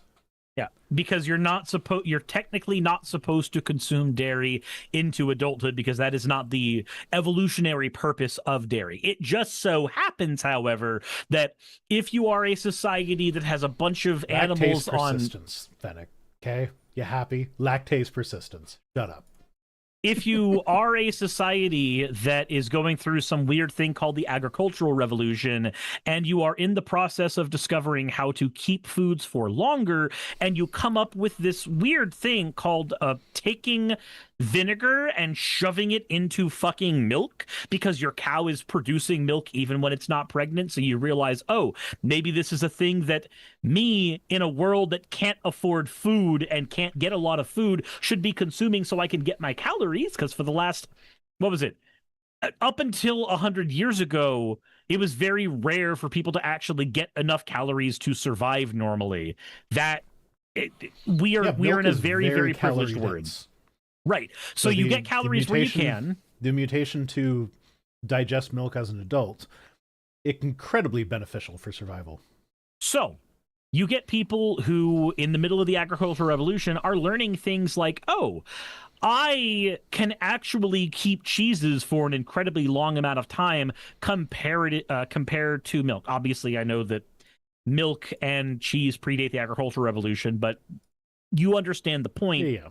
Speaker 2: Yeah, because you're technically not supposed to consume dairy into adulthood, because that is not the evolutionary purpose of dairy. It just so happens, however, that if you are a society that has a bunch of animals
Speaker 1: Lactase
Speaker 2: on
Speaker 1: persistence, Fennec. Okay? You happy? Lactase persistence. Shut up.
Speaker 2: if you are a society that is going through some weird thing called the agricultural revolution, and you are in the process of discovering how to keep foods for longer, and you come up with this weird thing called taking vinegar and shoving it into fucking milk because your cow is producing milk even when it's not pregnant, so you realize, oh, maybe this is a thing that me, in a world that can't afford food and can't get a lot of food, should be consuming so I can get my calories. Because for the last, what was it, up until 100 years ago, it was very rare for people to actually get enough calories to survive normally. We are in a very, very privileged world. Right. So you get calories where you can.
Speaker 1: The mutation to digest milk as an adult, incredibly beneficial for survival.
Speaker 2: So you get people who, in the middle of the agricultural revolution, are learning things like, oh, I can actually keep cheeses for an incredibly long amount of time compared to milk. Obviously, I know that milk and cheese predate the agricultural revolution, but you understand the point.
Speaker 1: Yeah.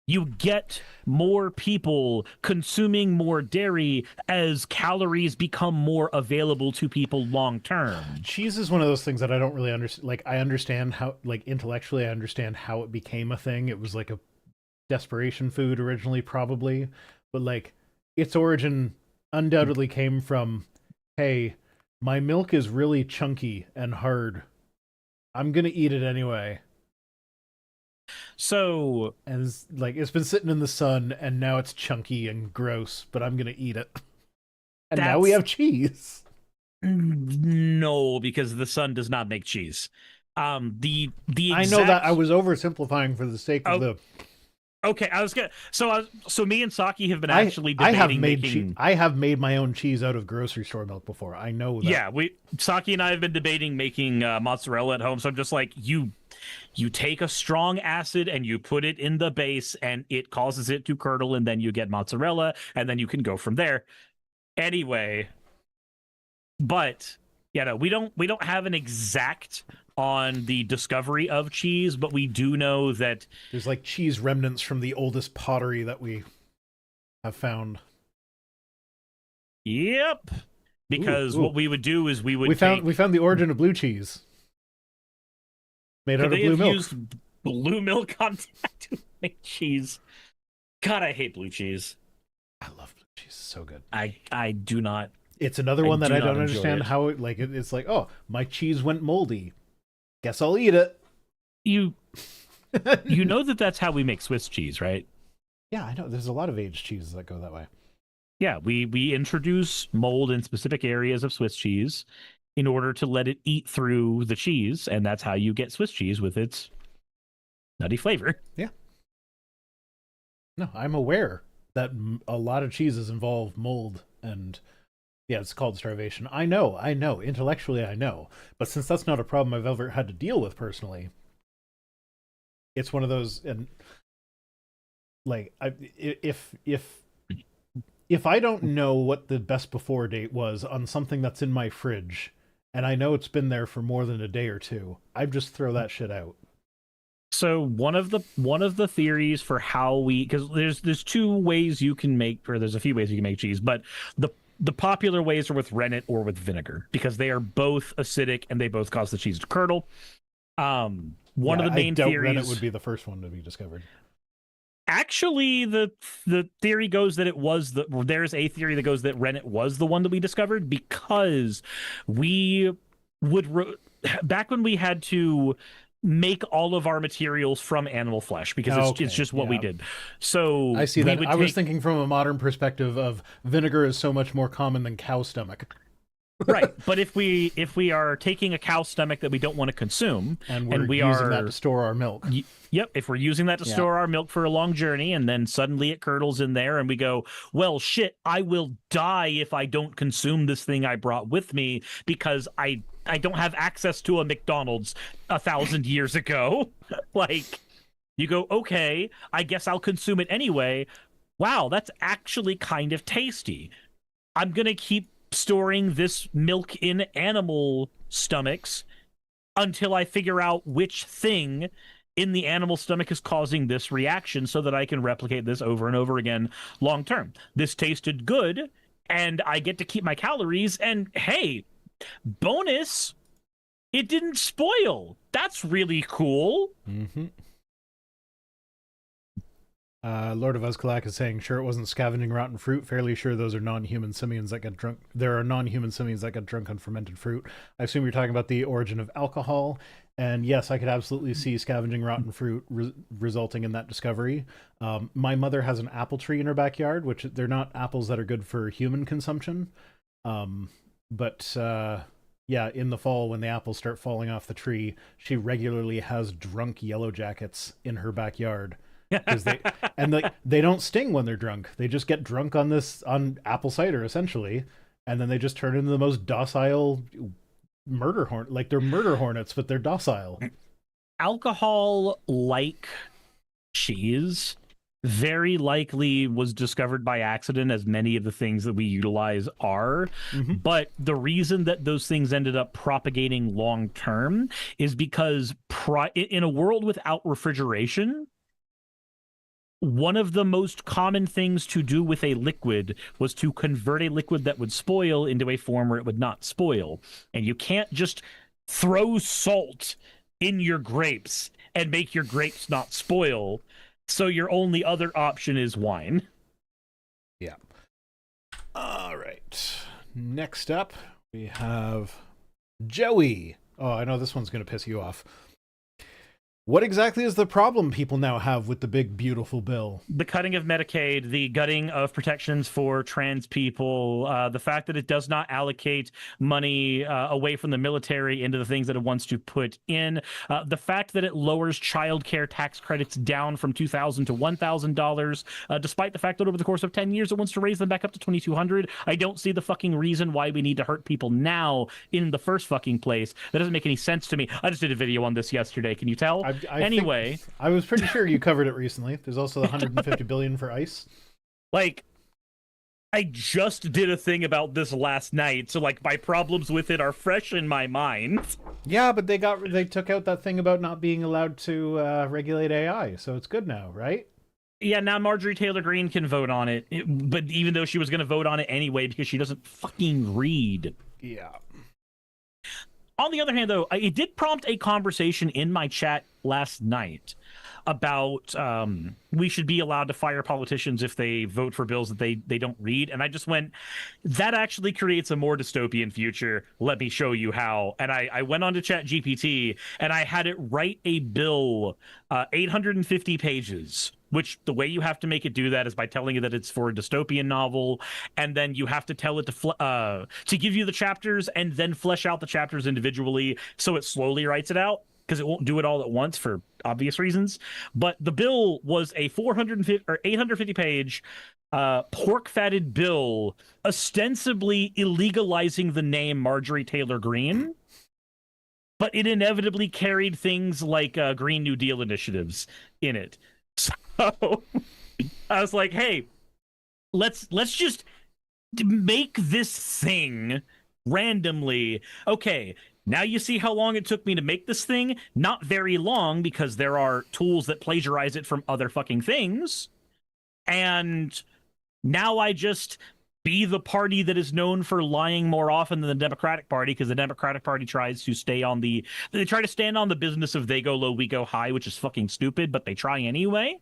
Speaker 2: You get more people consuming more dairy as calories become more available to people long term.
Speaker 1: Cheese is one of those things that I don't really understand. Like, I understand how, like, intellectually, I understand how it became a thing. It was like a desperation food originally, probably, but like its origin undoubtedly came from hey, my milk is really chunky and hard. I'm gonna eat it anyway.
Speaker 2: So,
Speaker 1: And it's been sitting in the sun, and now it's chunky and gross, but I'm gonna eat it. And now we have cheese.
Speaker 2: No, because the sun does not make cheese. The exact...
Speaker 1: I know that I was oversimplifying for the sake of the...
Speaker 2: Okay, I was gonna. So me and Saki have been actually debating.
Speaker 1: I have made my own cheese out of grocery store milk before. I know that.
Speaker 2: Yeah, Saki and I have been debating making mozzarella at home. So I'm just like, you take a strong acid and you put it in the base, and it causes it to curdle, and then you get mozzarella, and then you can go from there. Anyway, but yeah, no, we don't have an exact on the discovery of cheese, but we do know that
Speaker 1: there's like cheese remnants from the oldest pottery that we have found.
Speaker 2: Yep. Because what we would do is we
Speaker 1: found the origin of blue cheese. Made out of blue milk.
Speaker 2: Used blue milk on to make cheese. God, I hate blue cheese.
Speaker 1: I love blue cheese. It's so good.
Speaker 2: I do not.
Speaker 1: It's another one that I don't understand how it's like, oh, my cheese went moldy. Guess I'll eat it.
Speaker 2: You know that's how we make Swiss cheese, right?
Speaker 1: Yeah, I know. There's a lot of aged cheeses that go that way.
Speaker 2: Yeah, we introduce mold in specific areas of Swiss cheese in order to let it eat through the cheese, and that's how you get Swiss cheese with its nutty flavor.
Speaker 1: Yeah. No, I'm aware that a lot of cheeses involve mold, and yeah, it's called starvation. I know. Intellectually, I know. But since that's not a problem I've ever had to deal with personally, it's one of those, and like, if I don't know what the best before date was on something that's in my fridge, and I know it's been there for more than a day or two, I just throw that shit out.
Speaker 2: So one of the theories for how because there's two ways you can make, or there's a few ways you can make cheese, but the popular ways are with rennet or with vinegar, because they are both acidic and they both cause the cheese to curdle. One of the main theories...
Speaker 1: rennet would be the first one to be discovered.
Speaker 2: Actually, the theory goes that there's a theory that goes that rennet was the one that we discovered, because we would... back when we had to make all of our materials from animal flesh, because it's just what we did. So
Speaker 1: I see that. I was thinking from a modern perspective of vinegar is so much more common than cow stomach.
Speaker 2: Right, but if we are taking a cow stomach that we don't want to consume,
Speaker 1: and we're using that to store our milk.
Speaker 2: Yep, if we're using that to store our milk for a long journey, and then suddenly it curdles in there, and we go, well, shit, I will die if I don't consume this thing I brought with me, because I don't have access to a McDonald's 1,000 years ago. Like, you go, okay, I guess I'll consume it anyway. Wow, that's actually kind of tasty. I'm going to keep storing this milk in animal stomachs until I figure out which thing in the animal stomach is causing this reaction, so that I can replicate this over and over again long term. This tasted good, and I get to keep my calories, and hey, bonus, it didn't spoil. That's really cool.
Speaker 1: Mm-hmm. Lord of Uzkalak is saying, sure, it wasn't scavenging rotten fruit. Fairly sure those are non-human simians that get drunk. There are non-human simians that get drunk on fermented fruit. I assume you're talking about the origin of alcohol. And yes, I could absolutely see scavenging rotten fruit resulting in that discovery. My mother has an apple tree in her backyard, which they're not apples that are good for human consumption. But yeah, in the fall, when the apples start falling off the tree, she regularly has drunk yellow jackets in her backyard. Because they don't sting when they're drunk. They just get drunk on apple cider, essentially, and then they just turn into the most docile murder hornet. Like, they're murder hornets, but they're docile.
Speaker 2: Alcohol, like cheese, very likely was discovered by accident, as many of the things that we utilize are. Mm-hmm. But the reason that those things ended up propagating long term is because in a world without refrigeration, one of the most common things to do with a liquid was to convert a liquid that would spoil into a form where it would not spoil. And you can't just throw salt in your grapes and make your grapes not spoil. So your only other option is wine.
Speaker 1: Yeah. All right. Next up, we have Joey. Oh, I know this one's going to piss you off. What exactly is the problem people now have with the big, beautiful bill?
Speaker 2: The cutting of Medicaid, the gutting of protections for trans people, the fact that it does not allocate money away from the military into the things that it wants to put in, the fact that it lowers childcare tax credits down from $2,000 to $1,000, despite the fact that over the course of 10 years it wants to raise them back up to $2,200. I don't see the fucking reason why we need to hurt people now in the first fucking place. That doesn't make any sense to me. I just did a video on this yesterday. Can you tell? Anyway,
Speaker 1: I was pretty sure you covered it recently. There's also the 150 billion for ICE.
Speaker 2: Like, I just did a thing about this last night, so like my problems with it are fresh in my mind.
Speaker 1: Yeah, but they took out that thing about not being allowed to regulate AI, so it's good now, right?
Speaker 2: Yeah, now Marjorie Taylor Greene can vote on it, but even though she was going to vote on it anyway because she doesn't fucking read.
Speaker 1: Yeah.
Speaker 2: On the other hand, though, it did prompt a conversation in my chat last night about we should be allowed to fire politicians if they vote for bills that they don't read. And I just went, that actually creates a more dystopian future. Let me show you how. And I went on to ChatGPT and I had it write a bill, 850 pages, which the way you have to make it do that is by telling it that it's for a dystopian novel. And then you have to tell it to give you the chapters and then flesh out the chapters individually. So it slowly writes it out, because it won't do it all at once for obvious reasons. But the bill was a 850 page pork-fatted bill ostensibly illegalizing the name Marjorie Taylor Greene, but it inevitably carried things like Green New Deal initiatives in it. So I was like, hey, let's just make this thing randomly. Okay, now you see how long it took me to make this thing? Not very long, because there are tools that plagiarize it from other fucking things. And now I just be the party that is known for lying more often than the Democratic Party, because the Democratic Party tries to stay on they try to stand on the business of they go low, we go high, which is fucking stupid, but they try anyway.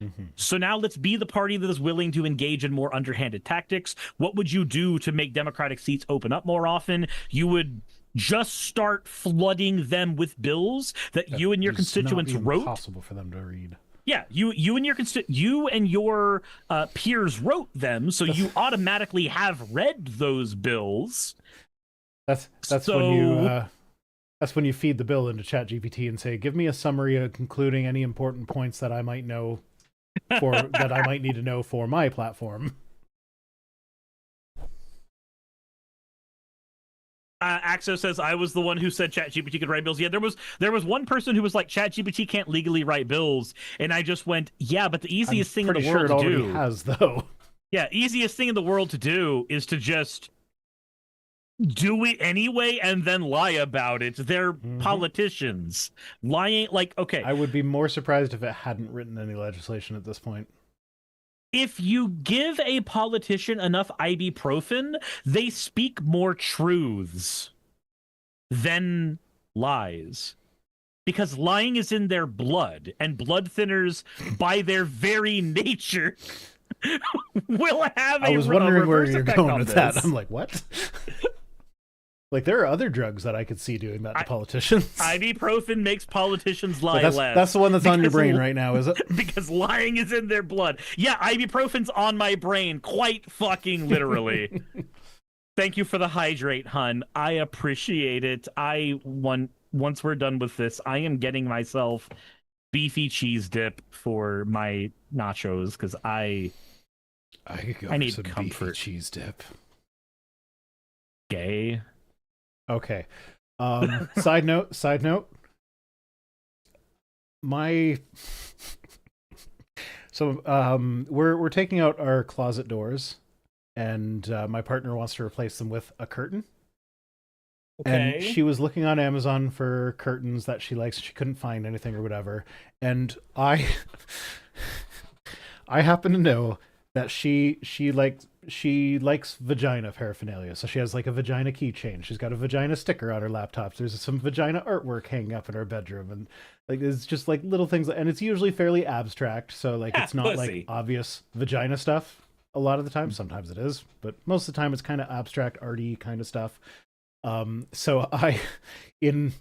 Speaker 2: Mm-hmm. So now let's be the party that is willing to engage in more underhanded tactics. What would you do to make Democratic seats open up more often? You would just start flooding them with bills that you and your constituents wrote.
Speaker 1: Impossible for them to read.
Speaker 2: Yeah, you and your peers wrote them, so you automatically have read those bills.
Speaker 1: That's when you feed the bill into ChatGPT and say, "Give me a summary concluding any important points that I might know that I might need to know for my platform."
Speaker 2: Axo says, I was the one who said ChatGPT could write bills. Yeah, there was one person who was like, ChatGPT can't legally write bills, and I just went, yeah, but the easiest thing in the world to do
Speaker 1: has, though.
Speaker 2: Yeah, easiest thing in the world to do is to just do it anyway and then lie about it. They're politicians. Lying, like, okay.
Speaker 1: I would be more surprised if it hadn't written any legislation at this point.
Speaker 2: If you give a politician enough ibuprofen, they speak more truths than lies. Because lying is in their blood, and blood thinners, by their very nature, will have
Speaker 1: I was wondering where you're going with that. I'm like, what? Like, there are other drugs that I could see doing that to politicians.
Speaker 2: Ibuprofen makes politicians lie less.
Speaker 1: That's the one that's on your brain right now, is it?
Speaker 2: Because lying is in their blood. Yeah, ibuprofen's on my brain, quite fucking literally. Thank you for the hydrate, hun. I appreciate it. Once we're done with this, I am getting myself beefy cheese dip for my nachos, because I need some comfort.
Speaker 1: Beefy cheese dip.
Speaker 2: Gay.
Speaker 1: Okay. Side note. We're taking out our closet doors, and my partner wants to replace them with a curtain. Okay. And she was looking on Amazon for curtains that she likes. She couldn't find anything or whatever. And I happen to know that she likes vagina paraphernalia. So she has like a vagina keychain. She's got a vagina sticker on her laptop. There's some vagina artwork hanging up in her bedroom, and like it's just like little things, and it's usually fairly abstract. So like it's not like obvious vagina stuff. a lot of the time. Sometimes it is, but most of the time it's kind of abstract, arty kind of stuff. So I, in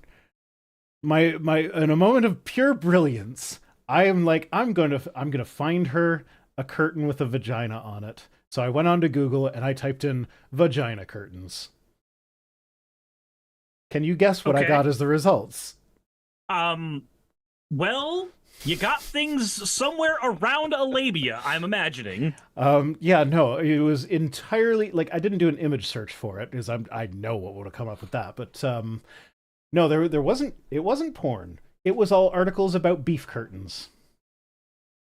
Speaker 1: in a moment of pure brilliance, I am like, I'm gonna find her a curtain with a vagina on it. So I went on to Google and I typed in vagina curtains. Can you guess what I got as the results?
Speaker 2: Well, you got things somewhere around a labia, I'm imagining.
Speaker 1: Yeah, no, it was entirely like I didn't do an image search for it because I know what would have come up with that, but no, there wasn't. It wasn't porn. It was all articles about beef curtains,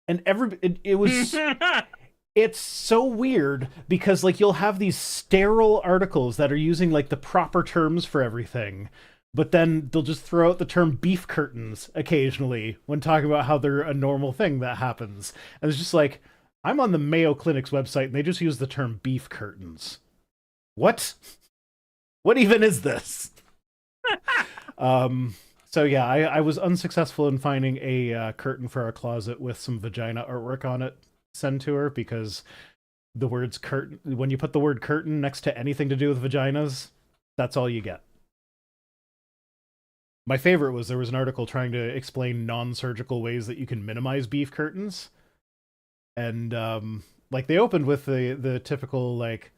Speaker 1: and it was. It's so weird because like you'll have these sterile articles that are using like the proper terms for everything, but then they'll just throw out the term beef curtains occasionally when talking about how they're a normal thing that happens. And it's just like, I'm on the Mayo Clinic's website and they just use the term beef curtains. What? What even is this? So yeah, I was unsuccessful in finding a curtain for our closet with some vagina artwork on it send to her, because the words curtain, when you put the word curtain next to anything to do with vaginas, that's all you get. My favorite was there was an article trying to explain non-surgical ways that you can minimize beef curtains. And like they opened with the typical like,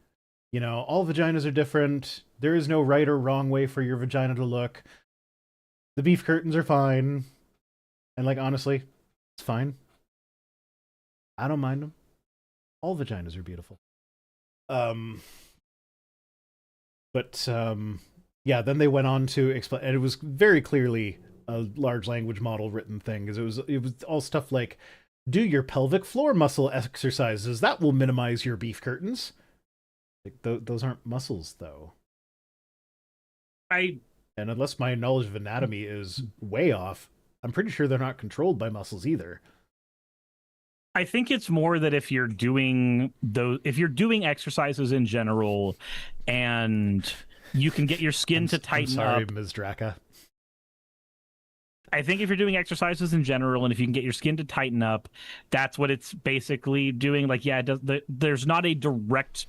Speaker 1: you know, all vaginas are different. There is no right or wrong way for your vagina to look. The beef curtains are fine. And like honestly, it's fine. I don't mind them. All vaginas are beautiful. Yeah, then they went on to explain, and it was very clearly a large language model written thing, because it was all stuff like, do your pelvic floor muscle exercises. That will minimize your beef curtains. Like, those aren't muscles, though. And unless my knowledge of anatomy is way off, I'm pretty sure they're not controlled by muscles either.
Speaker 2: I think it's more that if you're doing exercises in general, and you can get your skin to tighten up.
Speaker 1: I'm sorry, Ms. Draka.
Speaker 2: I think if you're doing exercises in general, and if you can get your skin to tighten up, that's what it's basically doing. Like, yeah, there's not a direct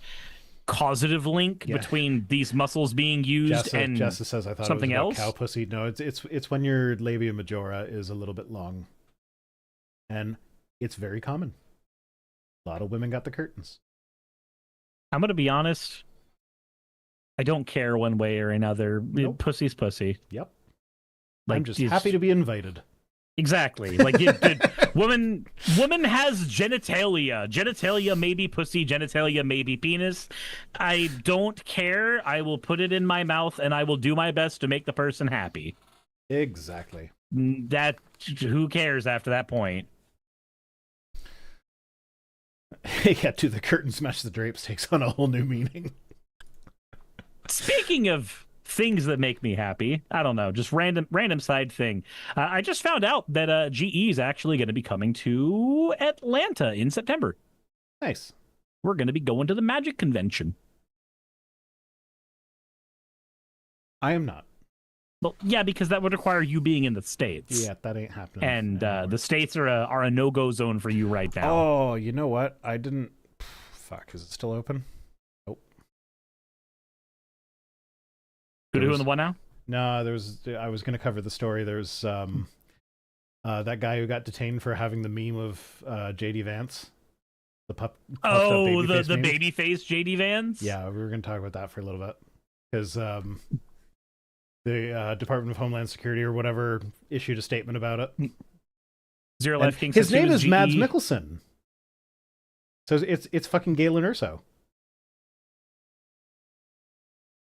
Speaker 2: causative link between these muscles being used and
Speaker 1: Jessa says I thought
Speaker 2: something
Speaker 1: it was
Speaker 2: else.
Speaker 1: Cow pussy. No, it's when your labia majora is a little bit long, and it's very common. A lot of women got the curtains.
Speaker 2: I'm gonna be honest. I don't care one way or another.
Speaker 1: Nope.
Speaker 2: Pussy's pussy.
Speaker 1: Yep.
Speaker 2: Like,
Speaker 1: I'm just happy to be invited.
Speaker 2: Exactly. Like, woman has genitalia. Genitalia may be pussy. Genitalia may be penis. I don't care. I will put it in my mouth, and I will do my best to make the person happy.
Speaker 1: Exactly.
Speaker 2: Who cares after that point?
Speaker 1: Yeah, do the curtains match the drapes takes on a whole new meaning.
Speaker 2: Speaking of things that make me happy, I don't know, just random side thing. I just found out that GE is actually going to be coming to Atlanta in September.
Speaker 1: Nice.
Speaker 2: We're going to be going to the Magic Convention.
Speaker 1: I am not.
Speaker 2: Well, yeah, because that would require you being in the States.
Speaker 1: Yeah, that ain't happening.
Speaker 2: And the States are a no-go zone for you right now.
Speaker 1: Oh, you know what? I didn't... Fuck, is it still open? Nope.
Speaker 2: Who doing the one now?
Speaker 1: No, I was going to cover the story. There's that guy who got detained for having the meme of JD Vance. The
Speaker 2: the baby face JD Vance?
Speaker 1: Yeah, we were going to talk about that for a little bit. Because the Department of Homeland Security or whatever issued a statement about it.
Speaker 2: Zero Life King.
Speaker 1: His name is Mads Mikkelsen. So it's fucking Galen Erso.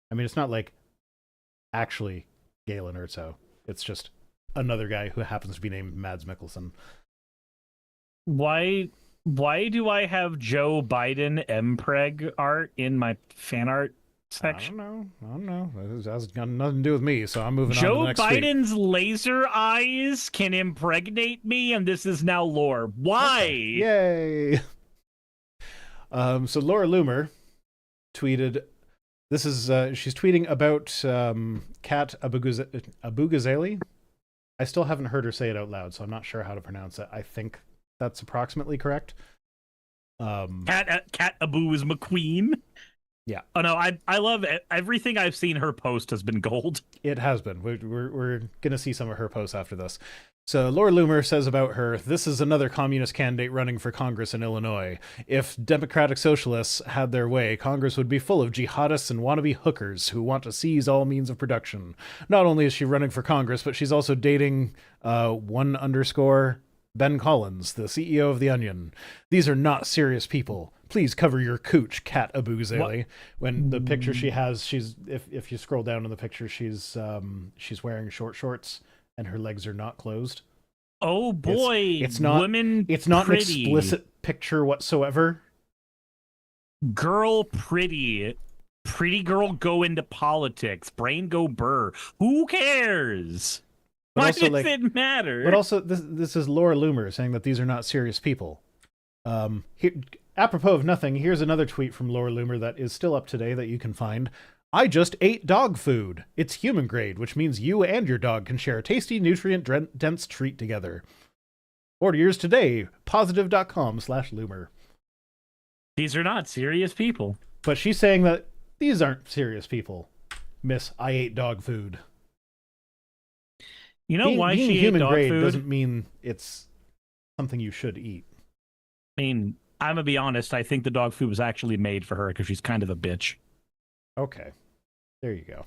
Speaker 1: I mean, it's not like actually Galen Erso. It's just another guy who happens to be named Mads Mikkelsen. Why
Speaker 2: do I have Joe Biden MPreg art in my fan art section?
Speaker 1: I don't know. It has got nothing to do with me, so I'm moving on to the next
Speaker 2: Biden's
Speaker 1: tweet.
Speaker 2: laser eyes can impregnate me, and this is now lore. Why?
Speaker 1: Okay. Yay! So Laura Loomer tweeted, this is, she's tweeting about Kat Abugazeli. I still haven't heard her say it out loud, so I'm not sure how to pronounce it. I think that's approximately correct.
Speaker 2: Cat Abu is McQueen.
Speaker 1: Yeah.
Speaker 2: Oh no, I love it. Everything I've seen her post has been gold.
Speaker 1: It has been. We're gonna see some of her posts after this. So Laura Loomer says about her, this is another communist candidate running for Congress in Illinois. If democratic socialists had their way, Congress would be full of jihadists and wannabe hookers who want to seize all means of production. Not only is she running for Congress, but she's also dating Ben Collins, the CEO of The Onion. These are not serious people. Please cover your cooch, Cat Abu Zaili. When the picture she has, she's if you scroll down in the picture, she's wearing short shorts and her legs are not closed.
Speaker 2: Oh boy,
Speaker 1: it's not
Speaker 2: women.
Speaker 1: It's not
Speaker 2: pretty.
Speaker 1: an explicit picture whatsoever.
Speaker 2: Girl, pretty girl go into politics. Brain go burr. Who cares?
Speaker 1: But
Speaker 2: Why
Speaker 1: also,
Speaker 2: does it matter?
Speaker 1: But also, this is Laura Loomer saying that these are not serious people. Apropos of nothing, here's another tweet from Laura Loomer that is still up today that you can find. I just ate dog food. It's human grade, which means you and your dog can share a tasty, nutrient-dense treat together. Order yours today. Positive.com/Loomer.
Speaker 2: These are not serious people.
Speaker 1: But she's saying that these aren't serious people. Miss, I ate dog food.
Speaker 2: You know why
Speaker 1: being
Speaker 2: she ate
Speaker 1: human
Speaker 2: dog
Speaker 1: grade
Speaker 2: food?
Speaker 1: doesn't mean it's something you should eat.
Speaker 2: I mean, I'm gonna be honest. I think the dog food was actually made for her because she's kind of a bitch.
Speaker 1: Okay, there you go.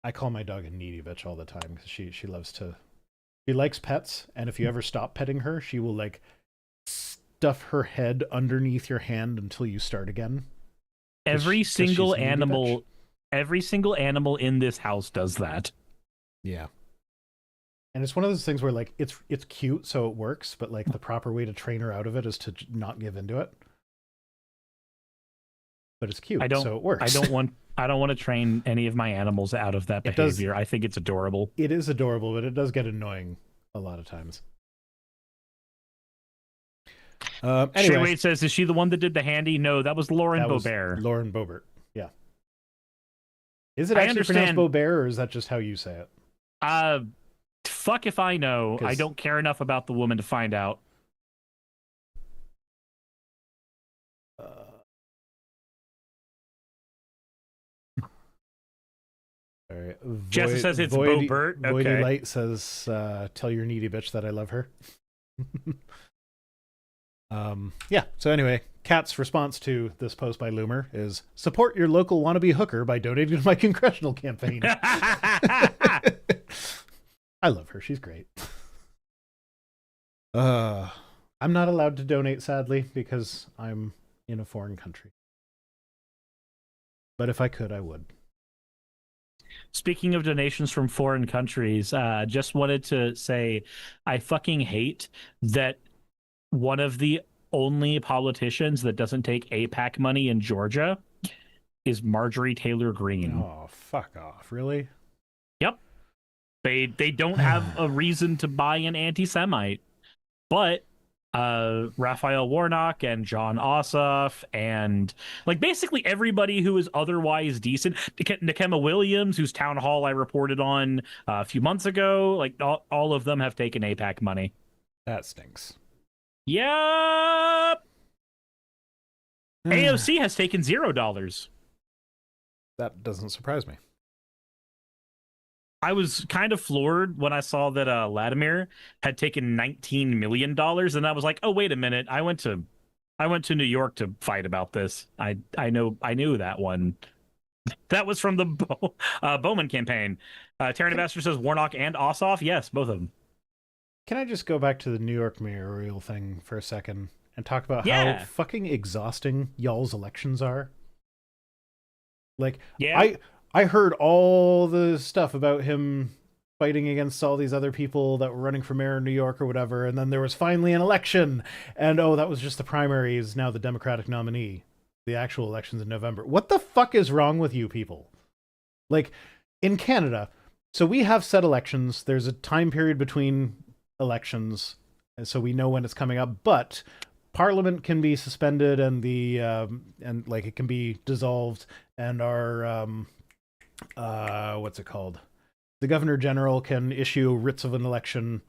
Speaker 1: I call my dog a needy bitch all the time because she loves to. She likes pets, and if you ever stop petting her, she will like stuff her head underneath your hand until you start again.
Speaker 2: Every single animal,
Speaker 1: bitch.
Speaker 2: every single animal in this house does that.
Speaker 1: Yeah. And it's one of those things where like it's cute, so it works, but like the proper way to train her out of it is to not give into it. But it's cute, so it works.
Speaker 2: I don't want to train any of my animals out of that behavior. I think it's adorable.
Speaker 1: It is adorable, but it does get annoying a lot of times. Anyway,
Speaker 2: Wade says, is she the one that did the handy? No, that was Lauren Boebert.
Speaker 1: Lauren Boebert, yeah. Is it actually pronounced Boebert, or is that just how you say it?
Speaker 2: Fuck if I know. I don't care enough about the woman to find out.
Speaker 1: All right.
Speaker 2: Jessa says it's Boebert. Okay.
Speaker 1: Voidy Light says, tell your needy bitch that I love her. Yeah, so anyway, Kat's response to this post by Loomer is, support your local wannabe hooker by donating to my congressional campaign. I love her. She's great. I'm not allowed to donate, sadly, because I'm in a foreign country. But if I could, I would.
Speaker 2: Speaking of donations from foreign countries, just wanted to say I fucking hate that one of the only politicians that doesn't take APAC money in Georgia is Marjorie Taylor Greene.
Speaker 1: Oh, fuck off. Really?
Speaker 2: Yep. They don't have a reason to buy an anti-Semite. But Raphael Warnock and John Ossoff and like basically everybody who is otherwise decent, Nikema Williams, whose town hall I reported on a few months ago, like all of them have taken APAC money.
Speaker 1: That stinks.
Speaker 2: Yep. AOC has taken $0.
Speaker 1: That doesn't surprise me.
Speaker 2: I was kind of floored when I saw that Vladimir had taken $19 million, and I was like, oh, wait a minute. I went to New York to fight about this. I knew that one. That was from the Bowman campaign. Terran Ambassador says Warnock and Ossoff. Yes, both of them.
Speaker 1: Can I just go back to the New York mayoral thing for a second and talk about how fucking exhausting y'all's elections are? Like,
Speaker 2: yeah.
Speaker 1: I heard all the stuff about him fighting against all these other people that were running for mayor in New York or whatever, and then there was finally an election, and oh, that was just the primary, is now the Democratic nominee. The actual election's in November. What the fuck is wrong with you people? Like, in Canada, so we have set elections, there's a time period between elections, and so we know when it's coming up, but Parliament can be suspended and and like it can be dissolved, and our what's it called? The Governor General can issue writs of an election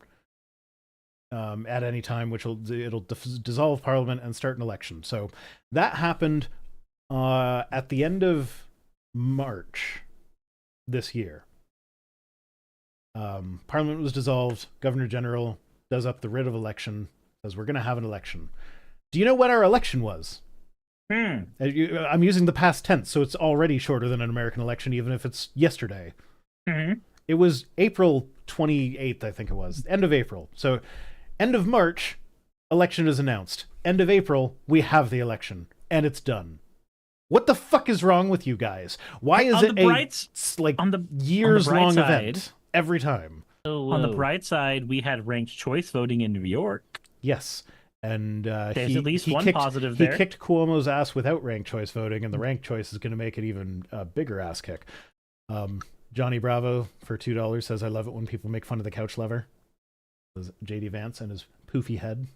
Speaker 1: at any time, which it'll dissolve Parliament and start an election. So that happened at the end of March this year. Parliament was dissolved. Governor General does up the writ of election, says we're going to have an election. Do you know when our election was? I'm using the past tense, so it's already shorter than an American election, even if it's yesterday. It was April 28th, I think it was. End of April. So end of March, election is announced. End of April, we have the election. And it's done. What the fuck is wrong with you guys? Why is it a years-long event every time?
Speaker 2: On the bright side, we had ranked choice voting in New York.
Speaker 1: Yes. And
Speaker 2: there's at least one positive
Speaker 1: there.
Speaker 2: He
Speaker 1: kicked Cuomo's ass without ranked choice voting, and the ranked choice is going to make it even a bigger ass kick. Johnny Bravo for $2 says, I love it when people make fun of the couch lever. JD Vance and his poofy head.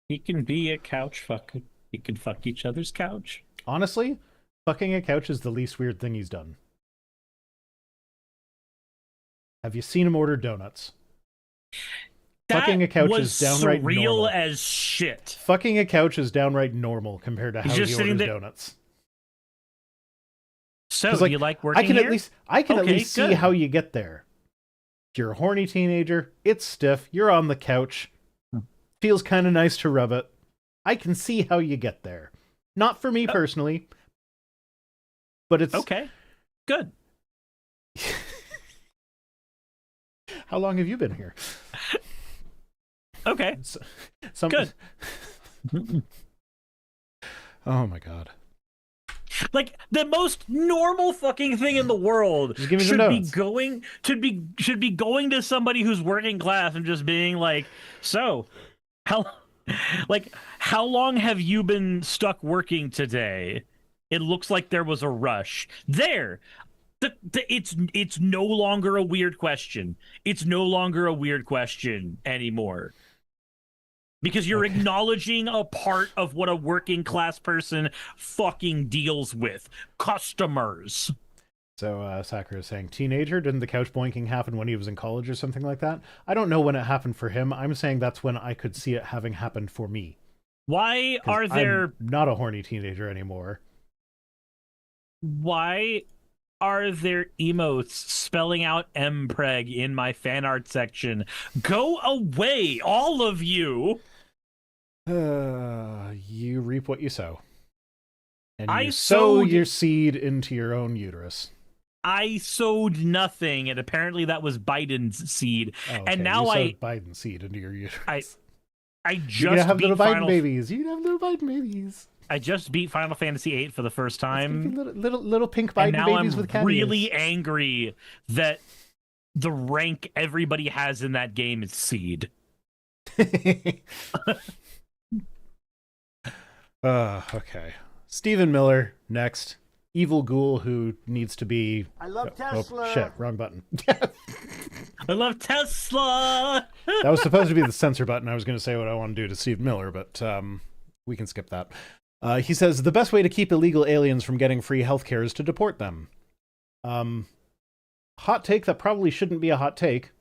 Speaker 2: He can be a couch fucker. He can fuck each other's couch.
Speaker 1: Honestly, fucking a couch is the least weird thing he's done. Have you seen him order donuts? Fucking a couch is downright
Speaker 2: surreal
Speaker 1: normal.
Speaker 2: As shit.
Speaker 1: Fucking a couch is downright normal compared to how he orders donuts.
Speaker 2: So, do you like working here?
Speaker 1: I can at least see how you get there. If you're a horny teenager, it's stiff, you're on the couch, feels kind of nice to rub it. I can see how you get there. Not for me personally, but it's...
Speaker 2: Okay, good.
Speaker 1: How long have you been here?
Speaker 2: Okay.
Speaker 1: Good. Oh my god.
Speaker 2: Like the most normal fucking thing in the world should be going to somebody who's working class and just being like, so how long have you been stuck working today? It looks like there was a rush. There. It's no longer a weird question. It's no longer a weird question anymore. Because you're acknowledging a part of what a working class person fucking deals with. Customers.
Speaker 1: So Sakura is saying, teenager, didn't the couch boinking happen when he was in college or something like that? I don't know when it happened for him. I'm saying that's when I could see it having happened for me.
Speaker 2: Why are there...
Speaker 1: I'm not a horny teenager anymore.
Speaker 2: Why are there emotes spelling out mpreg in my fan art section? Go away, all of you!
Speaker 1: You reap what you sow. And you sow your seed into your own uterus.
Speaker 2: I sowed nothing, and apparently that was Biden's seed.
Speaker 1: Oh, okay.
Speaker 2: And now
Speaker 1: you sowed Biden's seed into your uterus.
Speaker 2: I just
Speaker 1: You're gonna have little Biden babies. You can have little Biden babies.
Speaker 2: I just beat Final Fantasy VIII for the first time.
Speaker 1: Little pink Biden babies with cameos.
Speaker 2: I'm really angry that the rank everybody has in that game is seed.
Speaker 1: Okay. Stephen Miller, next. Evil ghoul who needs to be...
Speaker 4: I love Tesla.
Speaker 1: Oh, shit, wrong button.
Speaker 2: I love Tesla!
Speaker 1: That was supposed to be the censor button. I was going to say what I want to do to Steve Miller, but we can skip that. He says, the best way to keep illegal aliens from getting free healthcare is to deport them. Hot take that probably shouldn't be a hot take.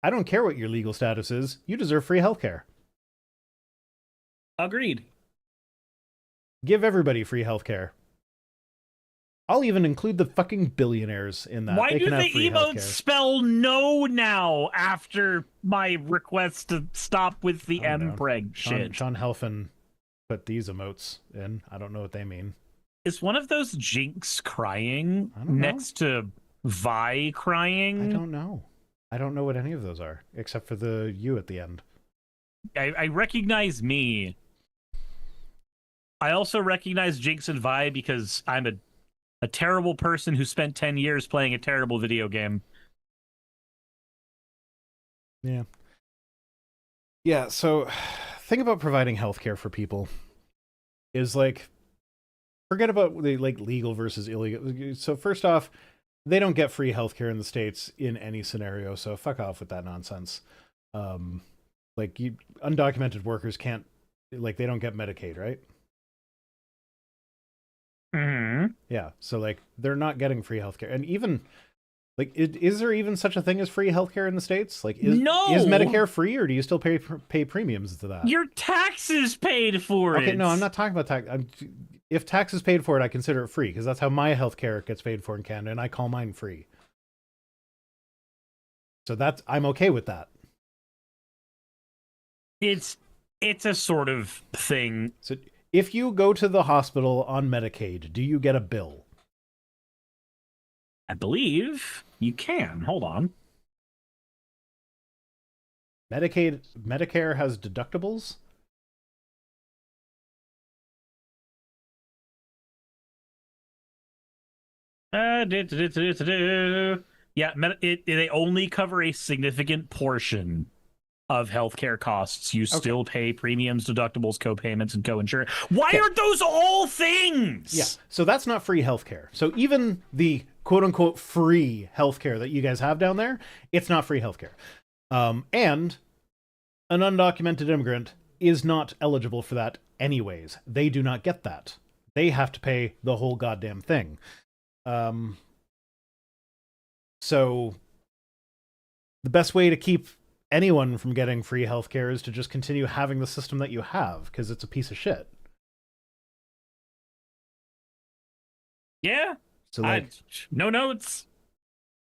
Speaker 1: I don't care what your legal status is. You deserve free healthcare.
Speaker 2: Agreed.
Speaker 1: Give everybody free healthcare. I'll even include the fucking billionaires in that.
Speaker 2: Why
Speaker 1: they
Speaker 2: do
Speaker 1: can
Speaker 2: the
Speaker 1: have free
Speaker 2: emotes
Speaker 1: healthcare.
Speaker 2: spell no now after my request to stop with the mpreg shit?
Speaker 1: Sean Helfin put these emotes in. I don't know what they mean.
Speaker 2: Is one of those Jinx crying next to Vi crying?
Speaker 1: I don't know. I don't know what any of those are, except for the U at the end.
Speaker 2: I recognize me. I also recognize Jinx and Vi because I'm a terrible person who spent 10 years playing a terrible video game.
Speaker 1: Yeah. Yeah, so thing about providing healthcare for people is like, forget about the like legal versus illegal. So first off, they don't get free healthcare in the States in any scenario, so fuck off with that nonsense. Like undocumented workers can't, like they don't get Medicaid, right?
Speaker 2: Mm-hmm.
Speaker 1: Yeah, so like they're not getting free healthcare. And even Like, is there even such a thing as free healthcare in the States? Like, is
Speaker 2: No!
Speaker 1: Medicare free, or do you still pay premiums to that?
Speaker 2: Your taxes paid for it.
Speaker 1: Okay, no, I'm not talking about tax. If tax is paid for it, I consider it free, because that's how my healthcare gets paid for in Canada, and I call mine free. So I'm okay with that.
Speaker 2: It's a sort of thing.
Speaker 1: So if you go to the hospital on Medicaid, do you get a bill?
Speaker 2: I believe you can. Hold on.
Speaker 1: Medicare has deductibles?
Speaker 2: Yeah, they only cover a significant portion of healthcare costs. You still pay premiums, deductibles, co-payments, and co-insurance. Why aren't those all things?
Speaker 1: Yeah, so that's not free healthcare. So even the quote-unquote free healthcare that you guys have down there, it's not free healthcare. And an undocumented immigrant is not eligible for that anyways. They do not get that. They have to pay the whole goddamn thing. So the best way to keep anyone from getting free healthcare is to just continue having the system that you have, because it's a piece of shit.
Speaker 2: Yeah.
Speaker 1: So like,
Speaker 2: no notes.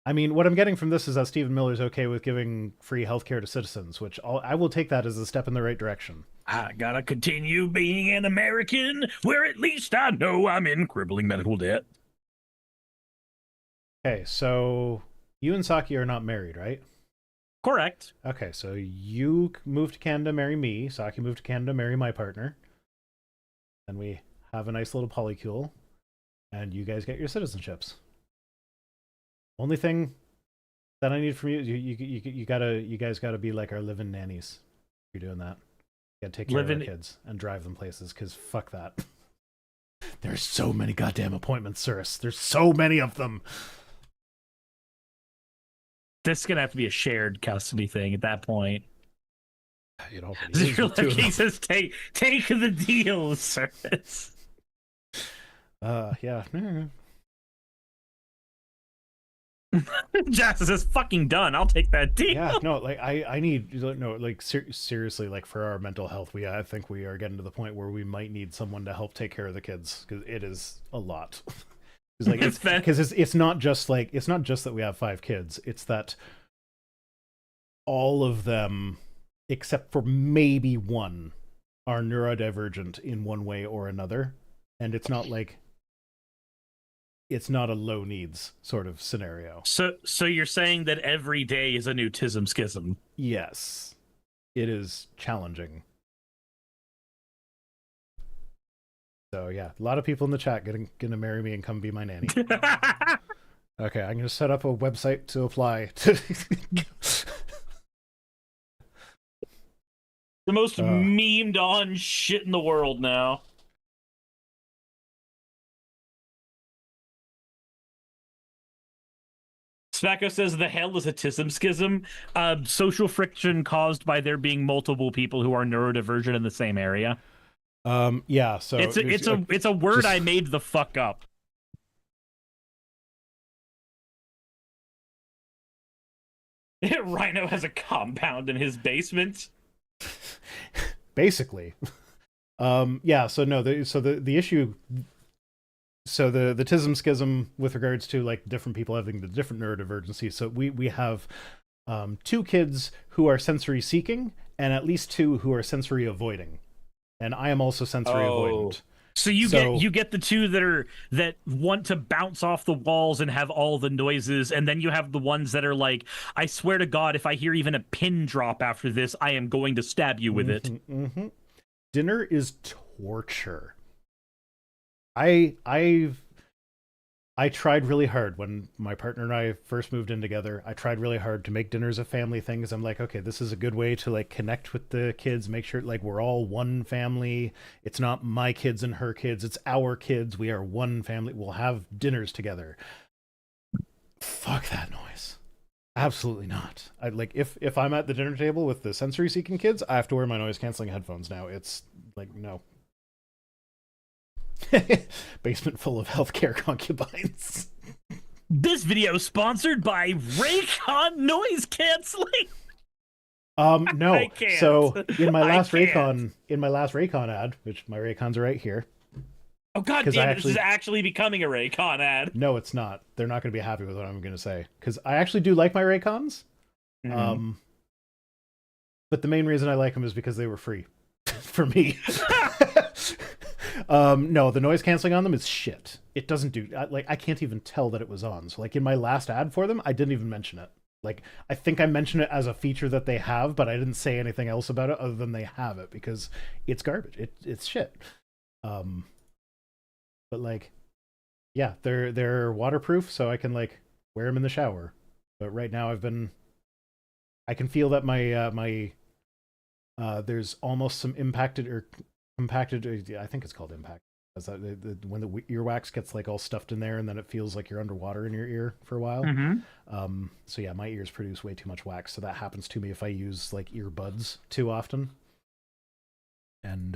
Speaker 1: I mean, what I'm getting from this is that Stephen Miller's okay with giving free healthcare to citizens, which I will take that as a step in the right direction.
Speaker 2: I gotta continue being an American, where at least I know I'm in crippling medical debt.
Speaker 1: Okay, so you and Saki are not married, right?
Speaker 2: Correct.
Speaker 1: Okay, so you moved to Canada, marry me. Saki moved to Canada, marry my partner. And we have a nice little polycule. And you guys get your citizenships. Only thing that I need from you, you guys gotta be like our live-in nannies. You're doing that. You gotta take care of our kids and drive them places, because fuck that. There's so many goddamn appointments, Cirrus. There's so many of them.
Speaker 2: This is gonna have to be a shared custody thing at that point.
Speaker 1: You know,
Speaker 2: he says, take the deal, Cirrus.
Speaker 1: Yeah.
Speaker 2: Jackson says, fucking done. I'll take that deal.
Speaker 1: Yeah, no, like I need seriously, like for our mental health, I think we are getting to the point where we might need someone to help take care of the kids, because it is a lot. It's not just that we have 5 kids, it's that all of them except for maybe one are neurodivergent in one way or another, and it's not a low needs sort of scenario.
Speaker 2: So you're saying that every day is a new tism schism?
Speaker 1: Yes, it is challenging. So yeah, a lot of people in the chat gonna marry me and come be my nanny. Okay, I'm gonna set up a website to apply to.
Speaker 2: The most memed on shit in the world now. Spacco says the hell is a tism schism. Social friction caused by there being multiple people who are neurodivergent in the same area.
Speaker 1: Yeah, so
Speaker 2: it's a word I made the fuck up. Rhino has a compound in his basement.
Speaker 1: Basically. Yeah, so no, the issue, so the tism schism with regards to like different people having the different neurodivergency. So we have 2 kids who are sensory seeking and at least 2 who are sensory avoiding. And I am also sensory avoidant.
Speaker 2: So you get the 2 that want to bounce off the walls and have all the noises, and then you have the ones that are like, I swear to God, if I hear even a pin drop after this, I am going to stab you with it.
Speaker 1: Mm-hmm. Dinner is torture. I tried really hard when my partner and I first moved in together. I tried really hard to make dinners a family thing, because I'm like, okay, this is a good way to like connect with the kids, make sure like we're all one family. It's not my kids and her kids, it's our kids. We are one family. We'll have dinners together. Fuck that noise. Absolutely not. I like if I'm at the dinner table with the sensory seeking kids, I have to wear my noise canceling headphones now. It's like, no. Basement full of healthcare concubines.
Speaker 2: This video is sponsored by Raycon noise canceling.
Speaker 1: No.
Speaker 2: I can't.
Speaker 1: So in my
Speaker 2: I
Speaker 1: last
Speaker 2: can't.
Speaker 1: Raycon ad, which my Raycons are right here.
Speaker 2: Oh god
Speaker 1: 'Cause
Speaker 2: damn
Speaker 1: I
Speaker 2: it, this is actually becoming a Raycon ad.
Speaker 1: No, it's not. They're not going to be happy with what I'm going to say because I actually do like my Raycons.
Speaker 2: Mhm.
Speaker 1: But the main reason I like them is because they were free for me. No, the noise canceling on them is shit. It doesn't do like I can't even tell that it was on. So like in my last ad for them, I didn't even mention it. Like I think I mentioned it as a feature that they have, but I didn't say anything else about it other than they have it because it's garbage. It's shit. But like, yeah, they're waterproof, so I can like wear them in the shower. But right now I can feel that my there's almost some impacted or compacted. I think it's called impact. When the earwax gets like all stuffed in there, and then it feels like you're underwater in your ear for a while. So yeah, my ears produce way too much wax, so that happens to me if I use like earbuds too often. And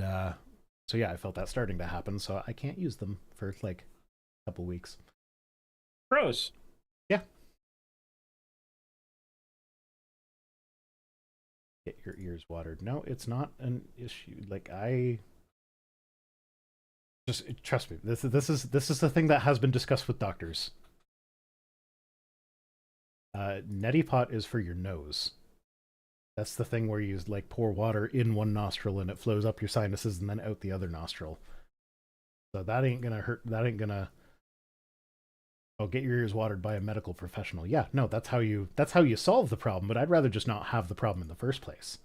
Speaker 1: so yeah, I felt that starting to happen, so I can't use them for like a couple weeks.
Speaker 2: Gross.
Speaker 1: Yeah. Get your ears watered. No, it's not an issue. Like I just trust me. This is the thing that has been discussed with doctors. Neti pot is for your nose. That's the thing where you like pour water in one nostril and it flows up your sinuses and then out the other nostril. So that ain't gonna hurt. That ain't gonna. Oh, get your ears watered by a medical professional. Yeah, no, that's how you solve the problem. But I'd rather just not have the problem in the first place.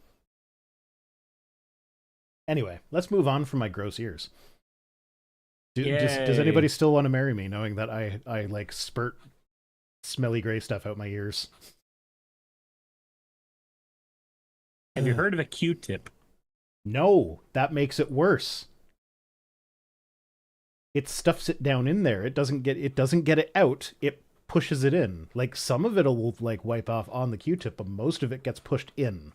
Speaker 1: Anyway, let's move on from my gross ears. Does anybody still want to marry me, knowing that I like spurt smelly gray stuff out my ears?
Speaker 2: Have you heard of a Q-tip?
Speaker 1: No, that makes it worse. It stuffs it down in there. It doesn't get it out. It pushes it in. Like some of it'll like wipe off on the Q-tip, but most of it gets pushed in.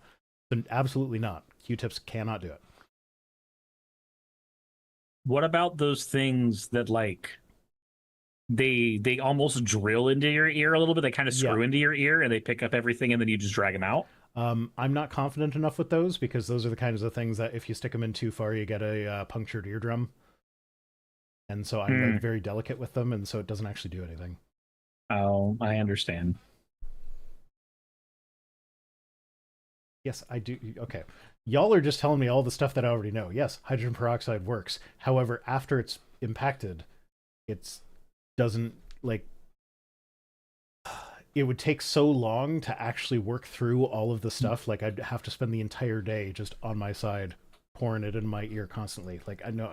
Speaker 1: So absolutely not. Q-tips cannot do it.
Speaker 2: What about those things that like they almost drill into your ear a little bit? They kind of screw into your ear and they pick up everything and then you just drag them out?
Speaker 1: I'm not confident enough with those because those are the kinds of things that if you stick them in too far, you get a punctured eardrum. And so I'm like very delicate with them, and so it doesn't actually do anything.
Speaker 2: Oh, I understand.
Speaker 1: Yes, I do. Okay. Y'all are just telling me all the stuff that I already know. Yes, hydrogen peroxide works. However, after it's impacted, it doesn't like it would take so long to actually work through all of the stuff. Like I'd have to spend the entire day just on my side pouring it in my ear constantly. Like I know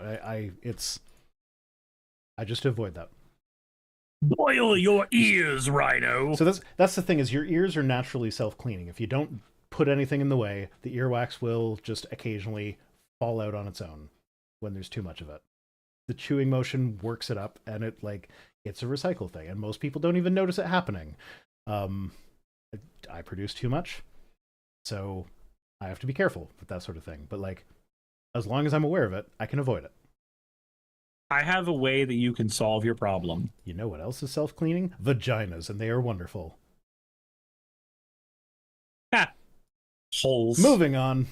Speaker 1: I just avoid that.
Speaker 2: Boil your ears, Rhino.
Speaker 1: So that's the thing is your ears are naturally self-cleaning. If you don't put anything in the way, the earwax will just occasionally fall out on its own when there's too much of it. The chewing motion works it up, and it's a recycle thing, and most people don't even notice it happening. I produce too much, so I have to be careful with that sort of thing. But like, as long as I'm aware of it, I can avoid it.
Speaker 2: I have a way that you can solve your problem.
Speaker 1: You know what else is self-cleaning? Vaginas, and they are wonderful.
Speaker 2: Ha! Holes.
Speaker 1: Moving on.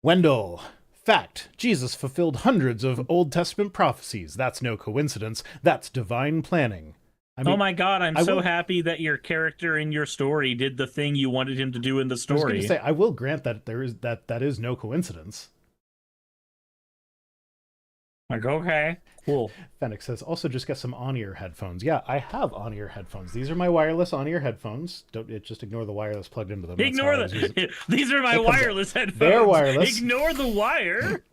Speaker 1: Wendell. Fact. Jesus fulfilled hundreds of Old Testament prophecies. That's no coincidence. That's divine planning. I mean,
Speaker 2: oh my god, I'm so happy that your character in your story did the thing you wanted him to do in the story.
Speaker 1: I was going to say, I will grant that that is no coincidence.
Speaker 2: Like, okay, cool.
Speaker 1: Fennec says, also just get some on-ear headphones. Yeah, I have on-ear headphones. These are my wireless on-ear headphones. Just ignore the wireless plugged into them.
Speaker 2: Ignore the... These are my wireless headphones.
Speaker 1: They're wireless.
Speaker 2: Ignore the wire.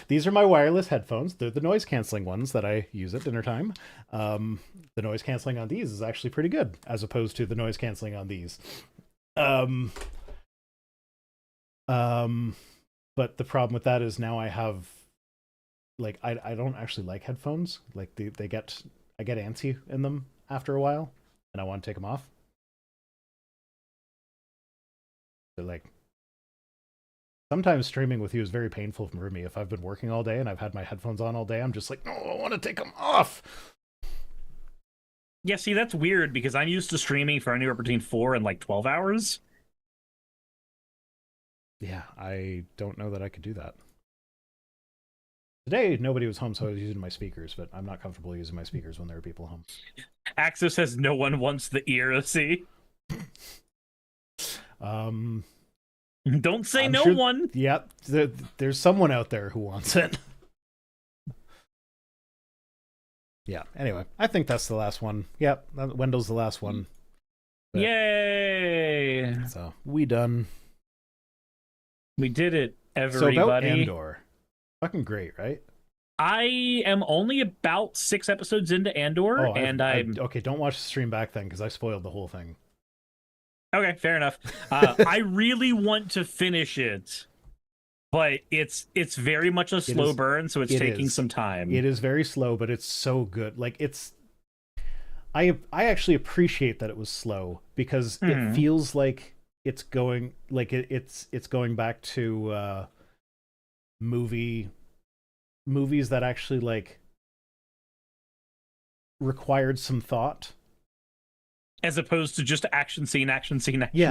Speaker 1: These are my wireless headphones. They're the noise-canceling ones that I use at dinner time. The noise-canceling on these is actually pretty good, as opposed to the noise-canceling on these. But the problem with that is now I have... Like, I don't actually like headphones. Like, I get antsy in them after a while, and I want to take them off. So, like, sometimes streaming with you is very painful for me. If I've been working all day and I've had my headphones on all day, I'm just like, no, I want to take them off.
Speaker 2: Yeah, see, that's weird because I'm used to streaming for anywhere between 4 and like 12 hours.
Speaker 1: Yeah, I don't know that I could do that. Today, nobody was home, so I was using my speakers, but I'm not comfortable using my speakers when there are people home.
Speaker 2: Axis says no one wants the ear. See,
Speaker 1: Um,
Speaker 2: don't say
Speaker 1: I'm
Speaker 2: no
Speaker 1: sure,
Speaker 2: one.
Speaker 1: Yeah, there's someone out there who wants it. Yeah, anyway, I think that's the last one. Yep, Wendell's the last one. But,
Speaker 2: Yay!
Speaker 1: so, we done.
Speaker 2: We did it,
Speaker 1: So
Speaker 2: everybody.
Speaker 1: about Andor. Fucking great, right?
Speaker 2: I am only about 6 episodes into Andor, and I'm
Speaker 1: okay, don't watch the stream back then, because I spoiled the whole thing.
Speaker 2: okay. Fair enough. I really want to finish it, but it's very much a slow burn, so it's taking some time.
Speaker 1: It is very slow, but it's so good. Like I actually appreciate that it was slow because it feels like it's going like it's going back to movies that actually like required some thought,
Speaker 2: as opposed to just action scene,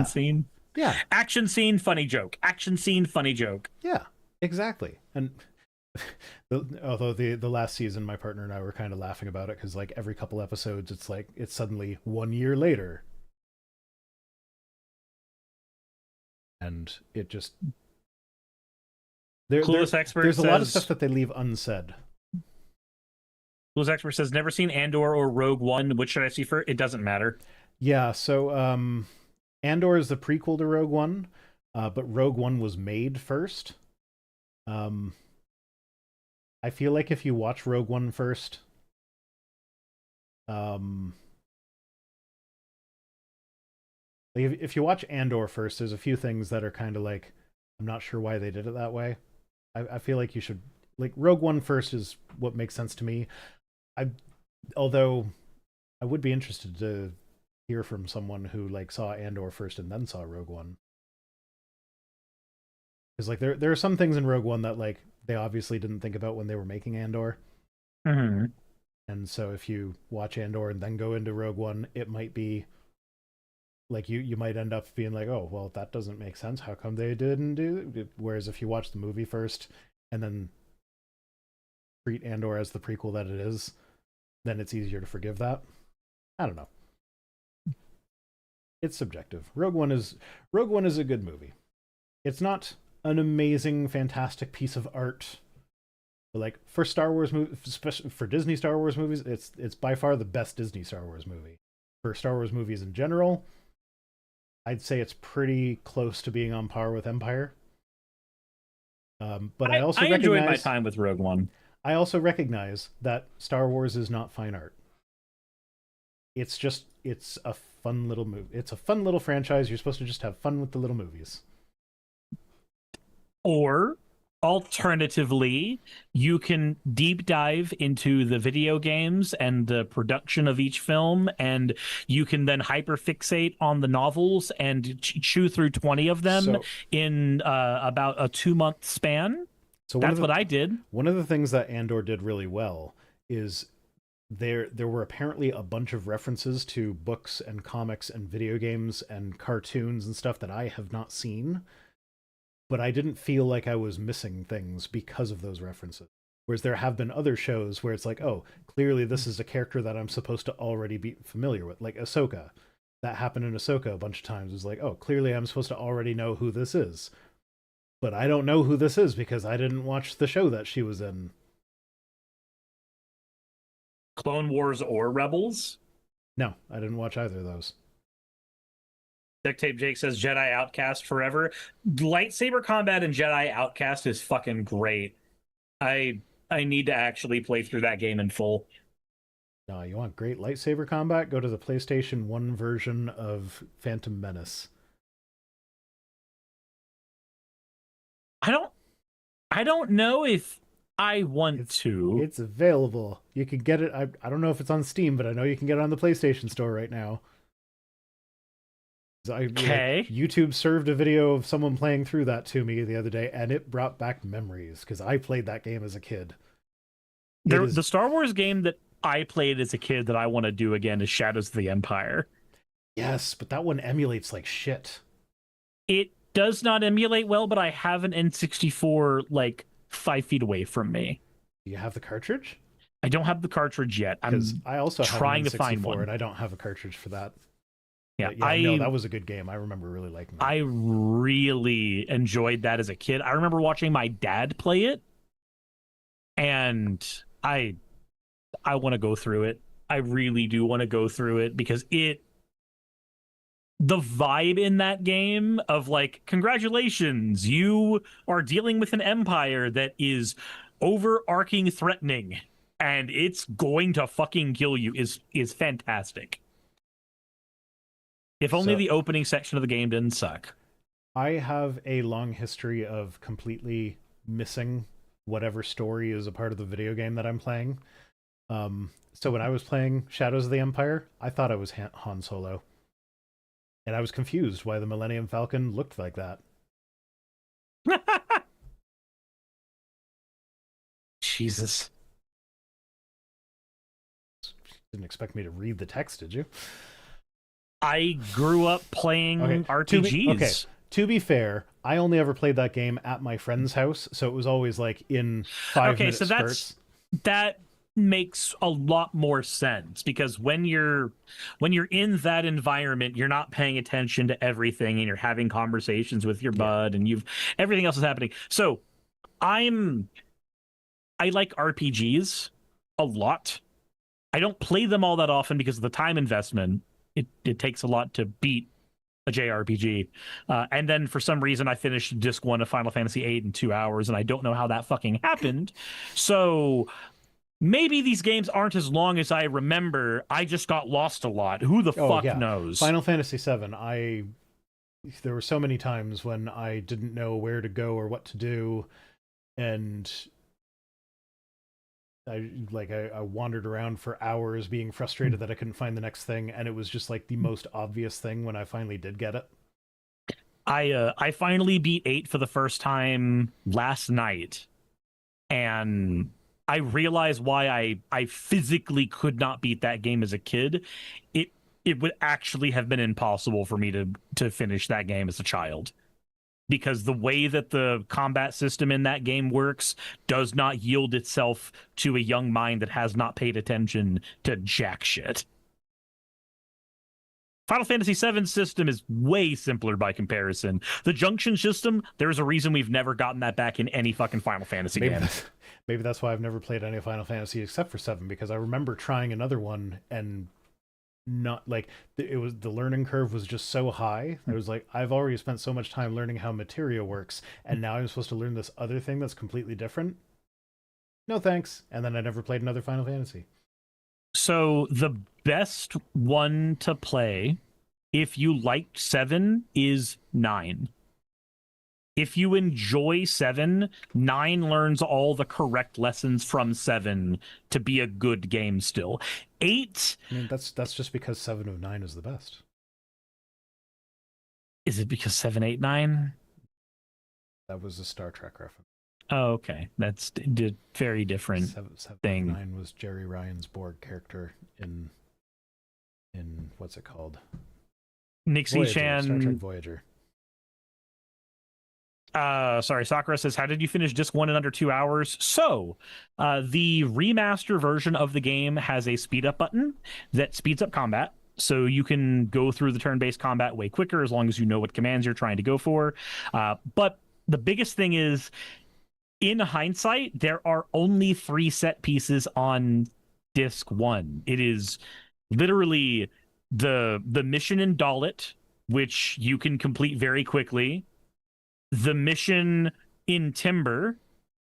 Speaker 2: scene.
Speaker 1: Yeah.
Speaker 2: Action scene, funny joke. Action scene, funny joke.
Speaker 1: Yeah, exactly. And although the last season, my partner and I were kind of laughing about it because like every couple episodes, it's like it's suddenly 1 year later, and it just
Speaker 2: Clueless Expert
Speaker 1: there's a lot of
Speaker 2: says-
Speaker 1: stuff that they leave unsaid.
Speaker 2: Clueless Expert says never seen Andor or Rogue One. Which should I see first? It doesn't matter.
Speaker 1: Yeah, so Andor is the prequel to Rogue One, but Rogue One was made first. I feel like if you watch Rogue One first, if you watch Andor first, there's a few things that are kind of like, I'm not sure why they did it that way. I feel like you should, like, Rogue One first is what makes sense to me. Although I would be interested to hear from someone who like saw Andor first and then saw Rogue One. Because like there are some things in Rogue One that like they obviously didn't think about when they were making Andor.
Speaker 2: Mm-hmm.
Speaker 1: And so if you watch Andor and then go into Rogue One, it might be like you might end up being like, oh, well, that doesn't make sense. How come they didn't do it? Whereas if you watch the movie first and then treat Andor as the prequel that it is, then it's easier to forgive that. I don't know. It's subjective. Rogue One is a good movie. It's not an amazing, fantastic piece of art. But like for Star Wars movies, especially for Disney Star Wars movies, it's by far the best Disney Star Wars movie. For Star Wars movies in general, I'd say it's pretty close to being on par with Empire. But I also
Speaker 2: enjoyed my time with Rogue One.
Speaker 1: I also recognize that Star Wars is not fine art. It's a fun little movie. It's a fun little franchise. You're supposed to just have fun with the little movies.
Speaker 2: Or alternatively, you can deep dive into the video games and the production of each film, and you can then hyperfixate on the novels and chew through 20 of them in about a 2-month span. So that's what I did.
Speaker 1: One of the things that Andor did really well is there were apparently a bunch of references to books and comics and video games and cartoons and stuff that I have not seen, but I didn't feel like I was missing things because of those references. Whereas there have been other shows where it's like, oh, clearly this is a character that I'm supposed to already be familiar with, like Ahsoka. That happened in Ahsoka a bunch of times. It was like, oh, clearly I'm supposed to already know who this is. But I don't know who this is because I didn't watch the show that she was in.
Speaker 2: Clone Wars or Rebels?
Speaker 1: No, I didn't watch either of those.
Speaker 2: Duct Tape Jake says Jedi Outcast forever. Lightsaber combat in Jedi Outcast is fucking great. I need to actually play through that game in full.
Speaker 1: No, you want great lightsaber combat? Go to the PlayStation 1 version of Phantom Menace.
Speaker 2: I don't know if I want to.
Speaker 1: It's available. You can get it. I don't know if it's on Steam, but I know you can get it on the PlayStation Store right now.
Speaker 2: Okay.
Speaker 1: YouTube served a video of someone playing through that to me the other day, and it brought back memories because I played that game as a kid.
Speaker 2: The Star Wars game that I played as a kid that I want to do again is Shadows of the Empire.
Speaker 1: Yes, but that one emulates like shit.
Speaker 2: It does not emulate well, but I have an N64 like 5 feet away from me.
Speaker 1: Do you have the cartridge?
Speaker 2: I don't have the cartridge yet.
Speaker 1: Because
Speaker 2: I'm
Speaker 1: I also
Speaker 2: trying
Speaker 1: have
Speaker 2: to
Speaker 1: an N64
Speaker 2: find one.
Speaker 1: and I don't have a cartridge for that.
Speaker 2: Yeah,
Speaker 1: But yeah, no, that was a good game. I remember really liking that.
Speaker 2: I really enjoyed that as a kid. I remember watching my dad play it, and I want to go through it. I really do want to go through it because the vibe in that game of like, congratulations, you are dealing with an empire that is overarching threatening and it's going to fucking kill you is fantastic. If only the opening section of the game didn't suck.
Speaker 1: I have a long history of completely missing whatever story is a part of the video game that I'm playing. So when I was playing Shadows of the Empire, I thought I was Han Solo. And I was confused why the Millennium Falcon looked like that.
Speaker 2: Jesus.
Speaker 1: Didn't expect me to read the text, did you?
Speaker 2: I grew up playing RPGs.
Speaker 1: To be fair, I only ever played that game at my friend's house, so it was always like in 5-minute spurts.
Speaker 2: That makes a lot more sense because when you're in that environment, you're not paying attention to everything and you're having conversations with your bud and everything else is happening. So I like RPGs a lot. I don't play them all that often because of the time investment. It takes a lot to beat a JRPG. And then for some reason I finished disc 1 of Final Fantasy VIII in 2 hours and I don't know how that fucking happened. So maybe these games aren't as long as I remember. I just got lost a lot. Who the fuck knows?
Speaker 1: Final Fantasy VII, there were so many times when I didn't know where to go or what to do, and I wandered around for hours being frustrated that I couldn't find the next thing, and it was just like the most obvious thing when I finally did get it.
Speaker 2: I finally beat 8 for the first time last night, and I realized why I physically could not beat that game as a kid. It would actually have been impossible for me to finish that game as a child. Because the way that the combat system in that game works does not yield itself to a young mind that has not paid attention to jack shit. Final Fantasy VII's system is way simpler by comparison. The junction system, there's a reason we've never gotten that back in any fucking Final Fantasy game.
Speaker 1: Maybe that's why I've never played any Final Fantasy except for 7, because I remember trying another one and not like it was, the learning curve was just so high. I was like, I've already spent so much time learning how materia works, and now I'm supposed to learn this other thing that's completely different. No thanks. And then I never played another Final Fantasy. So
Speaker 2: the best one to play if you liked 7 is 9. If you enjoy 7, 9 learns all the correct lessons from 7 to be a good game still. 8...
Speaker 1: I mean, that's just because 7 of 9 is the best.
Speaker 2: Is it because 7, 8, 9?
Speaker 1: That was a Star Trek reference.
Speaker 2: Oh, okay. That's a very different
Speaker 1: 7
Speaker 2: thing.
Speaker 1: 9 was Jerry Ryan's Borg character in what's it called?
Speaker 2: Nixie Chan.
Speaker 1: Star Trek Voyager.
Speaker 2: Sorry, Sakura says, how did you finish disc 1 in under 2 hours? So, the remaster version of the game has a speed up button that speeds up combat. So you can go through the turn-based combat way quicker as long as you know what commands you're trying to go for. But the biggest thing is, in hindsight, there are only 3 set pieces on disc 1. It is literally the mission in Dalit, which you can complete very quickly. The mission in Timber,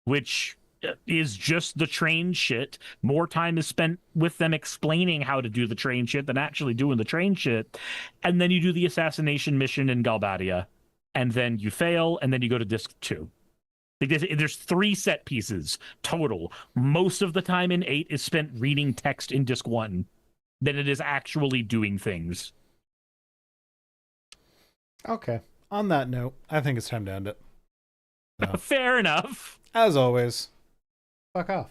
Speaker 2: which is just the train shit. More time is spent with them explaining how to do the train shit than actually doing the train shit. And then you do the assassination mission in Galbadia. And then you fail, and then you go to disc 2. There's 3 set pieces total. Most of the time in 8 is spent reading text in disc 1 than it is actually doing things.
Speaker 1: Okay. On that note, I think it's time to end it.
Speaker 2: Fair enough.
Speaker 1: As always, fuck off.